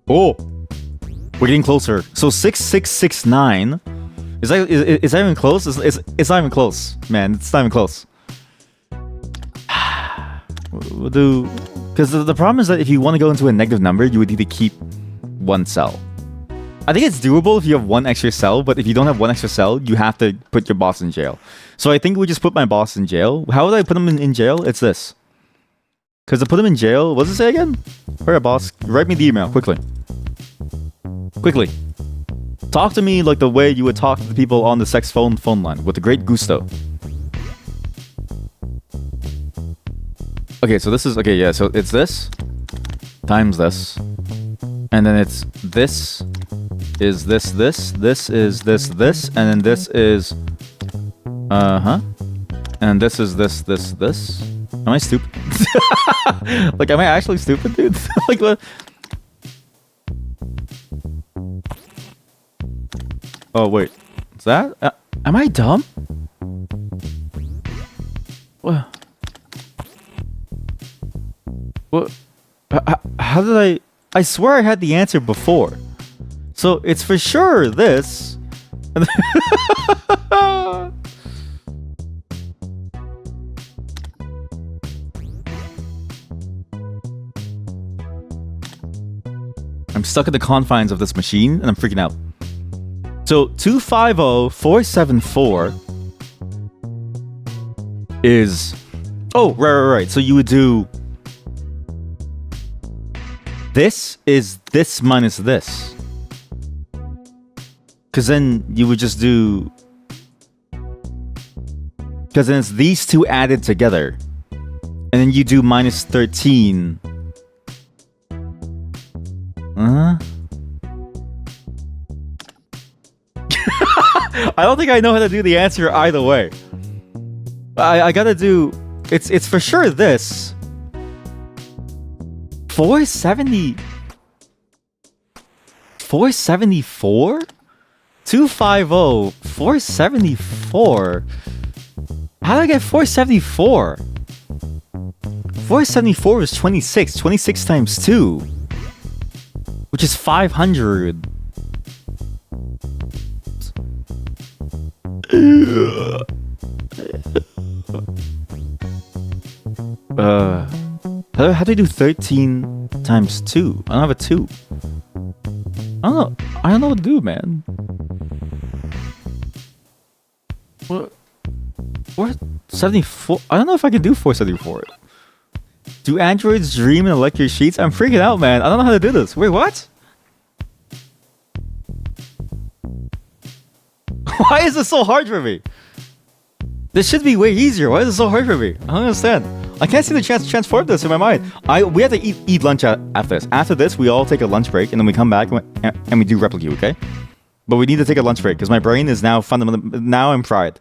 S1: Oh, we're getting closer. So 6669. Is that even close? It's not even close, man. It's not even close. We'll do, because the problem is that if you want to go into a negative number, you would need to keep one cell. I think it's doable if you have one extra cell, but if you don't have one extra cell, you have to put your boss in jail. So I think we just put my boss in jail. How would I put him in jail? It's this. Because to put him in jail, what does it say again? Alright, boss, write me the email, quickly. Quickly. Talk to me like the way you would talk to the people on the sex phone line, with a great gusto. Okay, so this is, okay, yeah, so it's this, times this, and then it's this, is this, this is this, and then this is, and this is this. Am I stupid? Like, am I actually stupid, dude? Like, what? Oh, wait, is that, am I dumb? What? What? How did I swear I had the answer before. So it's for sure this. I'm stuck in the confines of this machine and I'm freaking out. So 250474 is... Oh, right. So you would do... This is this minus this. Because then you would just do... Because then it's these two added together. And then you do minus 13. I don't think I know how to do the answer either way. I gotta do... It's for sure this. 474? 250 474. How did I get 474? 474 is 26. 26 times 2, which is 500. How do I do 13 times 2? I don't have a 2. I don't know what to do, man. What? 474? I don't know if I can do 474. Do androids dream and elect your sheets? I'm freaking out, man. I don't know how to do this. Wait, what? Why is this so hard for me? This should be way easier. Why is it so hard for me? I don't understand. I can't see the chance to transform this in my mind. We have to eat lunch after this. After this, we all take a lunch break, and then we come back and we do replicate, okay? But we need to take a lunch break because my brain is now fundamentally... Now I'm fried.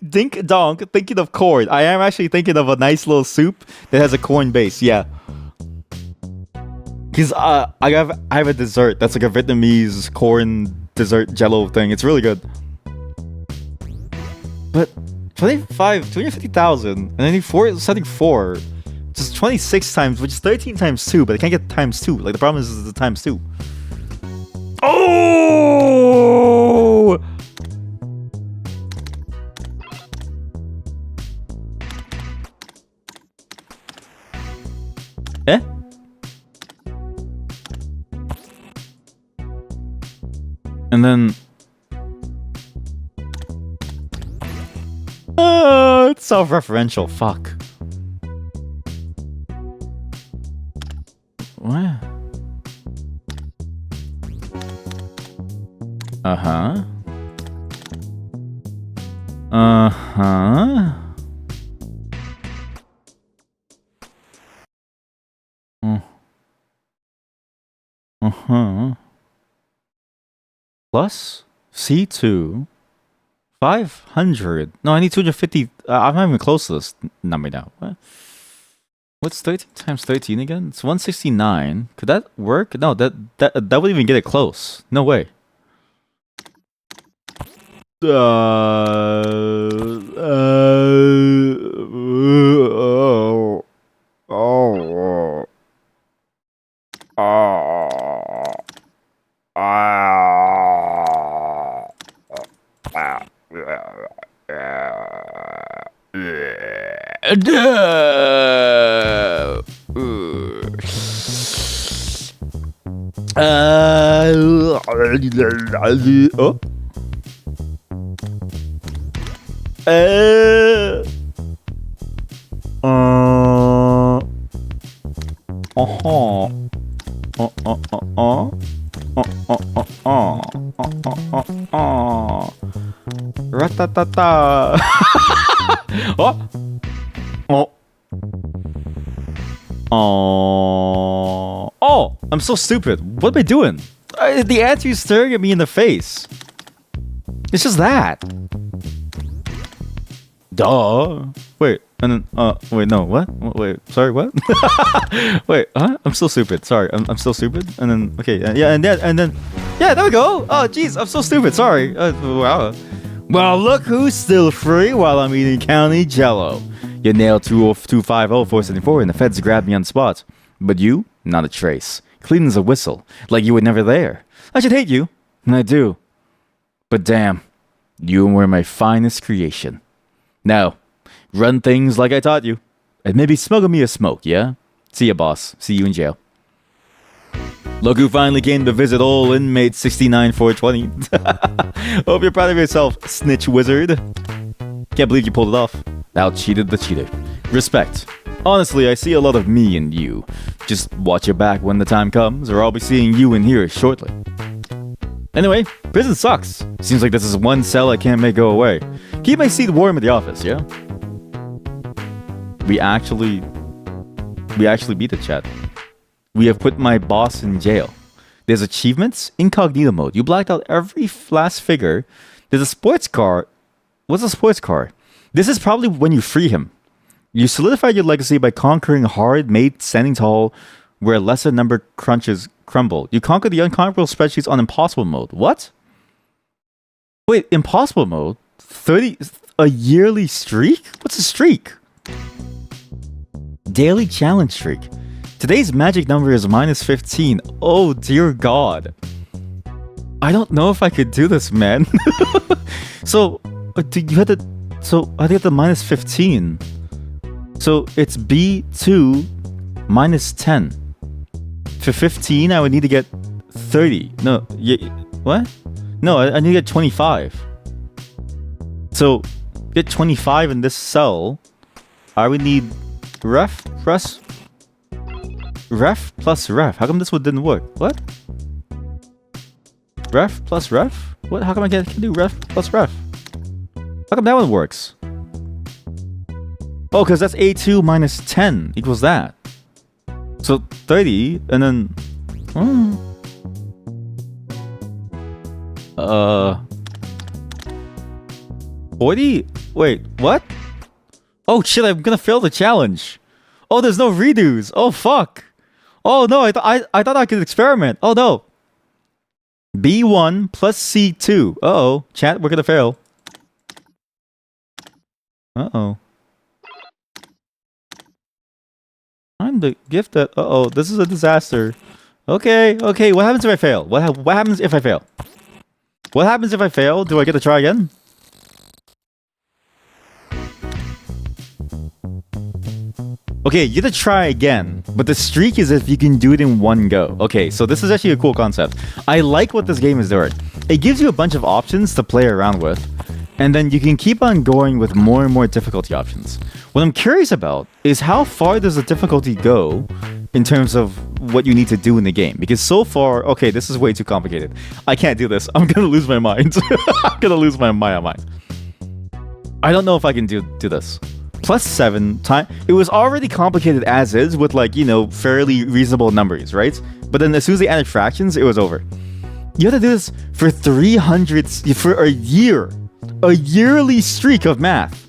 S1: Dink donk, thinking of corn. I am actually thinking of a nice little soup that has a corn base, yeah. Because I have a dessert that's like a Vietnamese corn dessert jello thing. It's really good. But 250,000 and I need 474. Just 26 times, which is 13 times 2, but I can't get times 2. Like the problem is the times 2. Oh! Eh? And then... it's self-referential. Fuck. What? Uh-huh. Uh-huh. Uh-huh. Plus C2 500. No, I need 250. I'm not even close to this number now. What? What's 13 times 13 again? It's 169. Could that work? No, that wouldn't even get it close. No way. Ratatata. Oh. Oh. Oh, I'm so stupid. What am I doing? The answer is staring at me in the face. It's just that. Duh. Wait, and then, wait, no, what? Wait, sorry, what? Wait, huh? I'm still stupid. Sorry, I'm still stupid. And then, okay, yeah, and then, yeah, there we go. Oh, jeez, I'm so stupid. Sorry. Wow. Well, look who's still free while I'm eating county jello. You nailed 250-474 and the feds grabbed me on the spot. But you, not a trace. Clean as a whistle, like you were never there. I should hate you, and I do. But damn, you were my finest creation. Now, run things like I taught you. And maybe smuggle me a smoke, yeah? See ya, boss. See you in jail. Look who finally came to visit old inmate 69420. Hope you're proud of yourself, snitch wizard. Can't believe you pulled it off. Out cheated the cheater. Respect. Honestly, I see a lot of me in you. Just watch your back when the time comes, or I'll be seeing you in here shortly. Anyway, prison sucks. Seems like this is one cell I can't make go away. Keep my seat warm at the office, yeah? We actually beat the chat. We have put my boss in jail. There's achievements, incognito mode. You blacked out every last figure. There's a sports car. What's a sports car? This is probably when you free him. You solidified your legacy by conquering hard-made standing tall where lesser number crunches crumble. You conquer the unconquerable spreadsheets on impossible mode. What? Wait, impossible mode? 30... a yearly streak? What's a streak? Daily challenge streak. Today's magic number is -15. Oh, dear God. I don't know if I could do this, man. So, you had to... So, I get the -15. So, it's B2 -10. For 15, I would need to get 30. No, what? No, I need to get 25. So, get 25 in this cell. I would need ref plus ref. How come this one didn't work? What? Ref plus ref? What? How come I can do ref plus ref? How come that one works? Oh, because that's A2 minus 10 equals that. So 30, and then... Uh... 40? Wait, what? Oh shit, I'm gonna fail the challenge. Oh, there's no redos. Oh fuck. Oh no, I thought I could experiment. Oh no. B1 plus C2. Uh-oh. Chat, we're gonna fail. Uh-oh. I'm the gift that... Uh-oh, this is a disaster. Okay, okay, what happens if I fail? What happens if I fail? What happens if I fail? Do I get to try again? Okay, you get to try again, but the streak is if you can do it in one go. Okay, so this is actually a cool concept. I like what this game is doing. It gives you a bunch of options to play around with, and then you can keep on going with more and more difficulty options. What I'm curious about is how far does the difficulty go in terms of what you need to do in the game? Because so far, okay, this is way too complicated. I can't do this. I'm gonna lose my mind. I'm gonna lose my mind. I don't know if I can do this. Plus 7 time. It was already complicated as is with, like, you know, fairly reasonable numbers, right? But then as soon as they added fractions, it was over. You have to do this for 300 for a year. A yearly streak of math.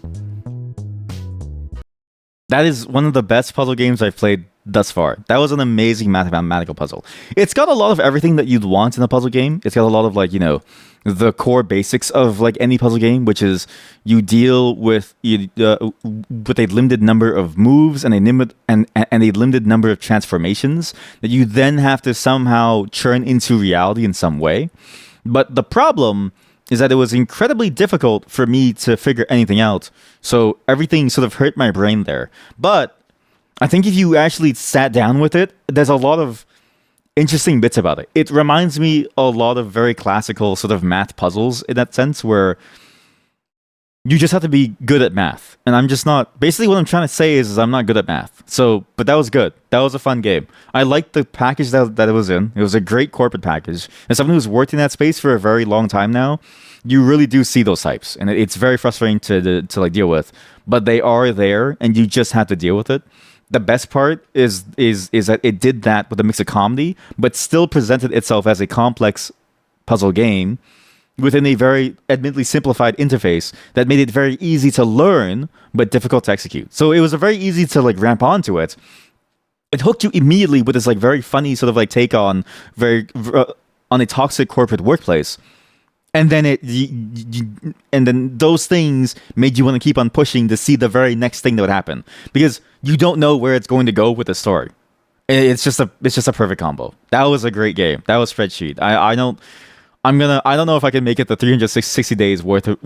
S1: That is one of the best puzzle games I've played thus far. That was an amazing mathematical puzzle. It's got a lot of everything that you'd want in a puzzle game. It's got a lot of, like, you know, the core basics of, like, any puzzle game, which is you deal with a limited number of moves and a limited number of transformations that you then have to somehow churn into reality in some way. But the problem is that it was incredibly difficult for me to figure anything out. So everything sort of hurt my brain there. But I think if you actually sat down with it, there's a lot of interesting bits about it. It reminds me a lot of very classical sort of math puzzles in that sense, where you just have to be good at math. And I'm just not... Basically what I'm trying to say is I'm not good at math. So, but that was good. That was a fun game. I liked the package that it was in. It was a great corporate package. As someone who's worked in that space for a very long time now, you really do see those types. And it's very frustrating to like deal with. But they are there, and you just have to deal with it. The best part is that it did that with a mix of comedy, but still presented itself as a complex puzzle game within a very admittedly simplified interface that made it very easy to learn, but difficult to execute. So it was a very easy to, like, ramp onto it. It hooked you immediately with this, like, very funny sort of, like, take on on a toxic corporate workplace. And then and then those things made you want to keep on pushing to see the very next thing that would happen, because you don't know where it's going to go with the story. It's just a perfect combo. That was a great game. That was SpreadCheat. I don't know if I can make it the 360 days worth of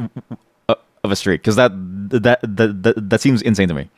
S1: a streak, because that seems insane to me.